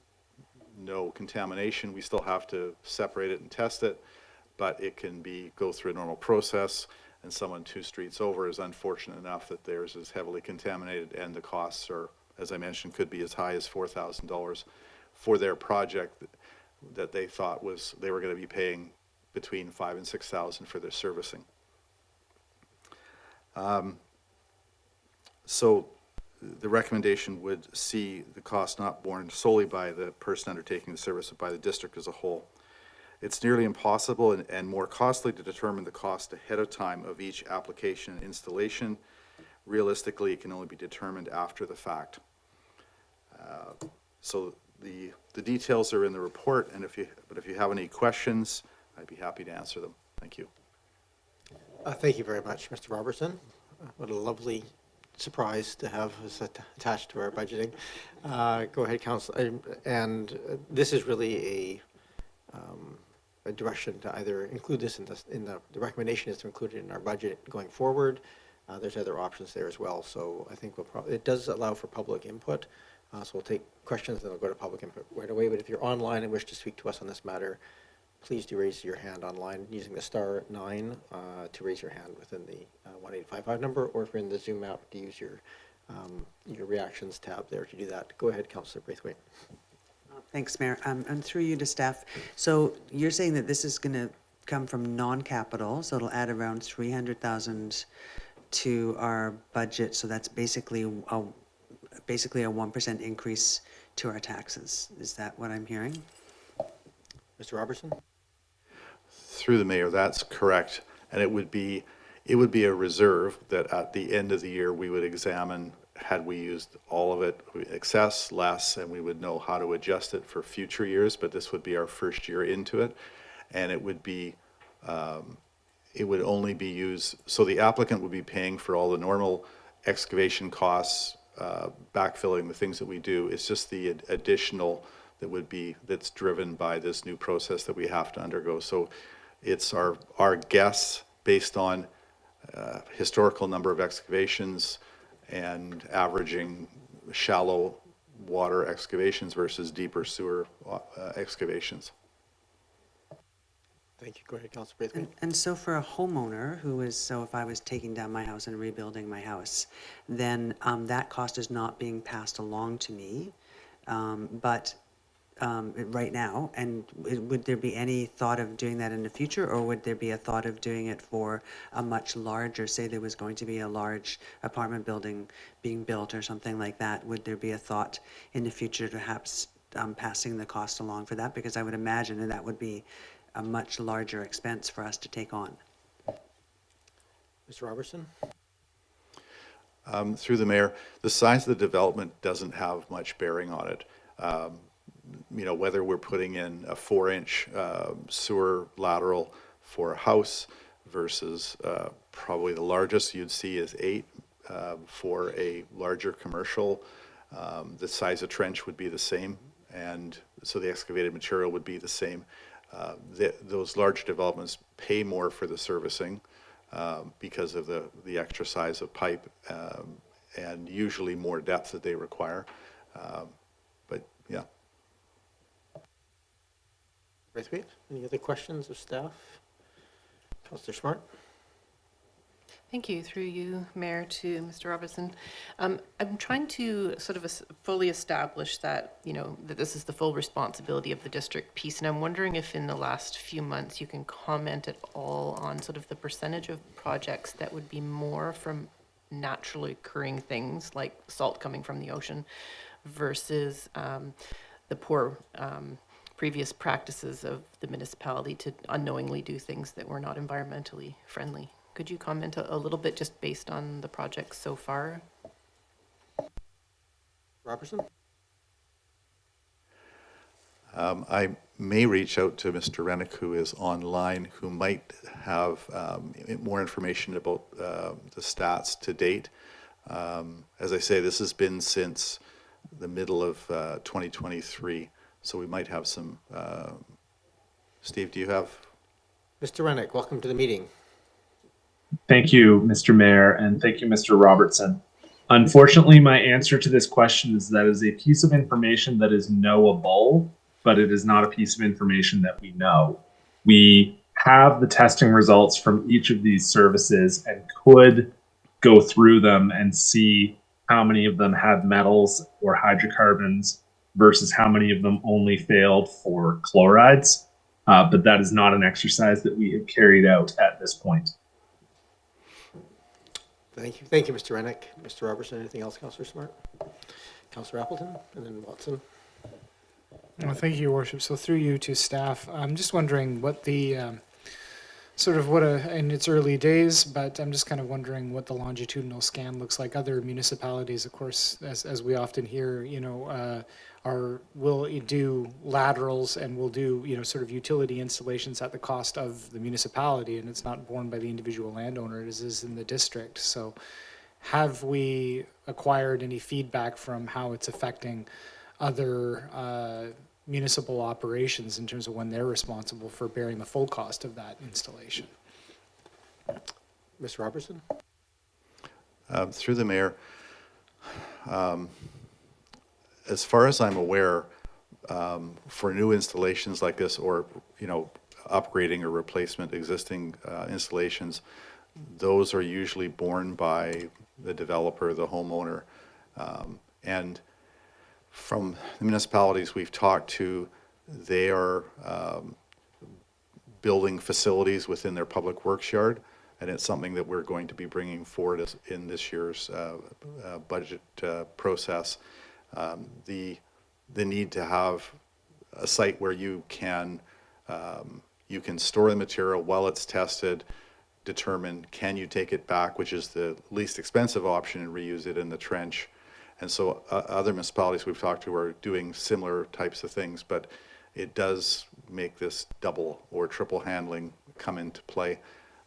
no contamination. We still have to separate it and test it, but it can go through a normal process, and someone 2 streets over is unfortunate enough that theirs is heavily contaminated, and the costs are, as I mentioned, could be as high as $4,000 for their project that they thought they were going to be paying between $5,000 and $6,000 for their servicing. So the recommendation would see the cost not borne solely by the person undertaking the service, but by the district as a whole. It's nearly impossible and more costly to determine the cost ahead of time of each application and installation. Realistically, it can only be determined after the fact. So the details are in the report, and if you have any questions, I'd be happy to answer them. Thank you. Thank you very much, Mr. Robertson. What a lovely surprise to have us attached to our budgeting. Go ahead, Council. And this is really a direction to either include this in the recommendation is to include it in our budget going forward. There's other options there as well. So I think it does allow for public input. So we'll take questions and we'll go to public input right away. But if you're online and wish to speak to us on this matter, please do raise your hand online using the *9 to raise your hand within the 1855 number, or if you're in the Zoom app, to use your reactions tab there to do that. Go ahead, Councillor Braithwaite. Thanks, Mayor. And through you to staff. So you're saying that this is going to come from non-capital, so it'll add around 300,000 to our budget. So that's basically a 1% increase to our taxes. Is that what I'm hearing? Mr. Robertson? Through the mayor, that's correct. And it would be a reserve that at the end of the year we would examine, had we used all of it, excess, less, and we would know how to adjust it for future years. But this would be our first year into it, and it would be it would only be used, so the applicant would be paying for all the normal excavation costs, backfilling, the things that we do. It's just the additional that's driven by this new process that we have to undergo. So it's our guess based on historical number of excavations and averaging shallow water excavations versus deeper sewer excavations. Thank you. Go ahead, Councillor Braithwaite. And so for a homeowner so if I was taking down my house and rebuilding my house, then that cost is not being passed along to me, but right now, and would there be any thought of doing that in the future, or would there be a thought of doing it for a much larger, say there was going to be a large apartment building being built or something like that, would there be a thought in the future perhaps passing the cost along for that? Because I would imagine that would be a much larger expense for us to take on. Mr. Robertson? Through the mayor, the size of the development doesn't have much bearing on it. Whether we're putting in a 4-inch sewer lateral for a house versus probably the largest you'd see is 8 for a larger commercial. The size of trench would be the same, and so the excavated material would be the same. Those large developments pay more for the servicing because of the extra size of pipe and usually more depth that they require. But yeah. Braithwaite, any other questions of staff? Councillor Smart? Thank you. Through you, Mayor, to Mr. Robertson. I'm trying to sort of fully establish that, that this is the full responsibility of the district piece. And I'm wondering if in the last few months you can comment at all on sort of the percentage of projects that would be more from naturally occurring things like salt coming from the ocean versus the poor previous practices of the municipality to unknowingly do things that were not environmentally friendly. Could you comment a little bit just based on the projects so far? Robertson? I may reach out to Mr. Rennick, who is online, who might have more information about the stats to date. As I say, this has been since the middle of 2023, so we might have some. Steve, do you have? Mr. Rennick, welcome to the meeting. Thank you, Mr. Mayor, and thank you, Mr. Robertson. Unfortunately, my answer to this question is that it is a piece of information that is knowable, but it is not a piece of information that we know. We have the testing results from each of these services and could go through them and see how many of them had metals or hydrocarbons versus how many of them only failed for chlorides. But that is not an exercise that we have carried out at this point. Thank you, Mr. Rennick. Mr. Robertson, anything else, Councillor Smart? Councillor Appleton, and then Watson. Well, thank you, Your Worship. So through you to staff, I'm just wondering what the in its early days, but I'm just kind of wondering what the longitudinal scan looks like. Other municipalities, of course, as we often hear, will do laterals and will do, sort of utility installations at the cost of the municipality, and it's not borne by the individual landowner, it is in the district. So have we acquired any feedback from how it's affecting other municipal operations in terms of when they're responsible for bearing the full cost of that installation? Mr. Robertson? Through the mayor, as far as I'm aware, for new installations like this, or upgrading or replacement existing installations, those are usually borne by the developer, the homeowner, and from the municipalities we've talked to, they are building facilities within their public works yard, and it's something that we're going to be bringing forward in this year's budget process. The need to have a site where you can store the material while it's tested, determine can you take it back, which is the least expensive option, and reuse it in the trench. And so other municipalities we've talked to are doing similar types of things, but it does make this double or triple handling come into play.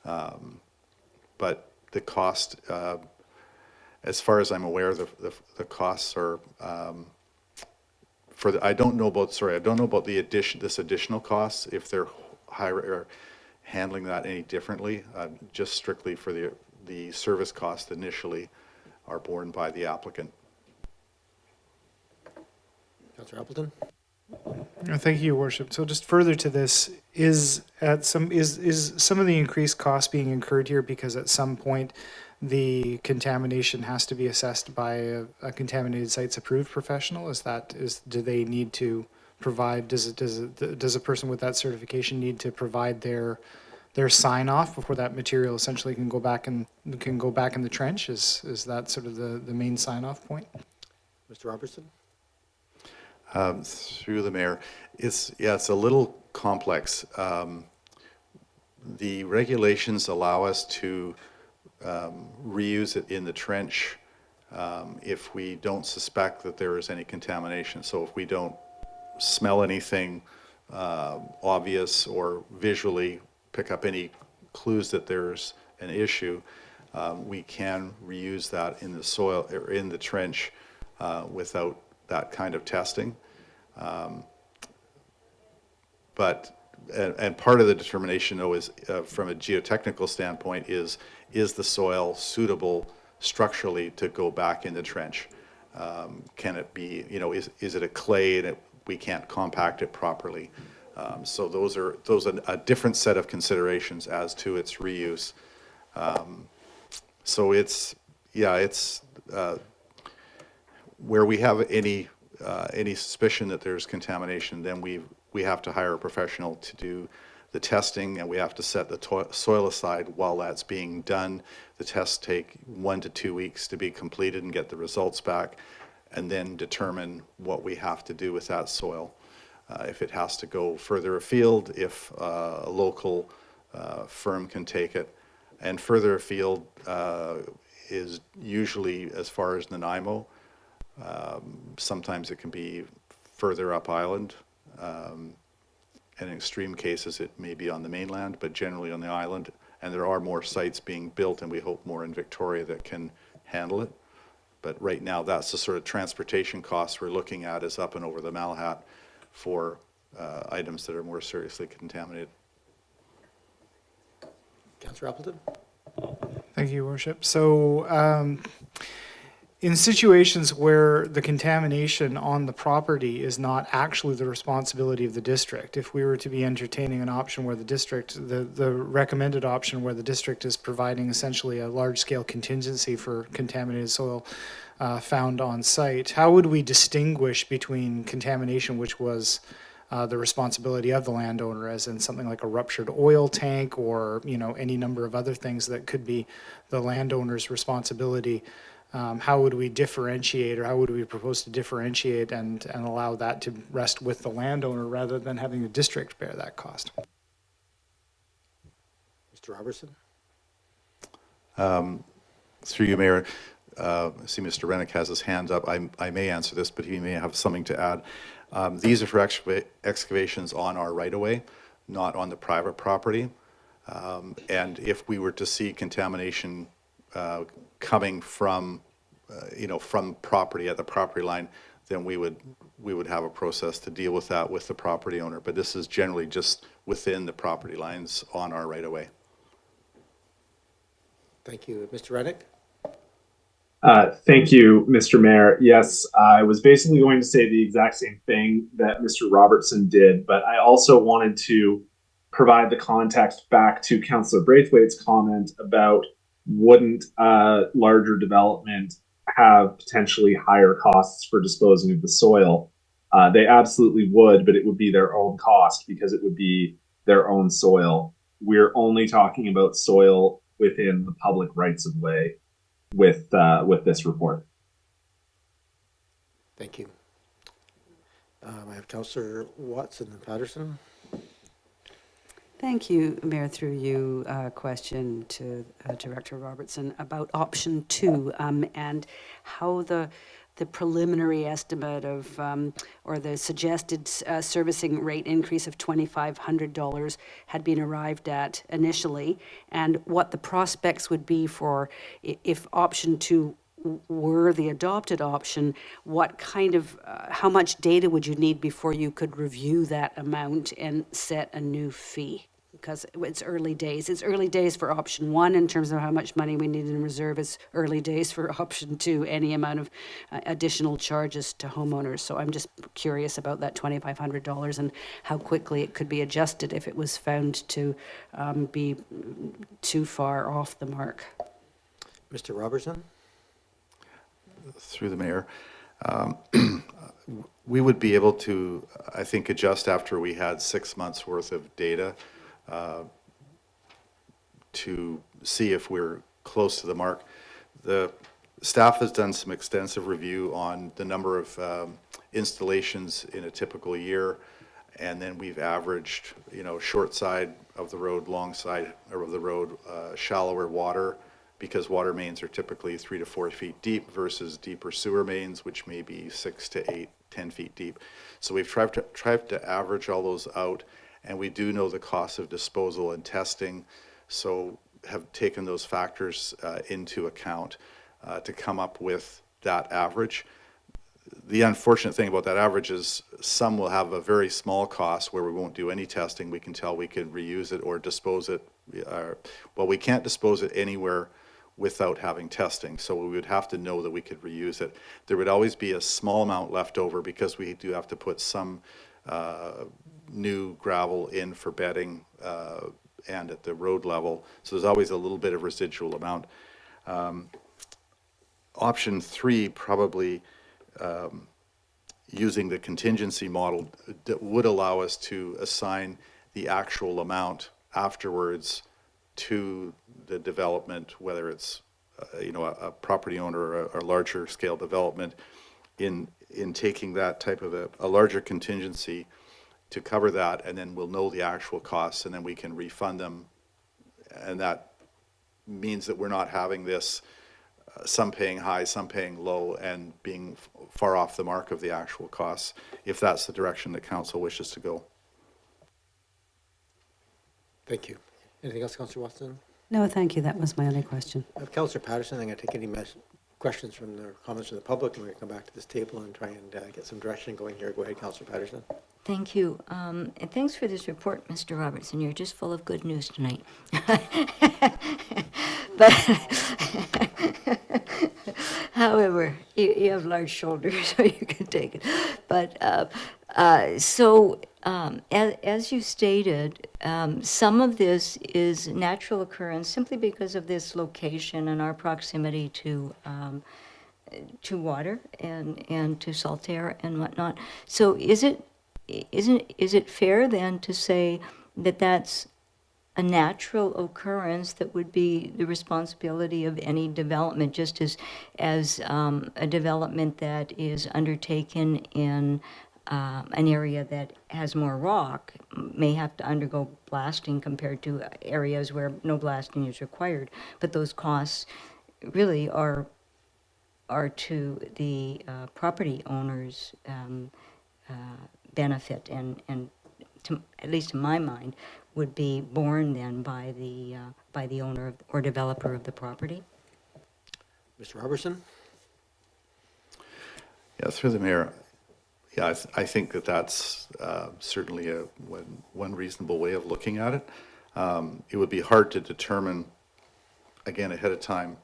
But the cost, as far as I'm aware, the costs are I don't know about this additional costs, if they're higher or handling that any differently. Just strictly for the service cost initially are borne by the applicant. Councillor Appleton? Thank you, Your Worship. So just further to this, is some of the increased cost being incurred here because at some point the contamination has to be assessed by a contaminated sites approved professional? Do they need to provide? Does a person with that certification need to provide their sign off before that material essentially can go back in the trench? Is that sort of the main sign off point? Mr. Robertson? Through the mayor, it's a little complex. The regulations allow us to reuse it in the trench if we don't suspect that there is any contamination. So if we don't smell anything obvious or visually pick up any clues that there's an issue, we can reuse that in the soil or in the trench without that kind of testing. And part of the determination, though, is from a geotechnical standpoint, is the soil suitable structurally to go back in the trench? Can it be, is it a clay and we can't compact it properly? So those are a different set of considerations as to its reuse. So it's where we have any suspicion that there's contamination, then we have to hire a professional to do the testing, and we have to set the soil aside while that's being done. The tests take 1 to 2 weeks to be completed and get the results back, and then determine what we have to do with that soil. If it has to go further afield, if a local firm can take it. And further afield is usually as far as Nanaimo. Sometimes it can be further up island. And in extreme cases, it may be on the mainland, but generally on the island. And there are more sites being built, and we hope more in Victoria that can handle it. But right now, that's the sort of transportation costs we're looking at, is up and over the Malahat for items that are more seriously contaminated. Councillor Appleton? Thank you, Your Worship. So in situations where the contamination on the property is not actually the responsibility of the district, if we were to be entertaining an option where the recommended option where the district is providing essentially a large-scale contingency for contaminated soil found on site, how would we distinguish between contamination which was the responsibility of the landowner, as in something like a ruptured oil tank or, any number of other things that could be the landowner's responsibility. How would we differentiate, or how would we propose to differentiate and allow that to rest with the landowner rather than having the district bear that cost? Mr. Robertson? Through you, Mayor, I see Mr. Rennick has his hand up. I may answer this, but he may have something to add. These are for excavations on our right-of-way, not on the private property. And if we were to see contamination coming from, from property at the property line, then we would have a process to deal with that with the property owner. But this is generally just within the property lines on our right-of-way. Thank you. Mr. Rennick? Thank you, Mr. Mayor. Yes, I was basically going to say the exact same thing that Mr. Robertson did, but I also wanted to provide the context back to Councillor Braithwaite's comment about wouldn't larger development have potentially higher costs for disposing of the soil? They absolutely would, but it would be their own cost because it would be their own soil. We're only talking about soil within the public rights of way with this report. Thank you. I have Councillor Watson and Patterson. Thank you, Mayor. Through you, question to Director Robertson about option 2 and how the preliminary estimate of or the suggested servicing rate increase of $2,500 had been arrived at initially, and what the prospects would be for if option 2 were the adopted option. What kind of how much data would you need before you could review that amount and set a new fee? Because it's early days. It's early days for option 1 in terms of how much money we need in reserve. It's early days for option 2, any amount of additional charges to homeowners. So I'm just curious about that $2,500 and how quickly it could be adjusted if it was found to be too far off the mark. Mr. Robertson? Through the Mayor. We would be able to, I think, adjust after we had 6 months worth of data to see if we're close to the mark. The staff has done some extensive review on the number of installations in a typical year, and then we've averaged, short side of the road, long side of the road, shallower water, because water mains are typically 3 to 4 feet deep versus deeper sewer mains, which may be 6 to 8, 10 feet deep. So we've tried to average all those out, and we do know the cost of disposal and testing, so have taken those factors into account to come up with that average. The unfortunate thing about that average is some will have a very small cost where we won't do any testing. We can tell we can reuse it or dispose it. Well, we can't dispose it anywhere without having testing, so we would have to know that we could reuse it. There would always be a small amount left over because we do have to put some new gravel in for bedding and at the road level, so there's always a little bit of residual amount. Option 3, probably using the contingency model, that would allow us to assign the actual amount afterwards to the development, whether it's a property owner or a larger scale development, in taking that type of a larger contingency to cover that, and then we'll know the actual costs, and then we can refund them. And that means that we're not having this some paying high, some paying low, and being far off the mark of the actual costs, if that's the direction that council wishes to go. Thank you. Anything else, Councillor Watson? No, thank you. That was my only question. Councillor Patterson, I'm going to take any questions from the comments from the public, and we're going to come back to this table and try and get some direction going here. Go ahead, Councillor Patterson. Thank you. And thanks for this report, Mr. Robertson. You're just full of good news tonight. But however, you have large shoulders, so you can take it. But as you stated, some of this is natural occurrence simply because of this location and our proximity to water and to salt air and whatnot. So is it is it fair then to say that that's a natural occurrence that would be the responsibility of any development, just as a development that is undertaken in an area that has more rock may have to undergo blasting compared to areas where no blasting is required, but those costs really are to the property owner's benefit, and to, at least in my mind, would be borne then by the owner of, or developer of the property. Mr. Robertson? Yeah, through the mayor. Yeah, I think that that's certainly one reasonable way of looking at it. It would be hard to determine, again, ahead of time,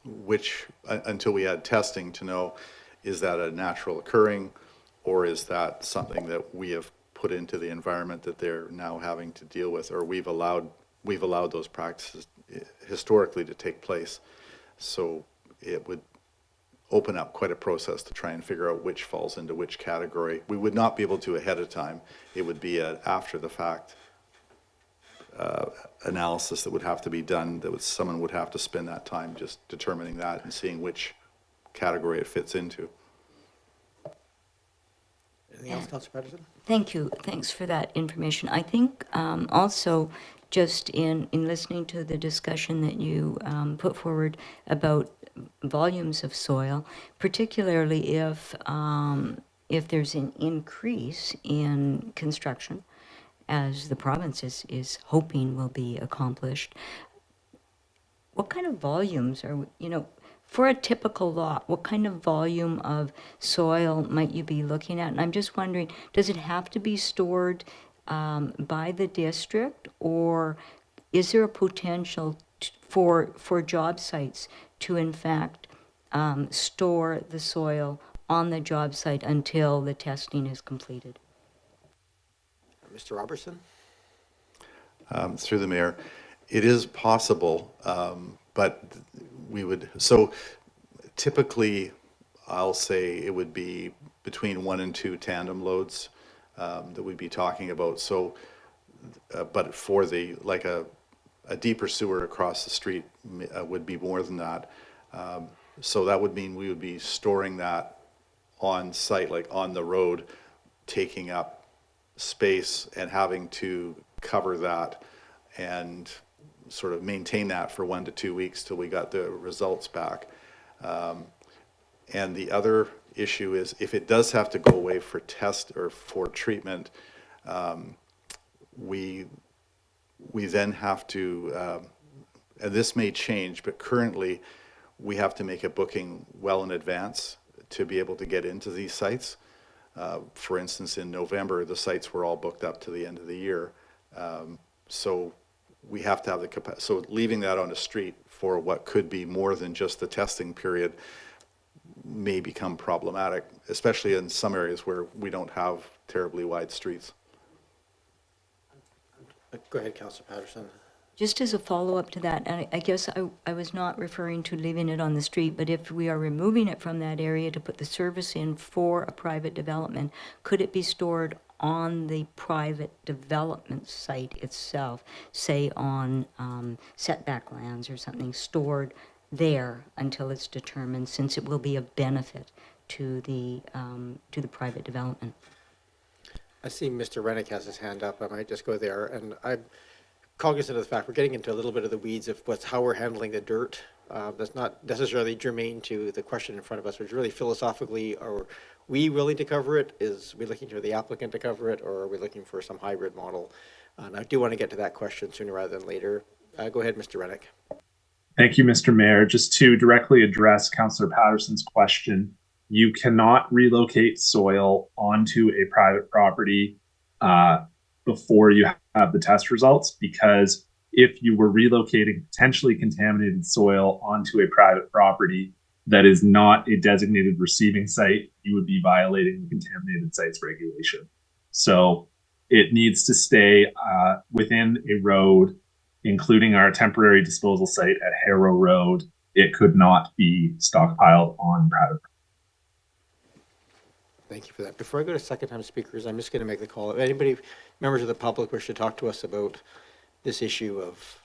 which, until we had testing to know, is that a natural occurring, or is that something that we have put into the environment that they're now having to deal with, or we've allowed those practices historically to take place. So it would open up quite a process to try and figure out which falls into which category. We would not be able to ahead of time. It would be an after the fact analysis that would have to be done, someone would have to spend that time just determining that and seeing which category it fits into. Anything else, Councillor Patterson? Thank you. Thanks for that information. I think also just in listening to the discussion that you put forward about volumes of soil, particularly if there's an increase in construction, as the province is hoping will be accomplished, what kind of volumes are, for a typical lot, what kind of volume of soil might you be looking at? And I'm just wondering, does it have to be stored by the district, or is there a potential for job sites to in fact store the soil on the job site until the testing is completed? Mr. Robertson? Through the mayor, it is possible, but we would, so typically I'll say it would be between 1 and 2 tandem loads that we'd be talking about. So, but for like a deeper sewer across the street would be more than that. So that would mean we would be storing that on site, like on the road, taking up space and having to cover that and sort of maintain that for 1 to 2 weeks till we got the results back. And the other issue is if it does have to go away for test or for treatment, we then have to, and this may change, but currently we have to make a booking well in advance to be able to get into these sites. For instance, in November, the sites were all booked up to the end of the year. So we have to have the capacity. So leaving that on the street for what could be more than just the testing period may become problematic, especially in some areas where we don't have terribly wide streets. Go ahead, Councillor Patterson. Just as a follow-up to that, and I guess I was not referring to leaving it on the street, but if we are removing it from that area to put the service in for a private development, could it be stored on the private development site itself, say on setback lands or something, stored there until it's determined, since it will be a benefit to the private development? I see Mr. Rennick has his hand up. I might just go there. And I'm cognizant of the fact we're getting into a little bit of the weeds of how we're handling the dirt. That's not necessarily germane to the question in front of us, which really philosophically, are we willing to cover it? Is we looking for the applicant to cover it, or are we looking for some hybrid model? And I do want to get to that question sooner rather than later. Go ahead, Mr. Rennick. Thank you, Mr. Mayor. Just to directly address Councillor Patterson's question, you cannot relocate soil onto a private property before you have the test results, because if you were relocating potentially contaminated soil onto a private property that is not a designated receiving site, you would be violating the contaminated sites regulation. So it needs to stay within a road, including our temporary disposal site at Harrow Road. It could not be stockpiled on private property. Thank you for that. Before I go to second-time speakers, I'm just going to make the call. If anybody, members of the public, wish to talk to us about this issue of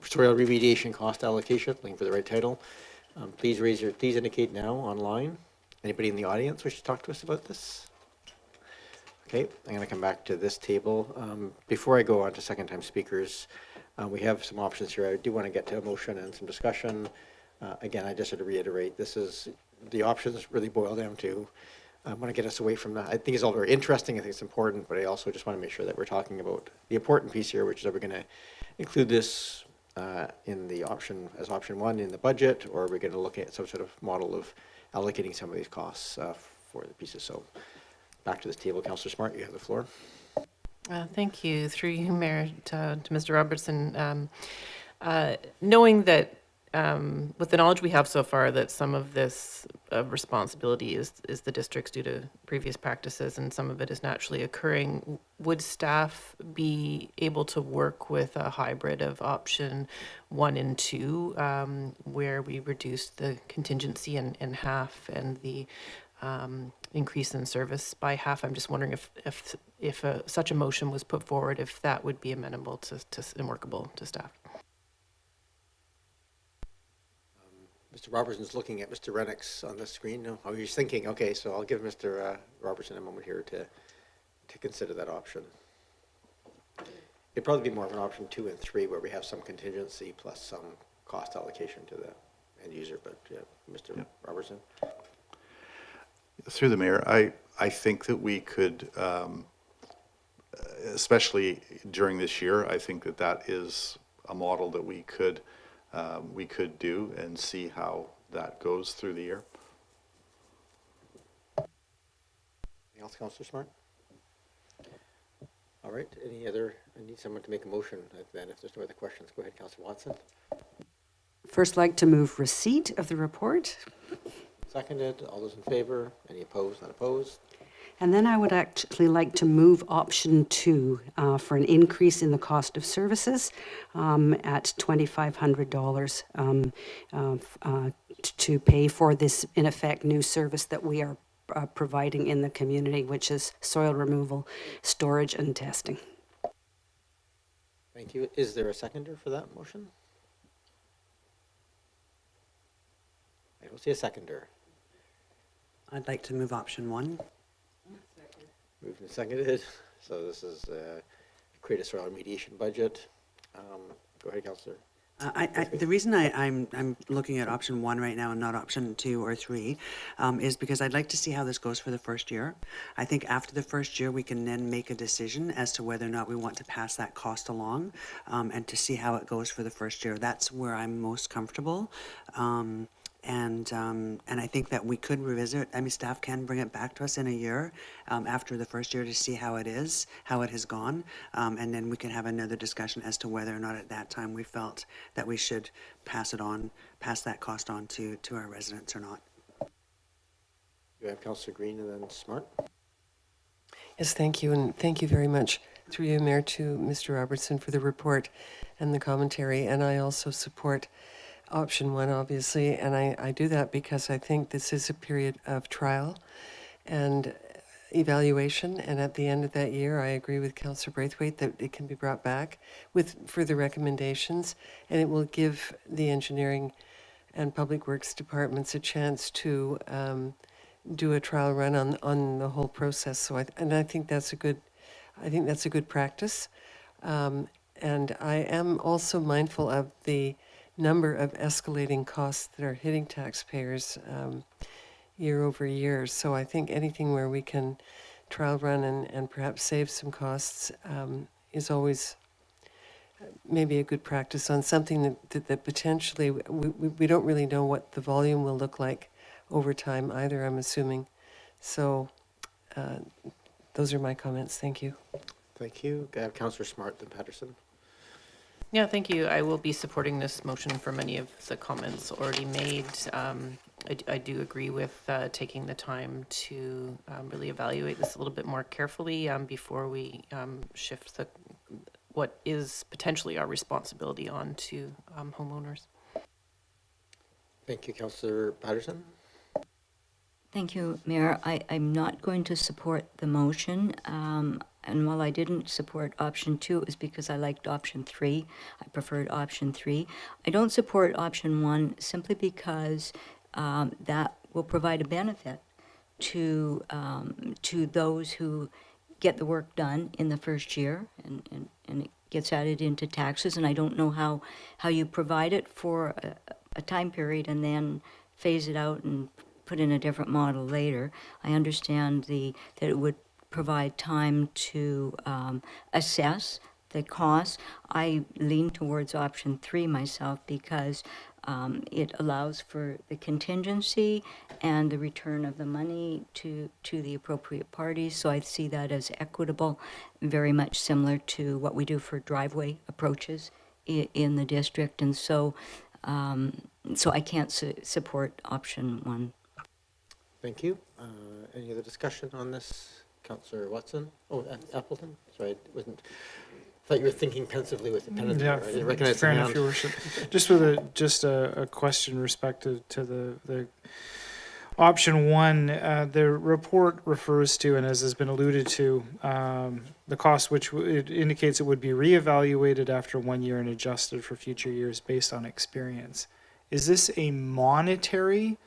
soil remediation cost allocation, looking for the right title, please indicate now online. Anybody in the audience wish to talk to us about this? Okay, I'm going to come back to this table. Before I go on to second-time speakers, we have some options here. I do want to get to a motion and some discussion. Again, I just want to reiterate, this is, the options really boil down to, I want to get us away from that. I think it's all very interesting, I think it's important, but I also just want to make sure that we're talking about the important piece here, which is, are we going to include this in the option, as option one in the budget, or are we going to look at some sort of model of allocating some of these costs for the pieces? So back to this table. Councillor Smart, you have the floor. Thank you. Through you, Mayor, to Mr. Robertson. Knowing that with the knowledge we have so far that some of this responsibility is the district's due to previous practices and some of it is naturally occurring, would staff be able to work with a hybrid of option 1 and 2 where we reduce the contingency in half and the increase in service by half? I'm just wondering if such a motion was put forward, if that would be amenable to and workable to staff. Mr. Robertson's looking at Mr. Rennick's on the screen. No, oh, he's thinking. Okay, so I'll give Mr. Robertson a moment here to consider that option. It'd probably be more of an option 2 and 3 where we have some contingency plus some cost allocation to the end user. But Mr. Robertson. Through the mayor, I think that we could, especially during this year, I think that is a model that we could do and see how that goes through the year. Anything else, Councillor Smart? All right. Any other? I need someone to make a motion. Then, if there's no other questions, go ahead, Councillor Watson. First, like to move receipt of the report. Seconded. All those in favor? Any opposed? Not opposed? And then I would actually like to move option 2 for an increase in the cost of services at $2,500 to pay for this, in effect, new service that we are providing in the community, which is soil removal, storage, and testing. Thank you. Is there a seconder for that motion? I don't see a seconder. I'd like to move option 1. Moved and seconded. So this is create a soil remediation budget. Go ahead, Councillor. The reason I'm looking at option 1 right now and not option 2 or 3 is because I'd like to see how this goes for the first year. I think after the first year we can then make a decision as to whether or not we want to pass that cost along and to see how it goes for the first year. That's where I'm most comfortable. And I think that we could revisit. I mean, staff can bring it back to us in a year after the first year to see how it is, how it has gone, and then we can have another discussion as to whether or not at that time we felt that we should pass that cost on to our residents or not. You have Councillor Green and then Smart. Yes, thank you, and thank you very much through you, Mayor, to Mr. Robertson for the report and the commentary, and I also support option 1, obviously, and I do that because I think this is a period of trial and evaluation, and at the end of that year, I agree with Councillor Braithwaite that it can be brought back with further recommendations, and it will give the engineering and public works departments a chance to do a trial run on the whole process. So I think that's a good practice, and I am also mindful of the number of escalating costs that are hitting taxpayers year over year. So I think anything where we can trial run and perhaps save some costs is always maybe a good practice on something that potentially we don't really know what the volume will look like over time either, I'm assuming. So those are my comments. Thank you. Thank you. Councillor Smart, then Patterson. Yeah, thank you. I will be supporting this motion for many of the comments already made. I do agree with taking the time to really evaluate this a little bit more carefully before we shift what is potentially our responsibility on to homeowners. Thank you, Councillor Patterson. Thank you, Mayor. I'm not going to support the motion. And while I didn't support option 2, it was because I liked option 3. I preferred option 3. I don't support option 1 simply because that will provide a benefit to those who get the work done in the first year, and it gets added into taxes. And I don't know how you provide it for a time period and then phase it out and put in a different model later. I understand that it would provide time to assess the cost. I lean towards option 3 myself because it allows for the contingency and the return of the money to the appropriate parties. So I see that as equitable, very much similar to what we do for driveway approaches in the district. And so I can't support option 1. Thank you. Any other discussion on this? Councillor Watson? Oh, Appleton? Sorry, thought you were thinking pensively with the pen. Yeah, I didn't recognize fair the enough, hand. Your Worship. Just with a question respective to the option 1, the report refers to, and as has been alluded to, the cost, which it indicates it would be reevaluated after 1 year and adjusted for future years based on experience. Is this a monetary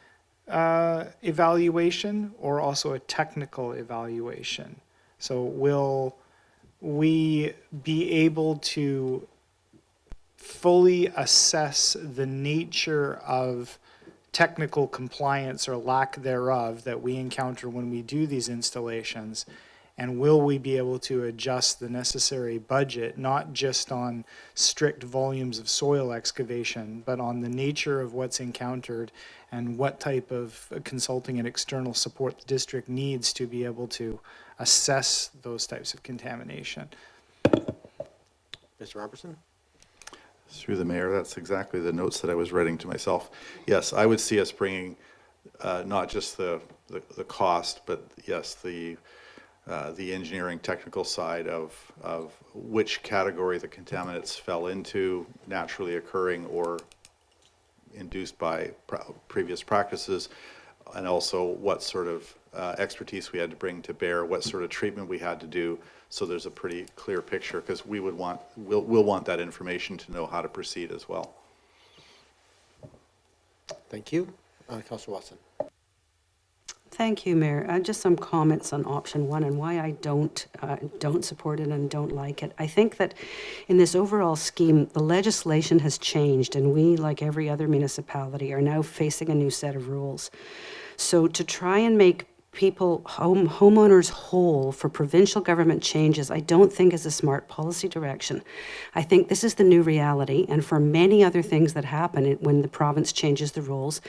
evaluation or also a technical evaluation? So will we be able to fully assess the nature of technical compliance or lack thereof that we encounter when we do these installations? And will we be able to adjust the necessary budget, not just on strict volumes of soil excavation, but on the nature of what's encountered and what type of consulting and external support the district needs to be able to assess those types of contamination? Mr. Robertson? Through the mayor, that's exactly the notes that I was writing to myself. Yes, I would see us bringing not just the cost, but yes, the engineering technical side of which category the contaminants fell into, naturally occurring or induced by previous practices, and also what sort of expertise we had to bring to bear, what sort of treatment we had to do, so there's a pretty clear picture, because we'll want that information to know how to proceed as well. Thank you. Councillor Watson. Thank you, Mayor. Just some comments on option 1 and why I don't support it and don't like it. I think that in this overall scheme, the legislation has changed, and we, like every other municipality, are now facing a new set of rules. So to try and make homeowners whole for provincial government changes, I don't think is a smart policy direction. I think this is the new reality, and for many other things that happen when the province changes the rules,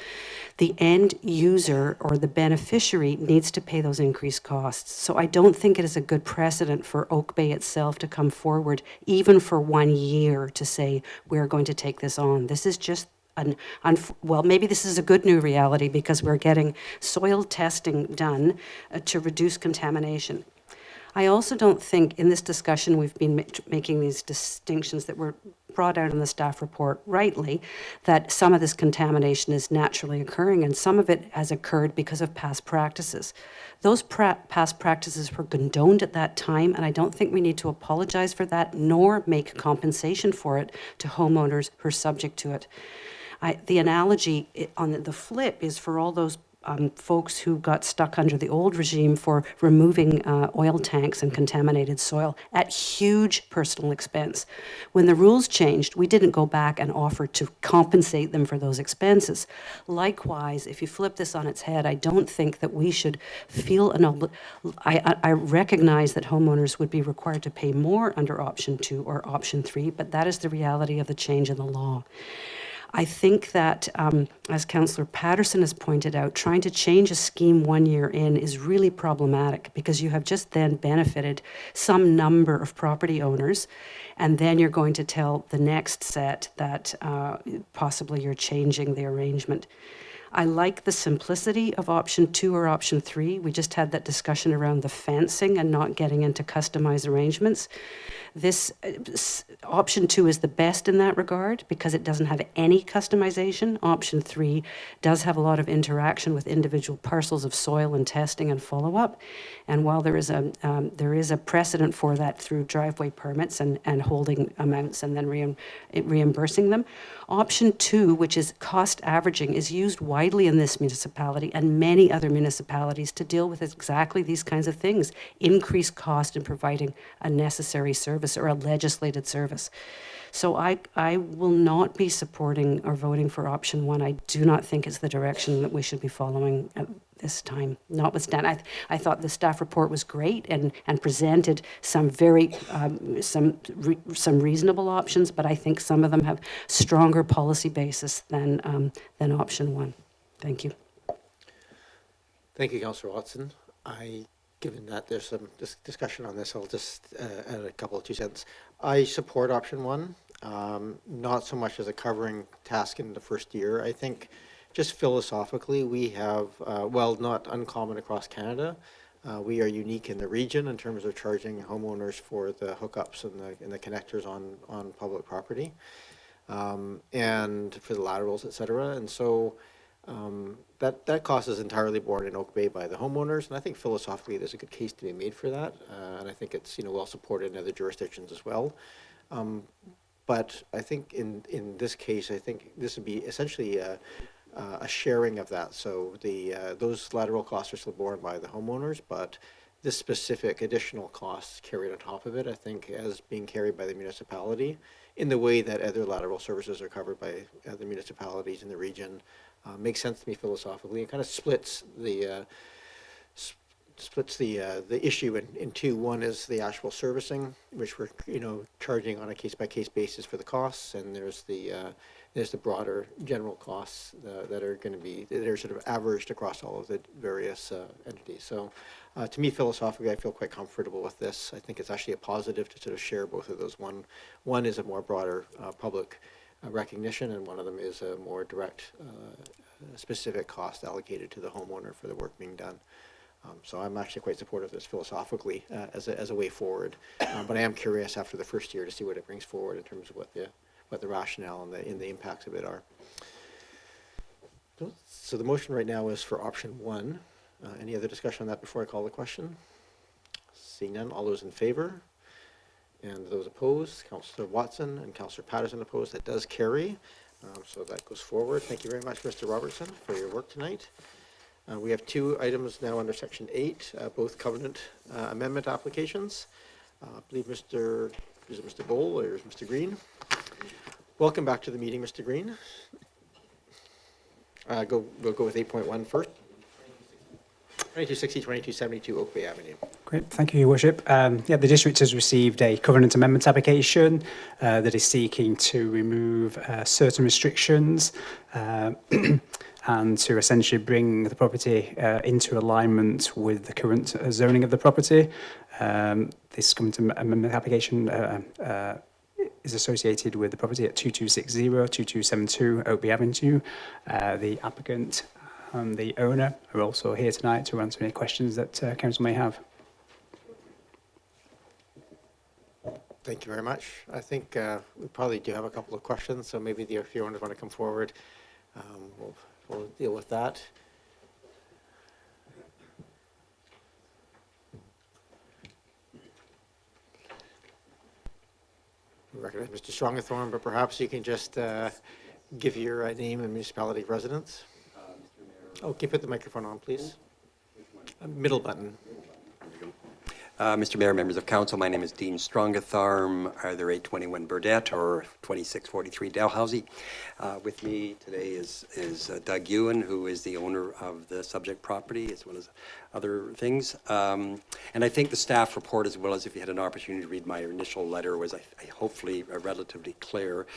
the end user or the beneficiary needs to pay those increased costs. So I don't think it is a good precedent for Oak Bay itself to come forward, even for 1 year, to say, we're going to take this on. This is just well, maybe this is a good new reality because we're getting soil testing done to reduce contamination. I also don't think in this discussion we've been making these distinctions that were brought out in the staff report rightly, that some of this contamination is naturally occurring and some of it has occurred because of past practices. Those past practices were condoned at that time, and I don't think we need to apologize for that nor make compensation for it to homeowners who are subject to it. The analogy on the flip is for all those folks who got stuck under the old regime for removing oil tanks and contaminated soil at huge personal expense. When the rules changed, we didn't go back and offer to compensate them for those expenses. Likewise, if you flip this on its head, I don't think that we should feel I recognize that homeowners would be required to pay more under option 2 or option 3, but that is the reality of the change in the law. I think that, as Councillor Patterson has pointed out, trying to change a scheme 1 year in is really problematic because you have just then benefited some number of property owners, and then you're going to tell the next set that possibly you're changing the arrangement. I like the simplicity of option 2 or option 3. We just had that discussion around the fencing and not getting into customized arrangements. This option 2 is the best in that regard because it doesn't have any customization. Option 3 does have a lot of interaction with individual parcels of soil and testing and follow-up. And while there is a precedent for that through driveway permits and holding amounts and then reimbursing them, option 2, which is cost averaging, is used widely in this municipality and many other municipalities to deal with exactly these kinds of things, increased cost in providing a necessary service or a legislated service. So I will not be supporting or voting for option 1. I do not think it's the direction that we should be following at this time. Notwithstanding, I thought the staff report was great and presented some very some reasonable options, but I think some of them have stronger policy basis than option 1. Thank you. Thank you, Councillor Watson. Given that there's some discussion on this, I'll just add a couple of 2 cents. I support option 1, not so much as a covering task in the first year. I think just philosophically, we have, well, not uncommon across Canada, we are unique in the region in terms of charging homeowners for the hookups and the connectors on public property, and for the laterals, et cetera. And so that cost is entirely borne in Oak Bay by the homeowners, and I think philosophically there's a good case to be made for that, and I think it's well supported in other jurisdictions as well. But I think in this case, I think this would be essentially a sharing of that. So those lateral costs are still borne by the homeowners, but this specific additional costs carried on top of it, I think, as being carried by the municipality in the way that other lateral services are covered by other municipalities in the region. Makes sense to me philosophically. It kind of splits the issue in 2. One is the actual servicing, which we're charging on a case-by-case basis for the costs, and there's the broader general costs that are going to be sort of averaged across all of the various entities. So to me, philosophically, I feel quite comfortable with this. I think it's actually a positive to sort of share both of those. One is a more broader public recognition, and one of them is a more direct specific cost allocated to the homeowner for the work being done. So I'm actually quite supportive of this philosophically as a way forward, but I am curious after the first year to see what it brings forward in terms of what the rationale and the impacts of it are. So the motion right now is for option 1. Any other discussion on that before I call the question? Seeing none, all those in favor? And those opposed, Councillor Watson and Councillor Patterson opposed. That does carry. So that goes forward. Thank you very much, Mr. Robertson, for your work tonight. We have 2 items now under Section 8, both covenant amendment applications. I believe is it Mr. Bowl or is Mr. Green? Welcome back to the meeting, Mr. Green. We'll go with 8.1 first. 2260, 2272 Oak Bay Avenue. Great, thank you, Your Worship. The district has received a covenant amendment application that is seeking to remove certain restrictions and to essentially bring the property into alignment with the current zoning of the property. This covenant amendment application is associated with the property at 2260, 2272 Oak Bay Avenue. The applicant and the owner are also here tonight to answer any questions that council may have. Thank you very much. I think we probably do have a couple of questions, so maybe if you want to come forward, we'll deal with that. We recognize Mr. Strongathorn, but perhaps you can just give your name and municipality of residence. Oh, can you put the microphone on, please? Middle button. Mr. Mayor, members of council, my name is Dean Strongatharm, either 821 Burdett or 2643 Dalhousie. With me today is Doug Ewan, who is the owner of the subject property, as well as other things. And I think the staff report, as well as if you had an opportunity to read my initial letter, was hopefully relatively clear.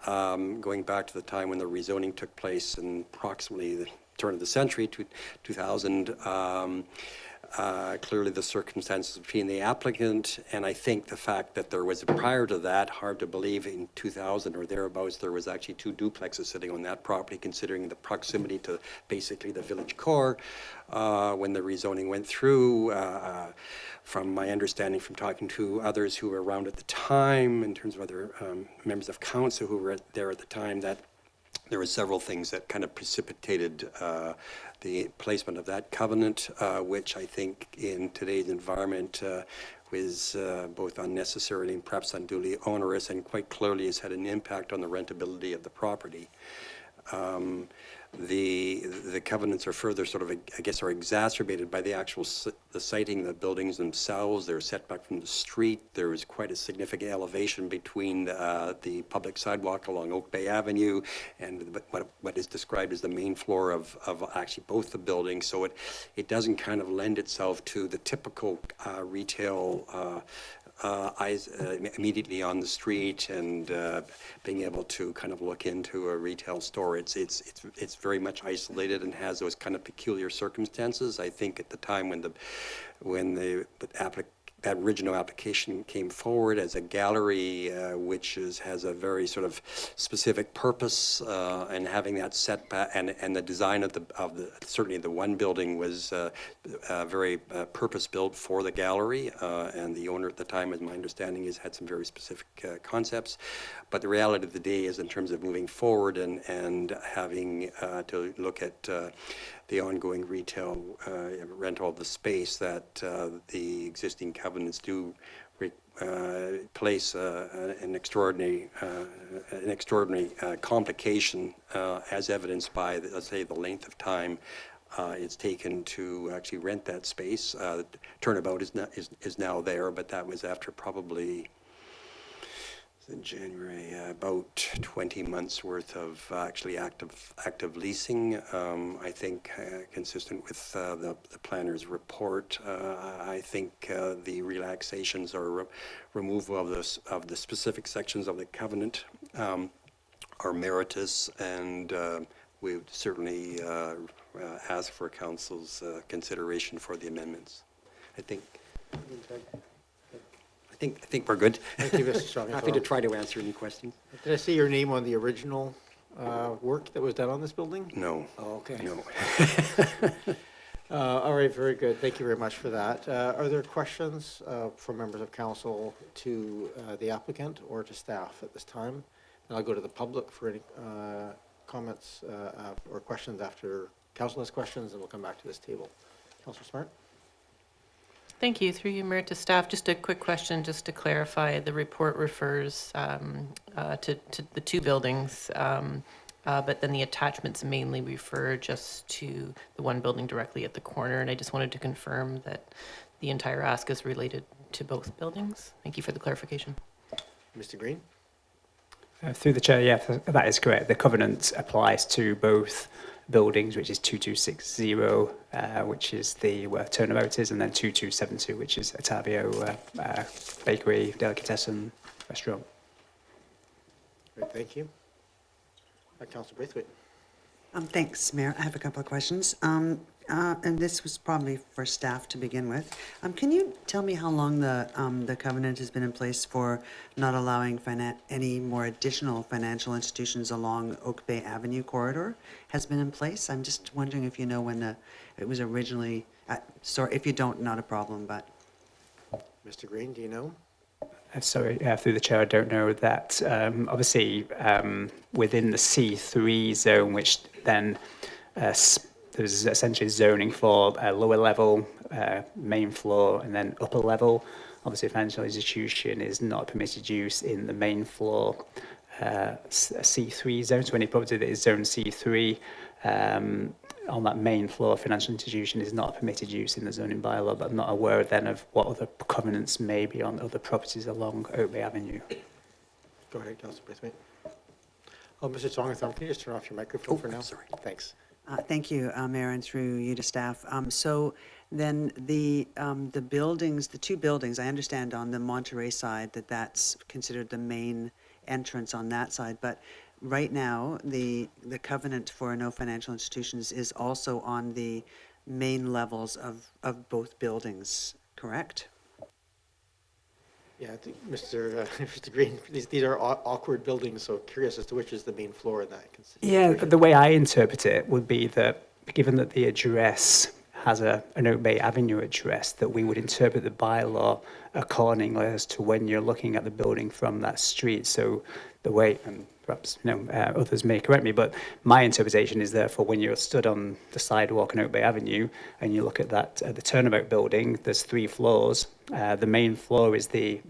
Going back to the time when the rezoning took place in approximately turn of the century, 2000. Clearly the circumstances between the applicant, and I think the fact that there was, prior to that, hard to believe in 2000 or thereabouts, there was actually 2 duplexes sitting on that property, considering the proximity to basically the village core. When the rezoning went through, from my understanding from talking to others who were around at the time, in terms of other members of council who were there at the time, that there were several things that kind of precipitated the placement of that covenant, which I think in today's environment was both unnecessary and perhaps unduly onerous, and quite clearly has had an impact on the rentability of the property. The covenants are further sort of, I guess, are exacerbated by the actual the siting, the buildings themselves. They're set back from the street. There is quite a significant elevation between the public sidewalk along Oak Bay Avenue and what is described as the main floor of actually both the buildings. So it doesn't kind of lend itself to the typical retail eyes immediately on the street and being able to kind of look into a retail store. It's very much isolated and has those kind of peculiar circumstances. I think at the time when that original application came forward as a gallery, which has a very sort of specific purpose, and having that setback and the design of the certainly the one building was very purpose built for the gallery, and the owner at the time, as my understanding is, had some very specific concepts. But the reality of the day is, in terms of moving forward and having to look at the ongoing retail rental of the space, that the existing covenants do place an extraordinary complication, as evidenced by, let's say, the length of time it's taken to actually rent that space. Turnabout is now there, but that was after probably in January, about 20 months worth of actually active leasing. I think consistent with the planner's report, I think the relaxations or removal of the specific sections of the covenant are meritorious, and we would certainly ask for council's consideration for the amendments. I think we're good. Thank you, Mr. Strong. Happy to try to answer any questions. Did I see your name on the original work that was done on this building? No. Oh, okay. No. All right, very good. Thank you very much for that. Are there questions from members of council to the applicant or to staff at this time? And I'll go to the public for any comments or questions after council has questions, and we'll come back to this table. Councillor Smart? Thank you. Through you, Mayor, to staff, just a quick question, just to clarify. The report refers to the 2 buildings, but then the attachments mainly refer just to the one building directly at the corner. And I just wanted to confirm that the entire ask is related to both buildings. Thank you for the clarification. Mr. Green? Through the chair, yeah, that is correct. The covenant applies to both buildings, which is 2260, which is the where Turnabout is, and then 2272, which is Atavio Bakery, Delicatessen Restaurant. Great, thank you. Councillor Braithwaite. Thanks, Mayor. I have a couple of questions. And this was probably for staff to begin with. Can you tell me how long the covenant has been in place for not allowing any more additional financial institutions along Oak Bay Avenue corridor has been in place? I'm just wondering if you know when it was originally, sorry, if you don't, not a problem, but. Mr. Green, do you know? Sorry, through the chair, I don't know that. Obviously, within the C3 zone, which then there's essentially zoning for lower level, main floor, and then upper level. Obviously, financial institution is not permitted use in the main floor C3 zone. So any property that is zone C3 on that main floor, financial institution is not permitted use in the zoning bylaw, but I'm not aware then of what other covenants may be on other properties along Oak Bay Avenue. Go ahead, Councillor Braithwaite. Oh, Mr. Songathorn, can you just turn off your microphone for now? Sorry. Thanks. Thank you, Mayor, and through you to staff. So then the buildings, the 2 buildings, I understand on the Monterey side that's considered the main entrance on that side, but right now, the covenant for no financial institutions is also on the main levels of both buildings, correct? Yeah, I think Mr. Mr. Green, these are awkward buildings, so curious as to which is the main floor in that. Yeah, situation. the way I interpret it would be that given that the address has an Oak Bay Avenue address, that we would interpret the bylaw accordingly as to when you're looking at the building from that street. So the way, and perhaps others may correct me, but my interpretation is therefore when you're stood on the sidewalk on Oak Bay Avenue and you look at that the turnabout building, there's 3 floors. The main floor is the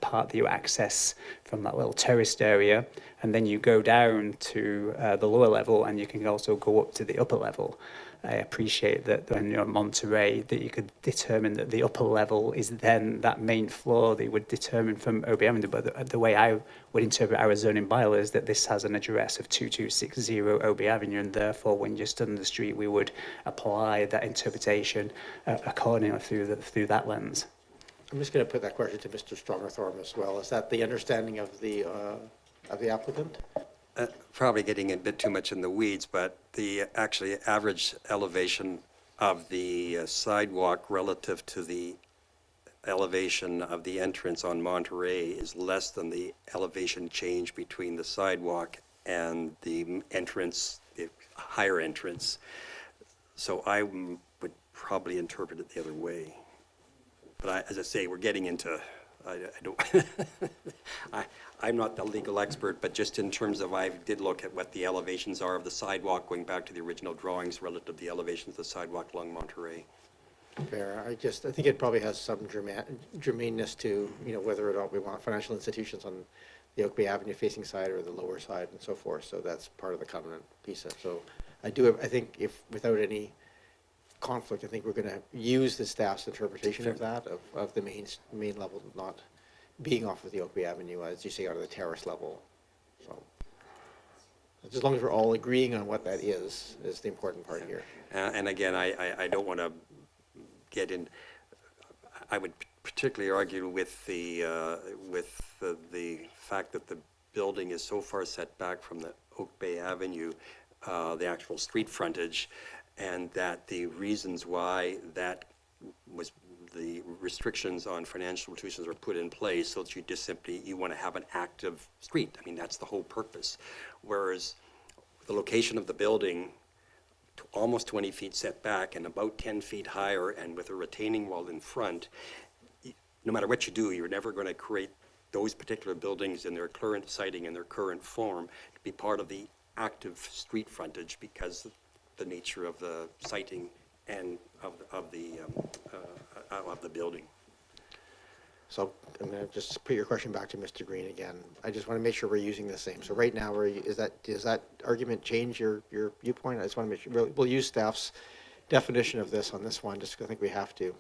part that you access from that little terraced area, and then you go down to the lower level, and you can also go up to the upper level. I appreciate that when you're in Monterey, that you could determine that the upper level is then that main floor that you would determine from OB Avenue. But the way I would interpret our zoning bylaw is that this has an address of 2260 OB Avenue, and therefore when you're stood on the street, we would apply that interpretation accordingly through that lens. I'm just going to put that question to Mr. Strongerthorm as well. Is that the understanding of the applicant? Probably getting a bit too much in the weeds, but the actually average elevation of the sidewalk relative to the elevation of the entrance on Monterey is less than the elevation change between the sidewalk and the entrance, the higher entrance. So I would probably interpret it the other way. But as I say, we're getting into, I don't, I'm not the legal expert, but just in terms of, I did look at what the elevations are of the sidewalk, going back to the original drawings relative to the elevations of the sidewalk along Monterey. Fair. I think it probably has some germaneness to, whether or not we want financial institutions on the Oak Bay Avenue facing side or the lower side and so forth. So that's part of the covenant piece. So I think if without any conflict, I think we're going to use the staff's interpretation of that, of the main level not being off of the Oak Bay Avenue, as you say, out of the terrace level. So as long as we're all agreeing on what that is the important part here. And again, I don't want to get in, I would particularly argue with the fact that the building is so far set back from the Oak Bay Avenue, the actual street frontage, and that the reasons why that was, the restrictions on financial institutions are put in place so that you just simply, you want to have an active street. I mean, that's the whole purpose. Whereas the location of the building, almost 20 feet set back and about 10 feet higher, and with a retaining wall in front, no matter what you do, you're never going to create those particular buildings in their current siting, in their current form, to be part of the active street frontage because the nature of the siting and of the building. So I'm going to just put your question back to Mr. Green again. I just want to make sure we're using the same. So right now, does that argument change your viewpoint? I just want to make sure we'll use staff's definition of this on this one, just because I think we have to.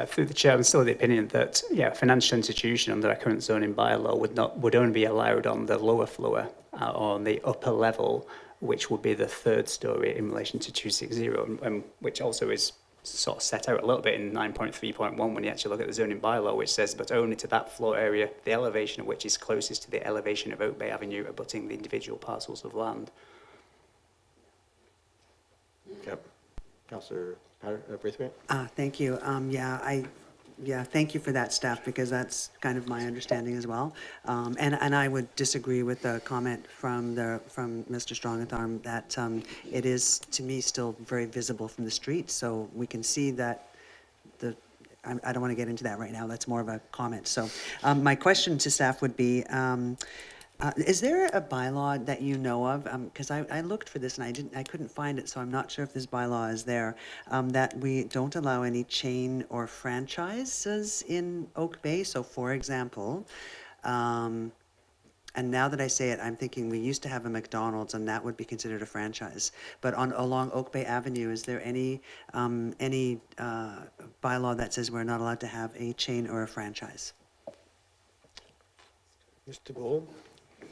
Through the chair, I'm still of the opinion that a financial institution under our current zoning bylaw would only be allowed on the lower floor or on the upper level, which would be the 3rd story in relation to 260, which also is sort of set out a little bit in 9.3.1 when you actually look at the zoning bylaw, which says, but only to that floor area, the elevation of which is closest to the elevation of Oak Bay Avenue, abutting the individual parcels of land. Yep. Councillor Braithwaite? Thank you. Thank you for that, staff, because that's kind of my understanding as well. And I would disagree with the comment from Mr. Strongerthorm that it is, to me, still very visible from the street. So we can see that I don't want to get into that right now. That's more of a comment. So my question to staff would be, is there a bylaw that you know of? Because I looked for this and I couldn't find it, so I'm not sure if this bylaw is there, that we don't allow any chain or franchises in Oak Bay. So for example, and now that I say it, I'm thinking we used to have a McDonald's and that would be considered a franchise. But along Oak Bay Avenue, is there any bylaw that says we're not allowed to have a chain or a franchise? Mr. Gould?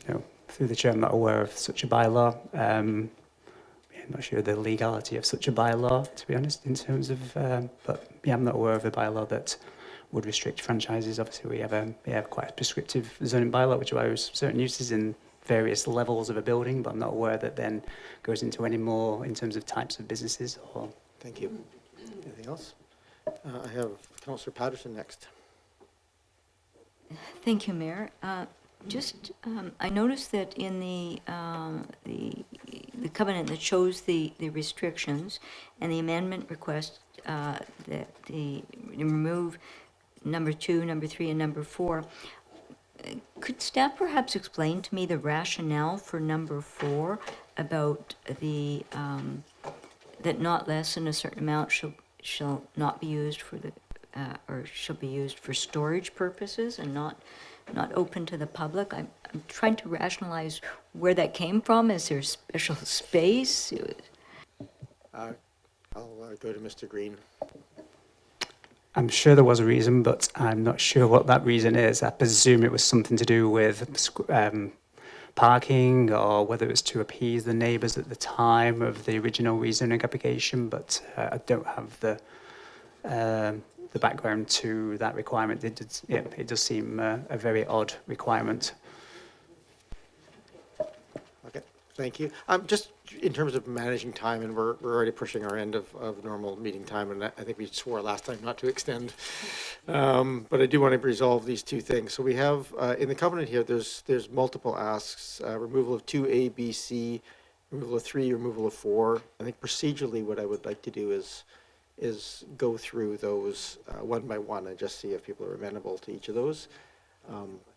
No, through the chair, I'm not aware of such a bylaw. I'm not sure the legality of such a bylaw, to be honest, in terms of, but yeah, I'm not aware of a bylaw that would restrict franchises. Obviously, we have quite a prescriptive zoning bylaw which allows certain uses in various levels of a building, but I'm not aware that then goes into any more in terms of types of businesses. Or Thank you. Anything else? I have Councillor Patterson next. Thank you, Mayor. I noticed that in the covenant that shows the restrictions and the amendment request that the remove number 2, number 3, and number 4. Could staff perhaps explain to me the rationale for number 4 about the that not less than a certain amount shall not be used for the or shall be used for storage purposes and not open to the public? I'm trying to rationalize where that came from. Is there special space? I'll go to Mr. Green. I'm sure there was a reason, but I'm not sure what that reason is. I presume it was something to do with parking, or whether it was to appease the neighbours at the time of the original rezoning application, but I don't have the background to that requirement. It does seem a very odd requirement. Okay, thank you. Just in terms of managing time, and we're already pushing our end of normal meeting time, and I think we swore last time not to extend. But I do want to resolve these two things. So we have in the covenant here, there's multiple asks: removal of 2A, B, C, removal of 3, removal of 4. I think procedurally, what I would like to do is go through those one by one and just see if people are amenable to each of those.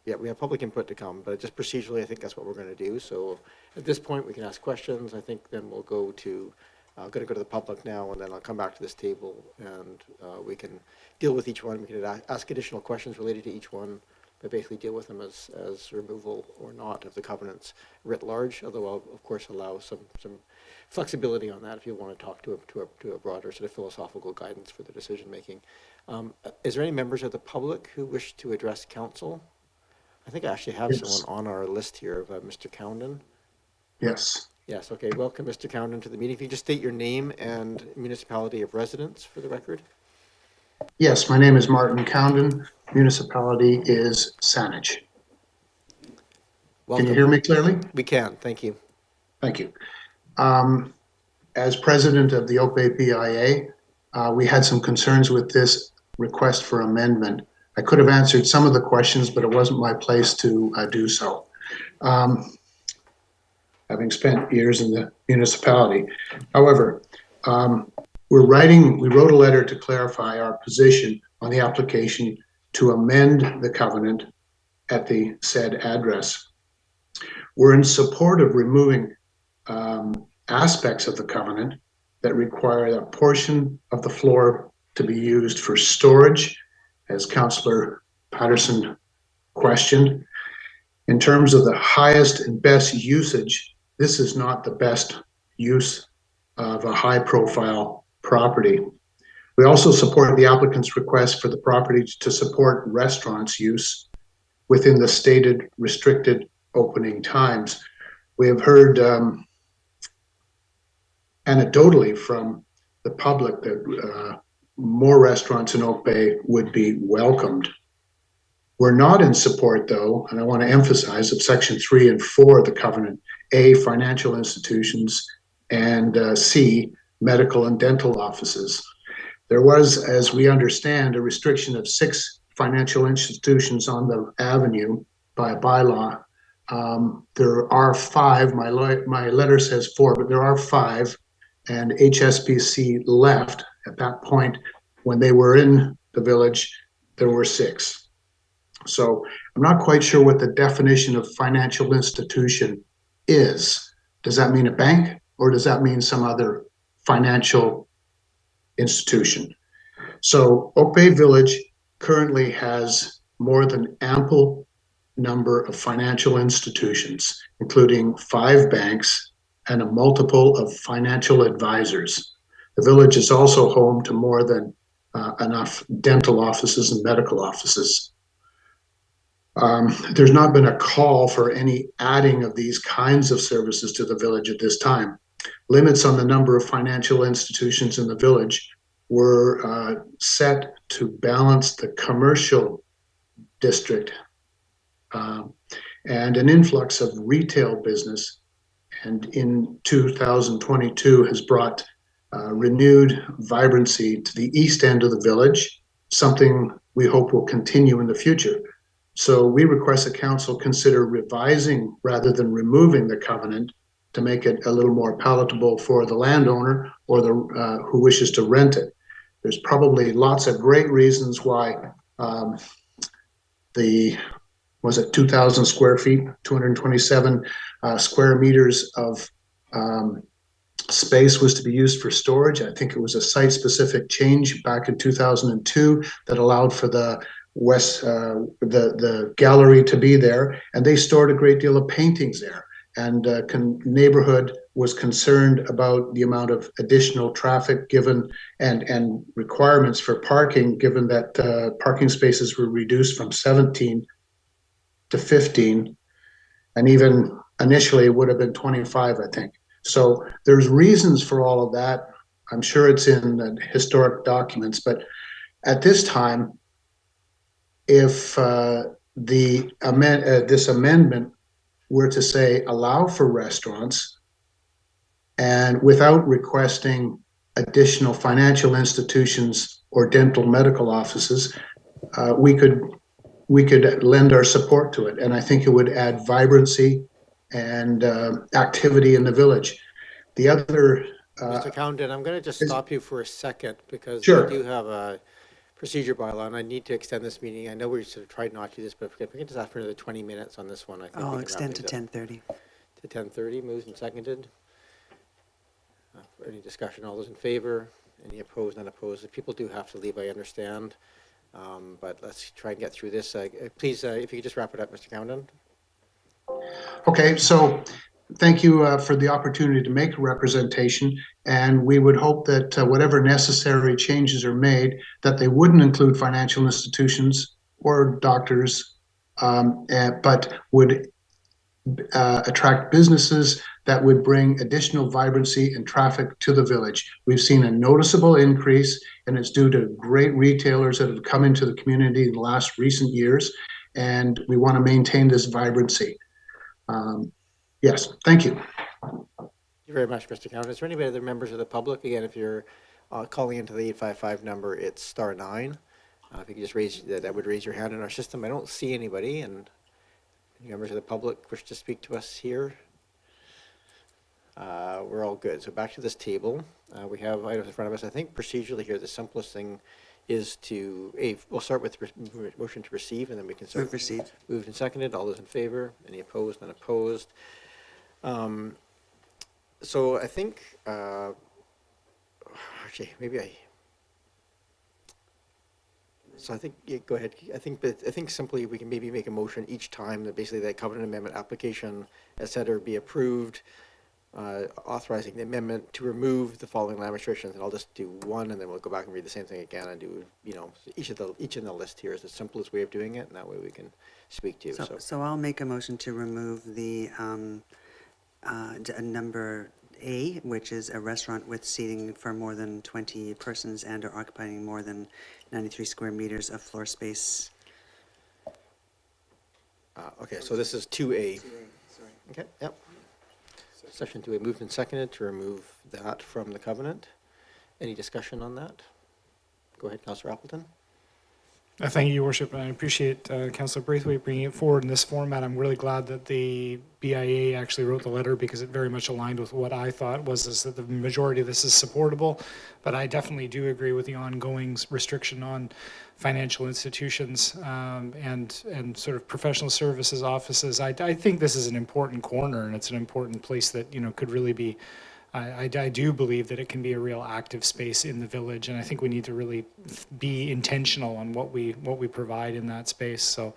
Yeah, we have public input to come, but just procedurally, I think that's what we're going to do. So at this point, we can ask questions. I think then we'll go to, I'm going to go to the public now, and then I'll come back to this table, and we can deal with each one. We can ask additional questions related to each one, but basically deal with them as removal or not of the covenants writ large, although I'll, of course, allow some flexibility on that if you want to talk to a broader sort of philosophical guidance for the decision making. Is there any members of the public who wish to address council? I think I actually have someone on our list here of Mr. Cowden. Yes. Yes, okay. Welcome, Mr. Cowden, to the meeting. If you just state your name and municipality of residence for the record. Yes, my name is Martin Cowden. Municipality is Salish. Welcome. Can you hear me clearly? We can. Thank you. Thank you. As president of the OPAPIA, we had some concerns with this request for amendment. I could have answered some of the questions, but it wasn't my place to do so. Having spent years in the municipality. However, we wrote a letter to clarify our position on the application to amend the covenant at the said address. We're in support of removing aspects of the covenant that require a portion of the floor to be used for storage, as Councillor Patterson questioned. In terms of the highest and best usage, this is not the best use of a high-profile property. We also support the applicant's request for the property to support restaurants' use within the stated restricted opening times. We have heard anecdotally from the public that more restaurants in Oak Bay would be welcomed. We're not in support, though, and I want to emphasize, of Section 3 and 4 of the covenant: A, financial institutions, and C, medical and dental offices. There was, as we understand, a restriction of 6 financial institutions on the avenue by bylaw. There are 5, my letter says 4, but there are 5, and HSBC left. At that point, when they were in the village, there were 6. So I'm not quite sure what the definition of financial institution is. Does that mean a bank, or does that mean some other financial institution? So Oak Bay Village currently has more than ample number of financial institutions, including 5 banks and a multiple of financial advisors. The village is also home to more than enough dental offices and medical offices. There's not been a call for any adding of these kinds of services to the village at this time. Limits on the number of financial institutions in the village were set to balance the commercial district and an influx of retail business, and in 2022 has brought renewed vibrancy to the east end of the village, something we hope will continue in the future. So we request the council consider revising rather than removing the covenant to make it a little more palatable for the landowner or the who wishes to rent it. There's probably lots of great reasons why was it 2,000 square feet, 227 square meters of space was to be used for storage. I think it was a site-specific change back in 2002 that allowed for the the gallery to be there, and they stored a great deal of paintings there. And neighborhood was concerned about the amount of additional traffic given and requirements for parking, given that parking spaces were reduced from 17 to 15, and even initially it would have been 25, I think. So there's reasons for all of that. I'm sure it's in the historic documents, but at this time, if this amendment were to say allow for restaurants and without requesting additional financial institutions or dental medical offices, we could lend our support to it. And I think it would add vibrancy and activity in the village. The other... Mr. Condon, I'm going to just stop you for a second because Sure. we do have a procedure bylaw and I need to extend this meeting. I know we sort of tried not to do this, but if we can just ask for another 20 minutes on this one, I think we I'll can extend wrap to things up. 10:30. To 10:30, moved and seconded. For any discussion, all those in favor? Any opposed, none opposed? If people do have to leave, I understand. But let's try and get through this. Please, if you could just wrap it up, Mr. Condon. Okay, so thank you for the opportunity to make a representation, and we would hope that whatever necessary changes are made, that they wouldn't include financial institutions or doctors, but would attract businesses that would bring additional vibrancy and traffic to the village. We've seen a noticeable increase, and it's due to great retailers that have come into the community in the last recent years, and we want to maintain this vibrancy. Yes, thank you. Thank you very much, Mr. Condon. Is there any other members of the public? Again, if you're calling into the 855 number, it's *9. If you could just raise that would raise your hand in our system. I don't see anybody, and any members of the public wish to speak to us here? We're all good. So back to this table. We have items in front of us. I think procedurally here, the simplest thing is to, we'll start with motion to receive, and then we can start. Move receive. Moved and seconded. All those in favor? Any opposed? None opposed. So I think, actually, so I think, yeah, go ahead. I think simply we can maybe make a motion each time that basically that covenant amendment application, et cetera, be approved, authorizing the amendment to remove the following land restrictions. And I'll just do one, and then we'll go back and read the same thing again and do, each in the list here is the simplest way of doing it, and that way we can speak to you. So I'll make a motion to remove the number A, which is a restaurant with seating for more than 20 persons and or occupying more than 93 square meters of floor space. Okay, so this is 2A. Okay, yep. Section 2A moved and seconded to remove that from the covenant. Any discussion on that? Go ahead, Councillor Appleton. Thank you, Your Worship. I appreciate Councillor Braithwaite bringing it forward in this format. I'm really glad that the BIA actually wrote the letter because it very much aligned with what I thought was that the majority of this is supportable. But I definitely do agree with the ongoing restriction on financial institutions and sort of professional services offices. I think this is an important corner, and it's an important place that could really be. I do believe that it can be a real active space in the village, and I think we need to really be intentional on what we provide in that space. So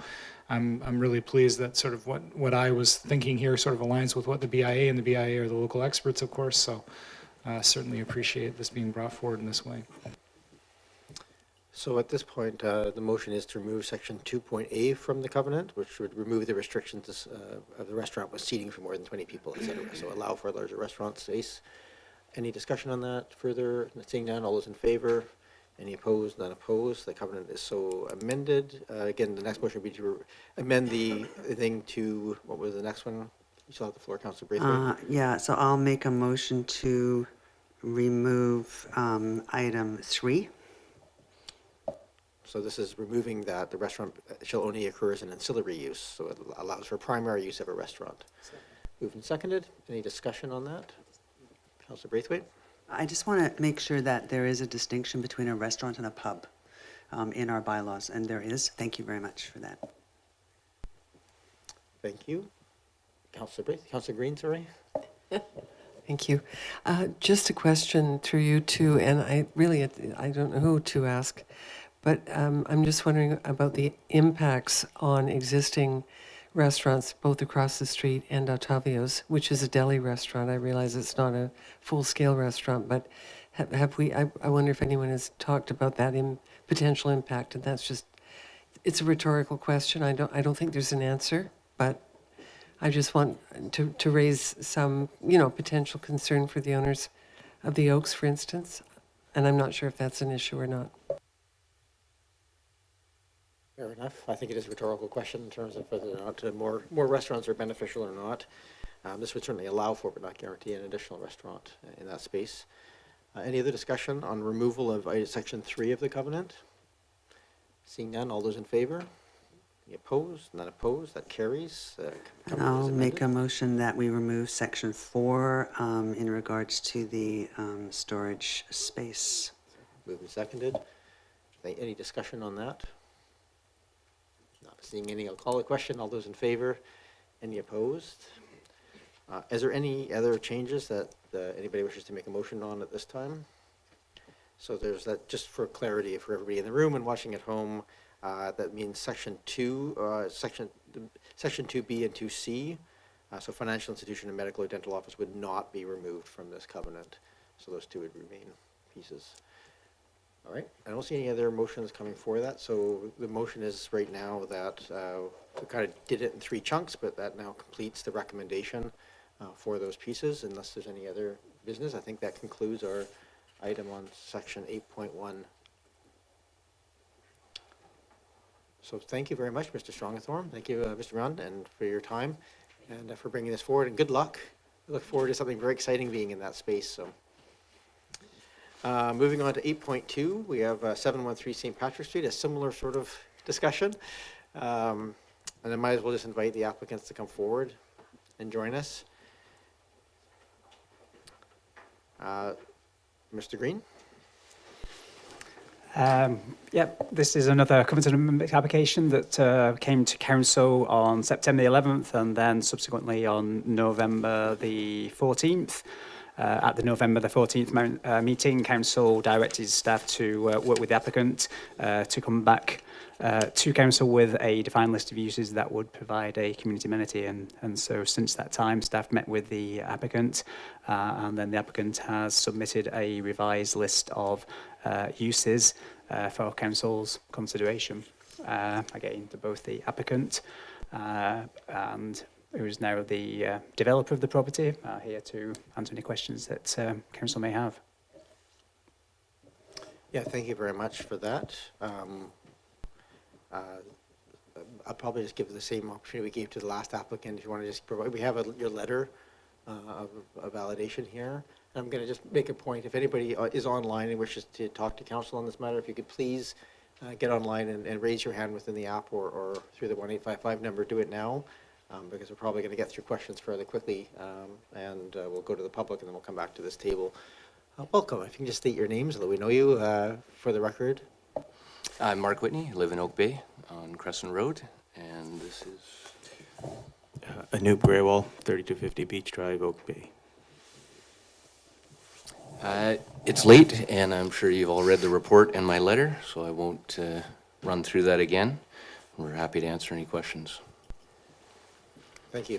I'm really pleased that sort of what I was thinking here sort of aligns with what the BIA, and the BIA are the local experts, of course. So certainly appreciate this being brought forward in this way. So at this point, the motion is to remove section 2.A from the covenant, which would remove the restrictions of the restaurant with seating for more than 20 people, et cetera. So allow for a larger restaurant space. Any discussion on that further? Seeing none, all those in favor? Any opposed? None opposed. The covenant is so amended. Again, the next motion would be to amend the thing to, what was the next one? You still have the floor, Councillor Braithwaite. Yeah, so I'll make a motion to remove item 3. So this is removing that the restaurant shall only occur as an ancillary use, so it allows for primary use of a restaurant. Moved and seconded. Any discussion on that? Councillor Braithwaite? I just want to make sure that there is a distinction between a restaurant and a pub in our bylaws, and there is. Thank you very much for that. Thank you. Councillor Braithwaite? Councillor Green, sorry? Thank you. Just a question through you two, and I don't know who to ask, but I'm just wondering about the impacts on existing restaurants both across the street and Ottavio's, which is a deli restaurant. I realize it's not a full-scale restaurant, but have we? I wonder if anyone has talked about that potential impact, and that's just, it's a rhetorical question. I don't think there's an answer, but I just want to raise some, potential concern for the owners of the Oaks, for instance, and I'm not sure if that's an issue or not. Fair enough. I think it is a rhetorical question in terms of whether or not more restaurants are beneficial or not. This would certainly allow for, but not guarantee, an additional restaurant in that space. Any other discussion on removal of section 3 of the covenant? Seeing none, all those in favor? Any opposed? None opposed. That carries. And I'll make a motion that we remove section 4 in regards to the storage space. Moved and seconded. Any discussion on that? Not seeing any, I'll call the question. All those in favor? Any opposed? Is there any other changes that anybody wishes to make a motion on at this time? So there's that, just for clarity for everybody in the room and watching at home, that means section 2, section 2B and 2C. So financial institution and medical or dental office would not be removed from this covenant. So those two would remain pieces. All right, I don't see any other motions coming for that. So the motion is right now that we kind of did it in 3 chunks, but that now completes the recommendation for those pieces. Unless there's any other business, I think that concludes our item on section 8.1. So thank you very much, Mr. Strongathorn. Thank you, Mr. Rund, and for your time and for bringing this forward. And good luck. We look forward to something very exciting being in that space. So. Moving on to 8.2, we have 713 St. Patrick Street, a similar sort of discussion. And I might as well just invite the applicants to come forward and join us. Mr. Green? Yep, this is another covenant application that came to council on September the 11th and then subsequently on November the 14th. At the November the 14th meeting, council directed staff to work with the applicant to come back to council with a defined list of uses that would provide a community amenity. And so since that time, staff met with the applicant and then the applicant has submitted a revised list of uses for council's consideration, again, to both the applicant and who is now the developer of the property, here to answer any questions that council may have. Yeah, thank you very much for that. I'll probably just give the same opportunity we gave to the last applicant. If you want to just provide, we have your letter of validation here. I'm going to just make a point. If anybody is online and wishes to talk to council on this matter, if you could please get online and raise your hand within the app or through the 1855 number, do it now. Because we're probably going to get through questions fairly quickly, and we'll go to the public and then we'll come back to this table. Welcome. If you can just state your names so that we know you for the record. I'm Mark Whitney, I live in Oak Bay on Crescent Road, and this is Anoop Graywall, 3250 Beach Drive, Oak Bay. It's late, and I'm sure you've all read the report and my letter, so I won't run through that again. We're happy to answer any questions. Thank you.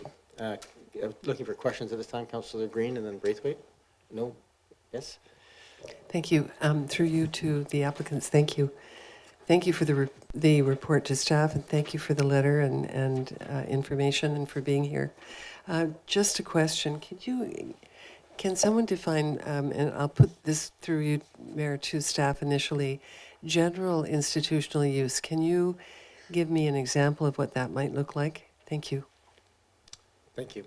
Looking for questions at this time, Councillor Green and then Braithwaite. No? Yes? Thank you. Through you to the applicants, thank you. Thank you for the report to staff, and thank you for the letter and information and for being here. Just a question. Can someone define, and I'll put this through you, Mayor, to staff initially, general institutional use? Can you give me an example of what that might look like? Thank you. Thank you.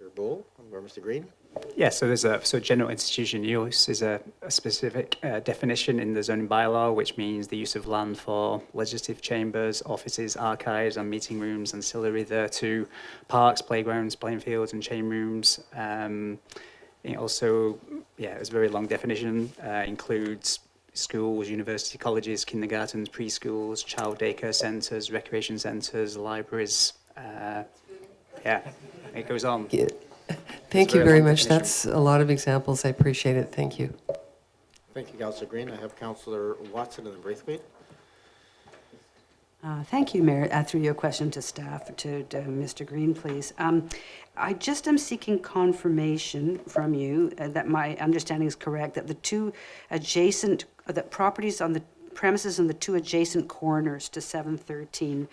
Mr. Bull or Mr. Green? Yeah, so general institution use is a specific definition in the zoning bylaw, which means the use of land for legislative chambers, offices, archives, and meeting rooms, ancillary thereto, parks, playgrounds, playing fields, and chain rooms. It also, it's a very long definition, includes schools, university colleges, kindergartens, preschools, child daycare centres, recreation centres, libraries. It goes on. Yeah. Thank you very much. That's a lot of examples. I appreciate it. Thank you. Thank you, Councillor Green. I have Councillor Watson and then Braithwaite. Thank you, Mayor. Through your question to staff, to Mr. Green, please. I just am seeking confirmation from you that my understanding is correct, that the two adjacent, that properties on the premises in the two adjacent corners to 713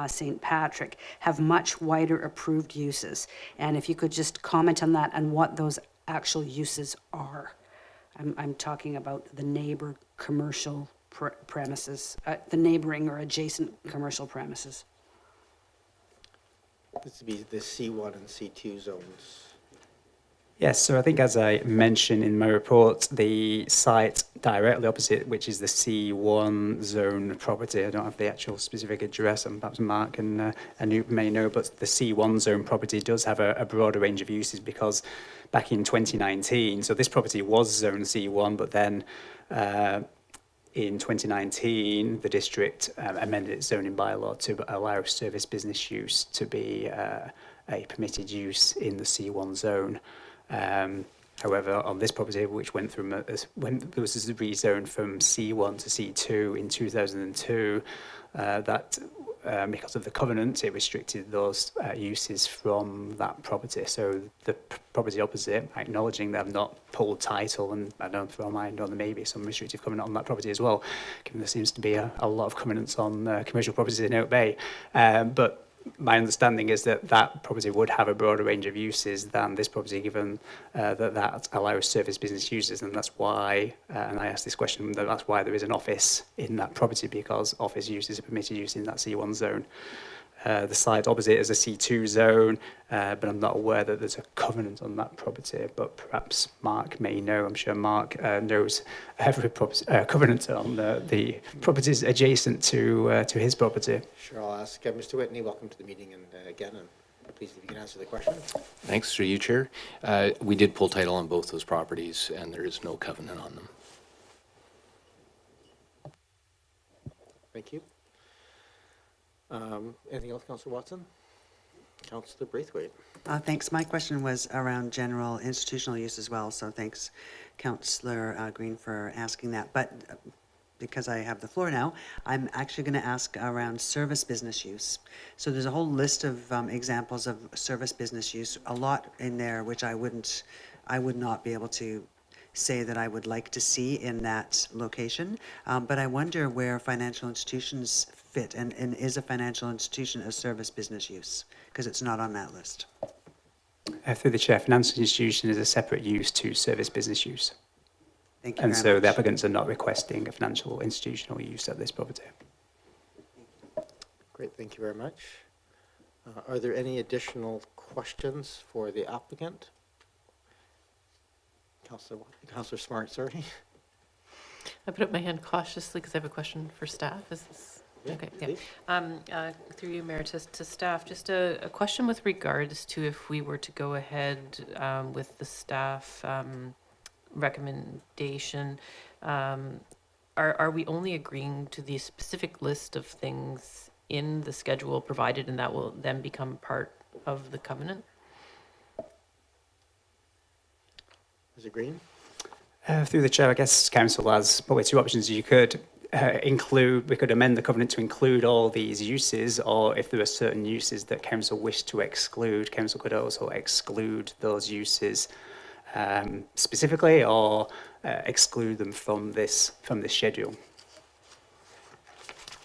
St. Patrick have much wider approved uses. And if you could just comment on that and what those actual uses are. I'm talking about the neighbor commercial premises, the neighboring or adjacent commercial premises. This would be the C1 and C2 zones. Yes, so I think as I mentioned in my report, the site directly opposite, which is the C1 zone property, I don't have the actual specific address, and perhaps Mark and Anoop may know, but the C1 zone property does have a broader range of uses because back in 2019, so this property was zone C1, but then in 2019, the district amended its zoning bylaw to allow service business use to be a permitted use in the C1 zone. However, on this property, which went through when there was a rezone from C1 to C2 in 2002, that because of the covenant, it restricted those uses from that property. So the property opposite, acknowledging that I've not pulled title, and I don't throw my mind on there may be some restrictive covenant on that property as well, given there seems to be a lot of covenants on commercial properties in Oak Bay. But my understanding is that that property would have a broader range of uses than this property, given that allows service business users, and that's why, and I asked this question, that's why there is an office in that property, because office use is a permitted use in that C1 zone. The site opposite is a C2 zone, but I'm not aware that there's a covenant on that property, but perhaps Mark may know. I'm sure Mark knows every covenant on the properties adjacent to his property. Sure, I'll ask Mr. Whitney. Welcome to the meeting, and again, I'm pleased if you can answer the question. Thanks, through you, Chair. We did pull title on both those properties, and there is no covenant on them. Thank you. Anything else, Councillor Watson? Councillor Braithwaite. Thanks. My question was around general institutional use as well, so thanks, Councillor Green, for asking that. But because I have the floor now, I'm actually going to ask around service business use. So there's a whole list of examples of service business use, a lot in there which I would not be able to say that I would like to see in that location. But I wonder where financial institutions fit, and is a financial institution a service business use? Because it's not on that list. Through the Chair, financial institution is a separate use to service business use. Thank you and very so much. the applicants are not requesting a financial institutional use at this property. Great, thank you very much. Are there any additional questions for the applicant? Councillor Smart, sorry. I put up my hand cautiously because I have a question for staff. Is this? Yeah, okay, please. yeah. Through you, Mayor, to staff, just a question with regards to if we were to go ahead with the staff recommendation, are we only agreeing to the specific list of things in the schedule provided, and that will then become part of the covenant? Mr. Green? Through the Chair, I guess Council has probably two options. You could we could amend the covenant to include all these uses, or if there are certain uses that Council wished to exclude, Council could also exclude those uses specifically, or exclude them from this schedule.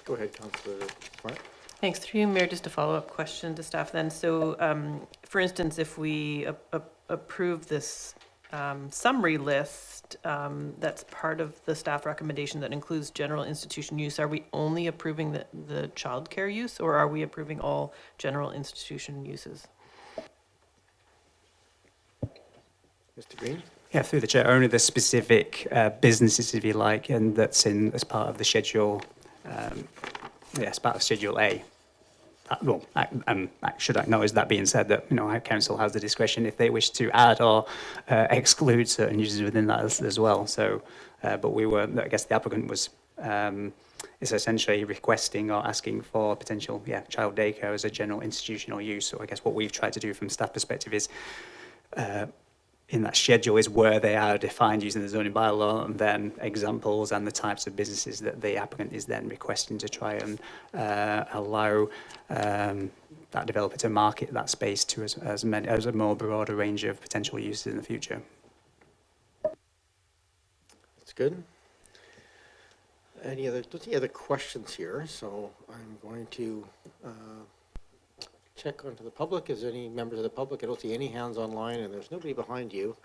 Go ahead, Councillor Smart. Thanks. Through you, Mayor, just a follow-up question to staff then. So, for instance, if we approve this summary list that's part of the staff recommendation that includes general institution use, are we only approving the childcare use, or are we approving all general institution uses? Mr. Green? Yeah, through the chair, only the specific businesses, if you like, and that's in as part of the schedule, as part of Schedule A. Well, I should acknowledge that being said that, our council has the discretion if they wish to add or exclude certain uses within that as well. So, but I guess the applicant was, is essentially requesting or asking for potential, child daycare as a general institutional use. So I guess what we've tried to do from staff perspective is, in that schedule is where they are defined using the zoning bylaw, and then examples and the types of businesses that the applicant is then requesting to try and allow that developer to market that space to as a more broader range of potential uses in the future. That's good. Don't see other questions here, so I'm going to check onto the public. Is there any members of the public? I don't see any hands online, and there's nobody behind you.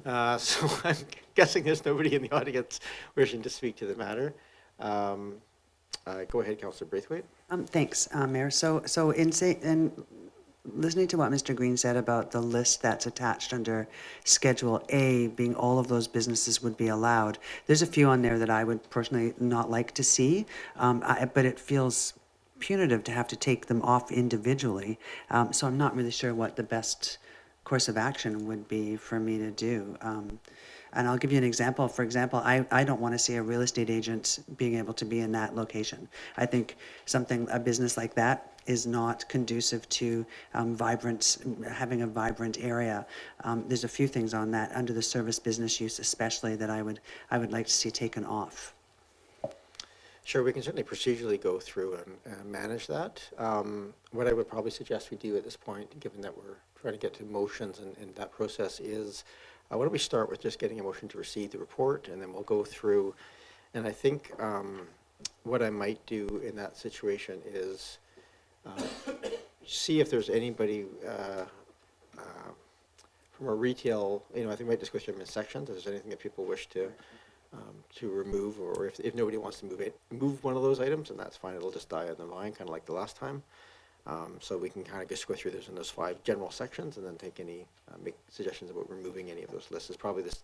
So I'm guessing there's nobody in the audience wishing to speak to the matter. Go ahead, Councillor Braithwaite. Thanks, Mayor. So in listening to what Mr. Green said about the list that's attached under Schedule A being all of those businesses would be allowed, there's a few on there that I would personally not like to see, but it feels punitive to have to take them off individually. So I'm not really sure what the best course of action would be for me to do. And I'll give you an example. For example, I don't want to see a real estate agent being able to be in that location. I think a business like that is not conducive to having a vibrant area. There's a few things on that under the service business use especially that I would like to see taken off. Sure, we can certainly procedurally go through and manage that. What I would probably suggest we do at this point, given that we're trying to get to motions and that process is, why don't we start with just getting a motion to receive the report, and then we'll go through. And I think what I might do in that situation is see if there's anybody from a retail, I think we might just go through them in sections, if there's anything that people wish to remove, or if nobody wants to move one of those items, and that's fine, it'll just die on the vine, kind of like the last time. So we can kind of just go through those in those 5 general sections, and then take any, make suggestions about removing any of those lists. Is probably this,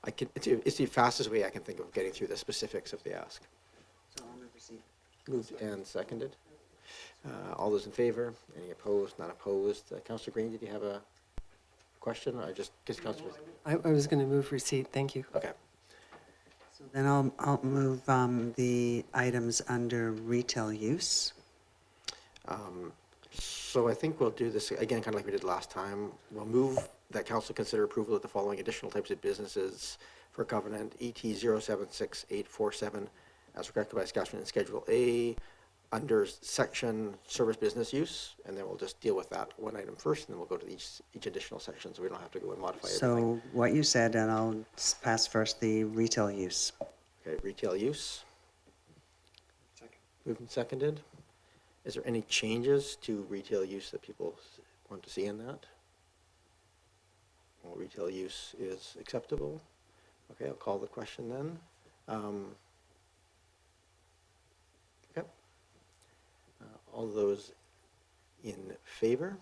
it's the fastest way I can think of getting through the specifics of the ask. So I'll move receipt. Moved and seconded. All those in favor? Any opposed? Not opposed? Councillor Green, did you have a question? Or just Councillor? I was going to move receipt. Thank you. Okay. So then I'll move the items under retail use. So I think we'll do this again, kind of like we did last time. We'll move that council consider approval of the following additional types of businesses for covenant ET 076847 as corrected by Saskatchewan in Schedule A under section service business use, and then we'll just deal with that one item first, and then we'll go to each additional section, so we don't have to go and modify everything. So what you said, and I'll pass first the retail use. Okay, retail use. Second. Moved and seconded. Is there any changes to retail use that people want to see in that? Well, retail use is acceptable. Okay, I'll call the question then. Okay. All those in favor?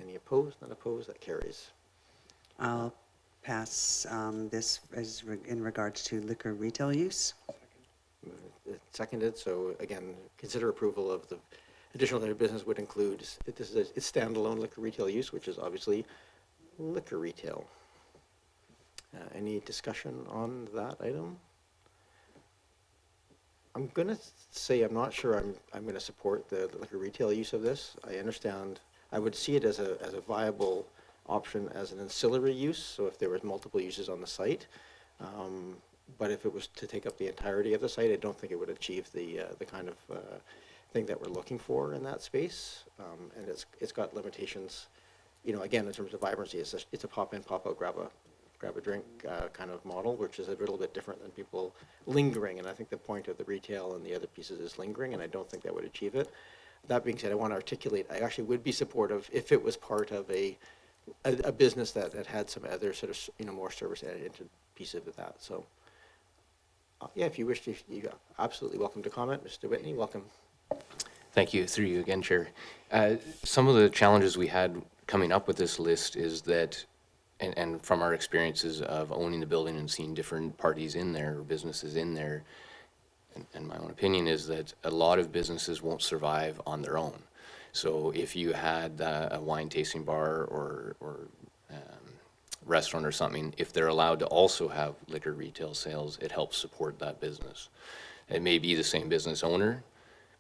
Any opposed? Not opposed? That carries. I'll pass this in regards to liquor retail use. Seconded. So again, consider approval of the additional type of business would include, it's standalone liquor retail use, which is obviously liquor retail. Any discussion on that item? I'm going to say I'm not sure I'm going to support the liquor retail use of this. I understand. I would see it as a viable option as an ancillary use, so if there was multiple uses on the site. But if it was to take up the entirety of the site, I don't think it would achieve the kind of thing that we're looking for in that space. And it's got limitations, again, in terms of vibrancy. It's a pop in, pop out, grab grab a drink kind of model, which is a little bit different than people lingering. And I think the point of the retail and the other pieces is lingering, and I don't think that would achieve it. That being said, I want to articulate, I actually would be supportive if it was part of a business that had some other sort of, more service added into pieces of that. So, yeah, if you wish to, you're absolutely welcome to comment. Mr. Whitney, welcome. Thank you. Through you again, Chair. Some of the challenges we had coming up with this list is that, and from our experiences of owning the building and seeing different parties in there, or businesses in there, and my own opinion is that a lot of businesses won't survive on their own. So if you had a wine tasting bar or restaurant or something, if they're allowed to also have liquor retail sales, it helps support that business. It may be the same business owner,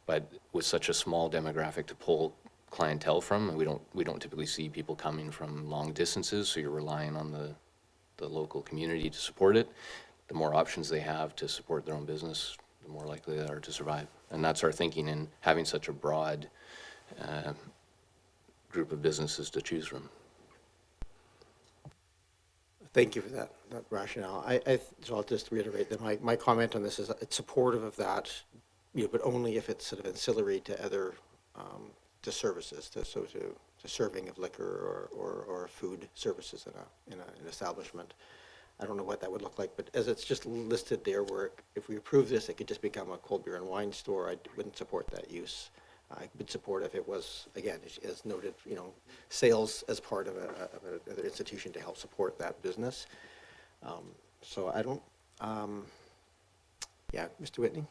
but with such a small demographic to pull clientele from, and we don't typically see people coming from long distances, so you're relying on the local community to support it. The more options they have to support their own business, the more likely they are to survive. And that's our thinking in having such a broad group of businesses to choose from. Thank you for that rationale. So I'll just reiterate that my comment on this is it's supportive of that, but only if it's sort of ancillary to other to services, to serving of liquor or food services in an establishment. I don't know what that would look like, but as it's just listed there, where if we approve this, it could just become a cold beer and wine store. I wouldn't support that use. I would support if it was, again, as noted, sales as part of another institution to help support that business. So I don't, yeah, Mr. Whitney?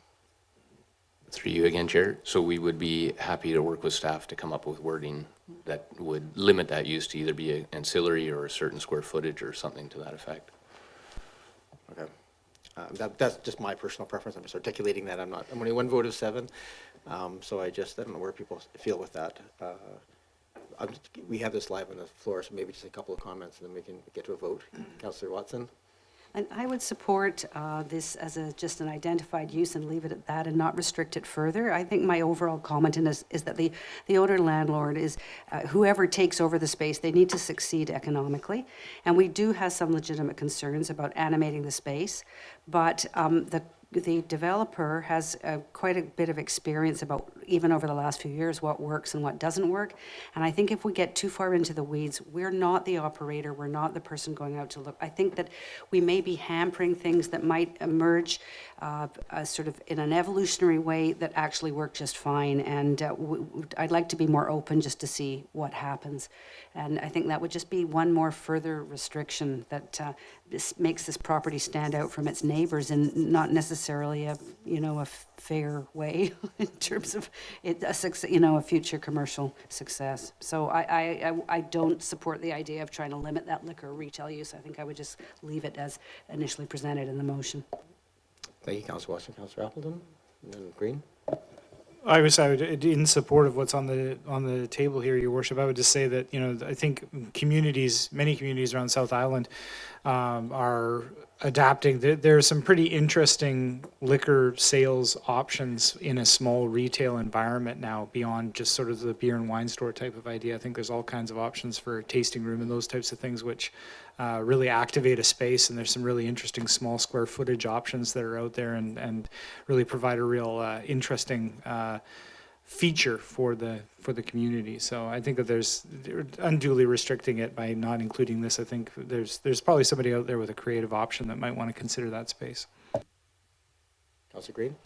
Through you again, Chair. So we would be happy to work with staff to come up with wording that would limit that use to either be an ancillary or a certain square footage or something to that effect. Okay. That's just my personal preference. I'm just articulating that. I'm only one vote of 7. So I don't know where people feel with that. We have this live on the floor, so maybe just a couple of comments and then we can get to a vote. Councillor Watson? And I would support this as just an identified use and leave it at that and not restrict it further. I think my overall comment in this is that the owner landlord is, whoever takes over the space, they need to succeed economically. And we do have some legitimate concerns about animating the space, but the developer has quite a bit of experience about, even over the last few years, what works and what doesn't work. And I think if we get too far into the weeds, we're not the operator, we're not the person going out to look. I think that we may be hampering things that might emerge sort of in an evolutionary way that actually work just fine. And I'd like to be more open just to see what happens. And I think that would just be one more further restriction that makes this property stand out from its neighbors in not necessarily a fair way in terms of a future commercial success. So I don't support the idea of trying to limit that liquor retail use. I think I would just leave it as initially presented in the motion. Thank you, Councillor Watson. Councillor Appleton? And then Green? I would, in support of what's on the table here, Your Worship, I would just say that, I think many communities around South Island are adapting. There are some pretty interesting liquor sales options in a small retail environment now, beyond just sort of the beer and wine store type of idea. I think there's all kinds of options for a tasting room and those types of things, which really activate a space, and there's some really interesting small square footage options that are out there and really provide a real interesting feature for the community. So I think that they're unduly restricting it by not including this. I think there's probably somebody out there with a creative option that might want to consider that space. Councillor Green?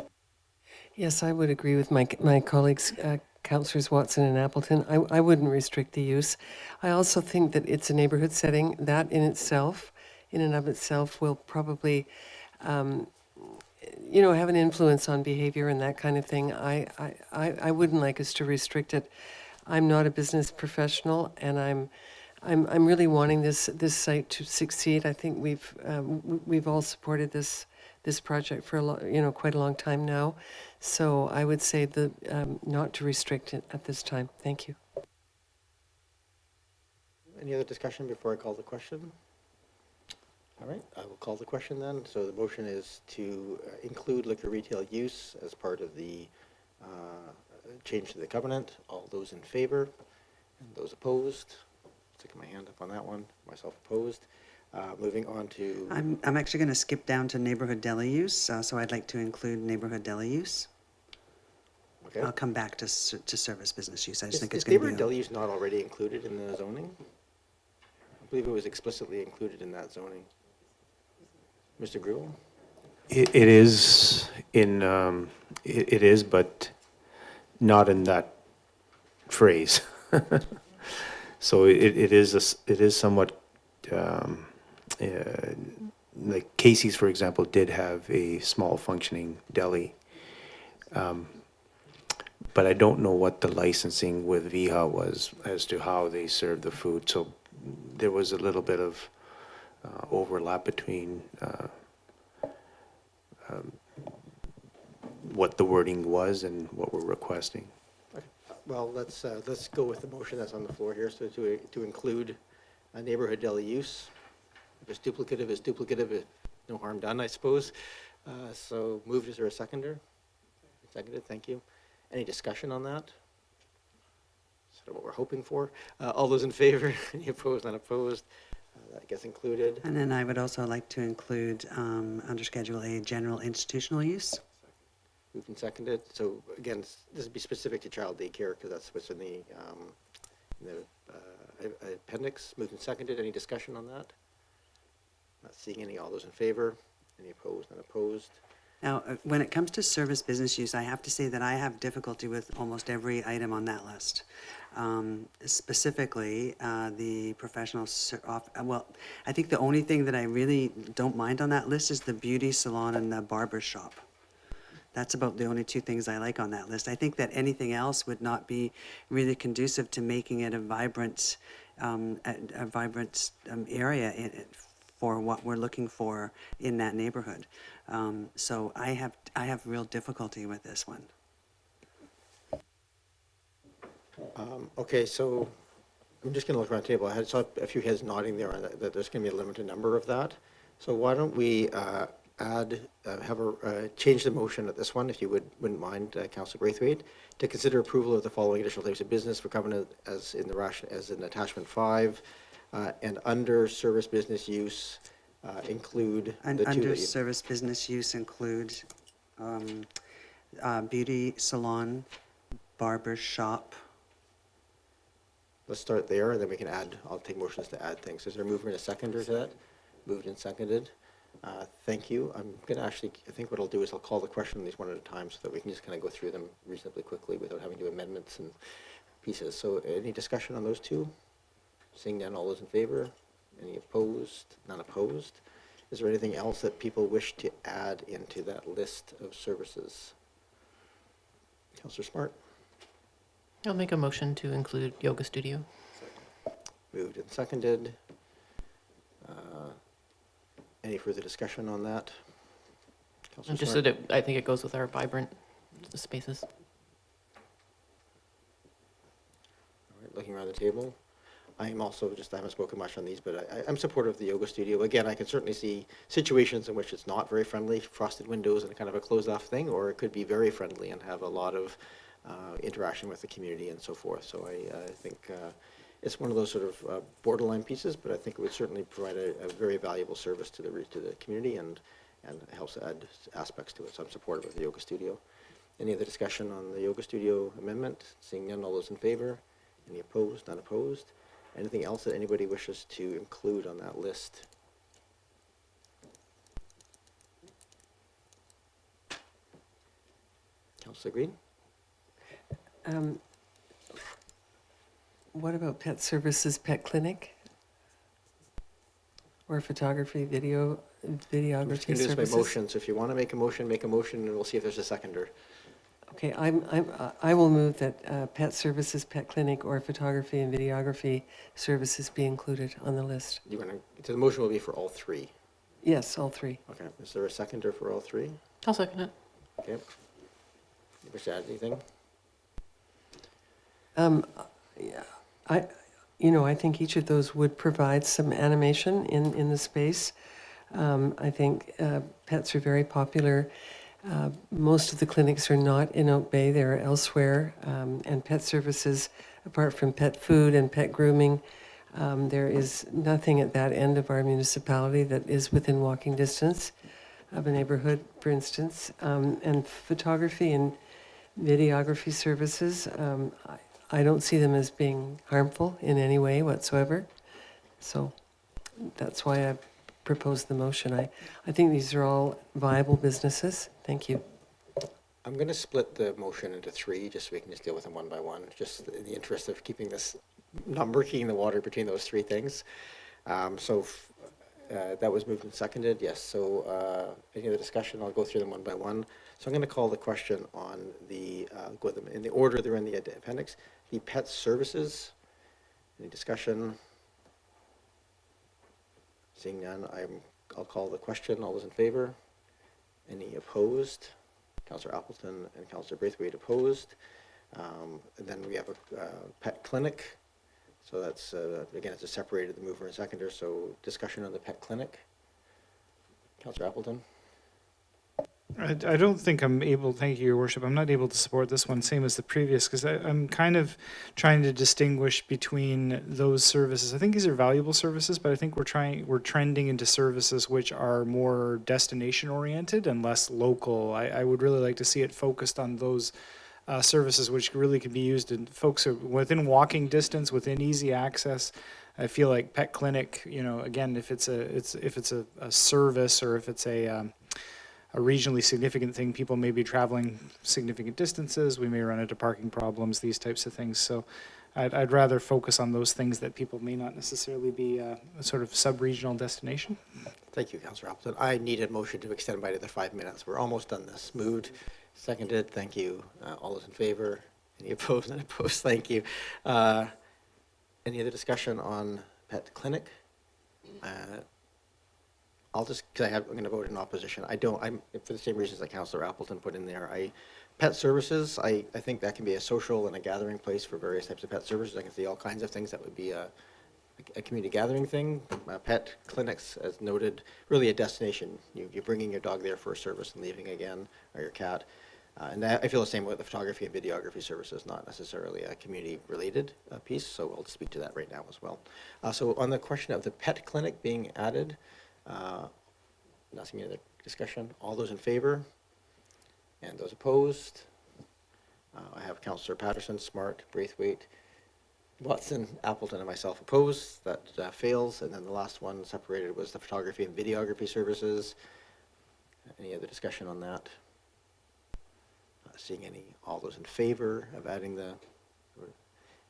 Yes, I would agree with my colleagues, Councillors Watson and Appleton. I wouldn't restrict the use. I also think that it's a neighborhood setting. That in and of itself, will probably have an influence on behavior and that kind of thing. I wouldn't like us to restrict it. I'm not a business professional, and I'm really wanting this site to succeed. I think we've all supported this project for quite a long time now. So I would say that not to restrict it at this time. Thank you. Any other discussion before I call the question? All right, I will call the question then. So the motion is to include liquor retail use as part of the change to the covenant. All those in favor and those opposed? Sticking my hand up on that one. Myself opposed. Moving on to, I'm actually going to skip down to neighborhood deli use, so I'd like to include neighborhood deli use. okay. I'll come back to service business use. I just think it's Is going to be. neighborhood deli use not already included in the zoning? I believe it was explicitly included in that zoning. Mr. Gruel? It is in, it is, but not in that phrase. So it is somewhat, like Casey's, for example, did have a small functioning deli. But I don't know what the licensing with VIHA was as to how they serve the food. So there was a little bit of overlap between what the wording was and what we're requesting. Okay. Well, let's go with the motion that's on the floor here, so to include a neighborhood deli use. If it's duplicative, it's duplicative, no harm done, I suppose. So moved, is there a seconder? Seconded, thank you. Any discussion on that? Sort of what we're hoping for. All those in favor? Any opposed, unopposed? That gets included. And then I would also like to include, under Schedule A, general institutional use. Moved and seconded. So again, this would be specific to child daycare because that's what's in the appendix. Moved and seconded. Any discussion on that? Not seeing any. All those in favor? Any opposed, unopposed? Now, when it comes to service business use, I have to say that I have difficulty with almost every item on that list. Specifically, the professional, well, I think the only thing that I really don't mind on that list is the beauty salon and the barber shop. That's about the only two things I like on that list. I think that anything else would not be really conducive to making it a vibrant area for what we're looking for in that neighborhood. So I have real difficulty with this one. Okay, so I'm just going to look around the table. I saw a few heads nodding there that there's going to be a limited number of that. So why don't we change the motion at this one, if you wouldn't mind, Councillor Braithwaite, to consider approval of the following additional types of business for covenant as in attachment 5, and under service business use include And the two under that you... service business use include beauty salon, barber shop. Let's start there, and then we can add, I'll take motions to add things. Is there a mover and a seconder to that? Moved and seconded. Thank you. I'm going to actually, I think what I'll do is I'll call the question on these one at a time so that we can just kind of go through them reasonably quickly without having to do amendments and pieces. So any discussion on those two? Seeing none, all those in favor? Any opposed? None opposed? Is there anything else that people wish to add into that list of services? Councillor Smart? I'll make a motion to include yoga studio. Moved and seconded. Any further discussion on that? Councillor Just Smart? that I think it goes with our vibrant spaces. All right, looking around the table. I am also I haven't spoken much on these, but I'm supportive of the yoga studio. Again, I can certainly see situations in which it's not very friendly, frosted windows and kind of a closed off thing, or it could be very friendly and have a lot of interaction with the community and so forth. So I think it's one of those sort of borderline pieces, but I think it would certainly provide a very valuable service to the community and helps add aspects to it. So I'm supportive of the yoga studio. Any other discussion on the yoga studio amendment? Seeing none, all those in favor? Any opposed? None opposed? Anything else that anybody wishes to include on that list? Councillor Green? What about pet services, pet clinic? Or photography, videography We're just going to do this services? by motion, so if you want to make a motion, and we'll see if there's a seconder. Okay, I will move that pet services, pet clinic, or photography and videography services be included on the list. So the motion will be for all three? Yes, all three. Okay, is there a seconder for all three? I'll second it. Okay. You wish to add anything? Yeah, I think each of those would provide some animation in the space. I think pets are very popular. Most of the clinics are not in Oak Bay, they're elsewhere. And pet services, apart from pet food and pet grooming, There is nothing at that end of our municipality that is within walking distance of a neighborhood, for instance. And photography and videography services, I don't see them as being harmful in any way whatsoever. So that's why I proposed the motion. I think these are all viable businesses. Thank you. I'm going to split the motion into three, just so we can just deal with them one by one, just in the interest of keeping this keeping the water between those three things. That was moved and seconded, yes. So any other discussion? I'll go through them one by one. So I'm going to call the question on the, go with them in the order they're in the appendix. The pet services, any discussion? Seeing none, I'll call the question. All those in favor? Any opposed? Councillor Appleton and Councillor Braithwaite opposed. And then we have a pet clinic. So that's, again, it's a separated the mover and seconder. So discussion on the pet clinic. Councillor Appleton. I don't think I'm able, thank you, Your Worship, I'm not able to support this one, same as the previous, because I'm kind of trying to distinguish between those services. I think these are valuable services, but I think we're trending into services which are more destination oriented and less local. I would really like to see it focused on those services which really can be used in folks who are within walking distance, within easy access. I feel like pet clinic, you know, again, if it's a service, or if it's a regionally significant thing, people may be traveling significant distances, we may run into parking problems, these types of things. So I'd rather focus on those things that people may not necessarily be a sort of sub-regional destination. Thank you, Councillor Appleton. I need a motion to extend by another 5 minutes. We're almost done this. Moved, seconded, thank you. All those in favor? Any opposed? None opposed, thank you. Any other discussion on pet clinic? I'll just, because I'm going to vote in opposition. I'm for the same reasons that Councillor Appleton put in there. Pet services, I think that can be a social and a gathering place for various types of pet services. I can see all kinds of things that would be a community gathering thing. Pet clinics, as noted, really a destination. You're bringing your dog there for a service and leaving again, or your cat. And I feel the same with the photography and videography services, not necessarily a community-related piece, so I'll speak to that right now as well. So on the question of the pet clinic being added, not seeing any other discussion. All those in favor? And those opposed? I have Councillor Patterson, Smart, Braithwaite, Watson, Appleton, and myself opposed. That fails. And then the last one separated was the photography and videography services. Any other discussion on that? Not seeing any. All those in favor of adding the,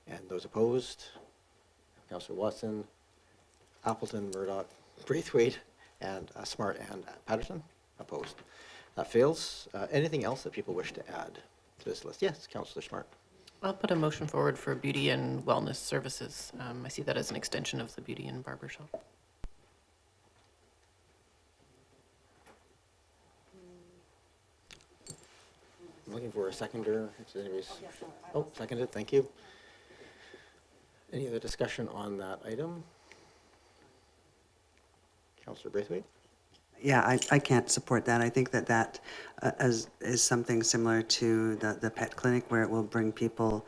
and those opposed? Councillor Watson, Appleton, Murdoch, Braithwaite, and Smart and Patterson opposed. That fails. Anything else that people wish to add to this list? Yes, Councillor Smart. I'll put a motion forward for beauty and wellness services. I see that as an extension of the beauty and barber shop. I'm looking for a seconder. Oh, seconded. Thank you. Any other discussion on that item? Councillor Braithwaite? Yeah, I can't support that. I think that is something similar to the pet clinic, where it will bring people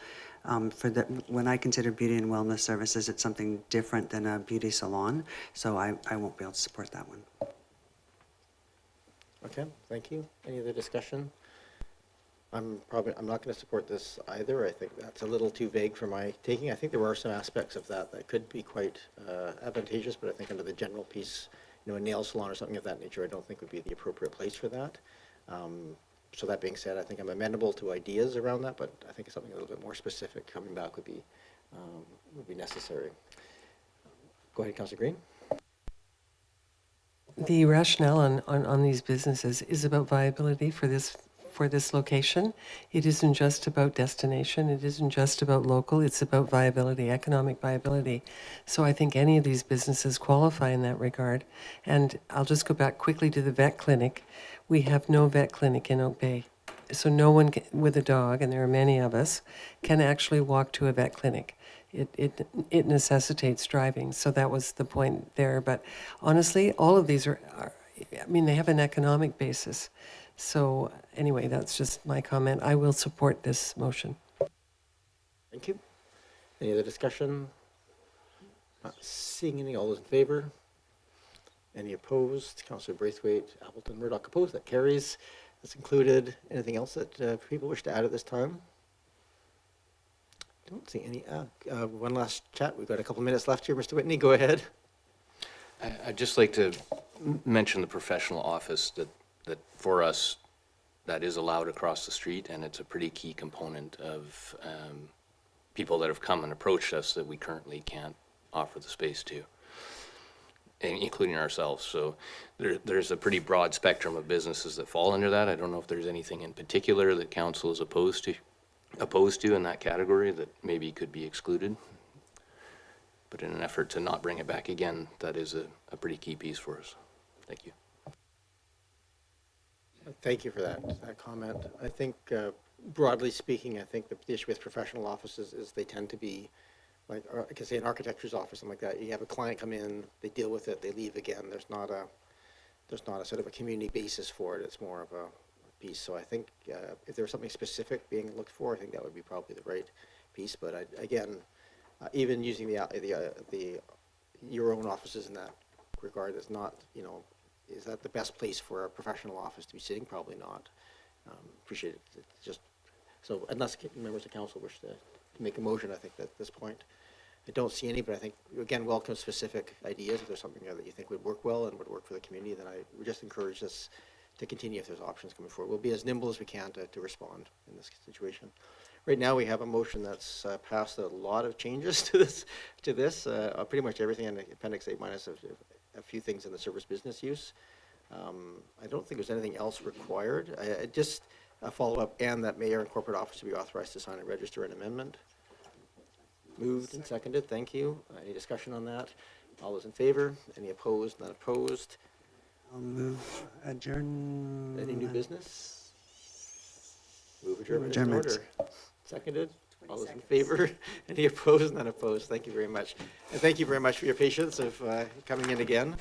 when I consider beauty and wellness services, it's something different than a beauty salon. So I won't be able to support that one. Okay, thank you. Any other discussion? I'm not going to support this either. I think that's a little too vague for my taking. I think there are some aspects of that could be quite advantageous, but I think under the general piece, a nail salon or something of that nature, I don't think would be the appropriate place for that. So that being said, I think I'm amenable to ideas around that, but I think something a little bit more specific coming back would be necessary. Go ahead, Councillor Green. The rationale on these businesses is about viability for this location. It isn't just about destination. It isn't just about local. It's about viability, economic viability. So I think any of these businesses qualify in that regard. And I'll just go back quickly to the vet clinic. We have no vet clinic in Oak Bay. So no one with a dog, and there are many of us, can actually walk to a vet clinic. It necessitates driving. So that was the point there. But honestly, all of these are they have an economic basis. So anyway, that's just my comment. I will support this motion. Thank you. Any other discussion? Not seeing any. All those in favor? Any opposed? Councillor Braithwaite, Appleton, Murdoch opposed. That carries. That's included. Anything else that people wish to add at this time? Don't see any. One last chat. We've got a couple minutes left here. Mr. Whitney, go ahead. I'd just like to mention the professional office that for us, that is allowed across the street, and it's a pretty key component of people that have come and approached us that we currently can't offer the space to, including ourselves. So there's a pretty broad spectrum of businesses that fall under that. I don't know if there's anything in particular that council is opposed to in that category that maybe could be excluded. But in an effort to not bring it back again, that is a pretty key piece for us. Thank you. Thank you for that comment. I think, broadly speaking, I think the issue with professional offices is they tend to be, like, I can say an architecture's office, something like that. You have a client come in, they deal with it, they leave again. There's not a sort of a community basis for it. It's more of a piece. So I think if there was something specific being looked for, I think that would be probably the right piece. But again, even using your own offices in that regard is not, is that the best place for a professional office to be sitting? Probably not. Appreciate it. It's just so unless members of council wish to make a motion, I think that at this point I don't see any. But I think again, welcome specific ideas. If there's something there that you think would work well and would work for the community, then I would just encourage us to continue if there's options coming forward. We'll be as nimble as we can to respond in this situation. Right now, we have a motion that's passed a lot of changes to this. Pretty much everything in Appendix A minus a few things in the service business use. I don't think there's anything else required. Just a follow-up, and that mayor and corporate office to be authorized to sign and register an amendment. Moved and seconded. Thank you. Any discussion on that? All those in favor? Any opposed? None opposed. I'll move adjourn. Any new business? Move adjournment. Adjournment. Order. Seconded. All those in favor? Any opposed? None opposed. Thank you very much. And thank you very much for your patience of coming in again.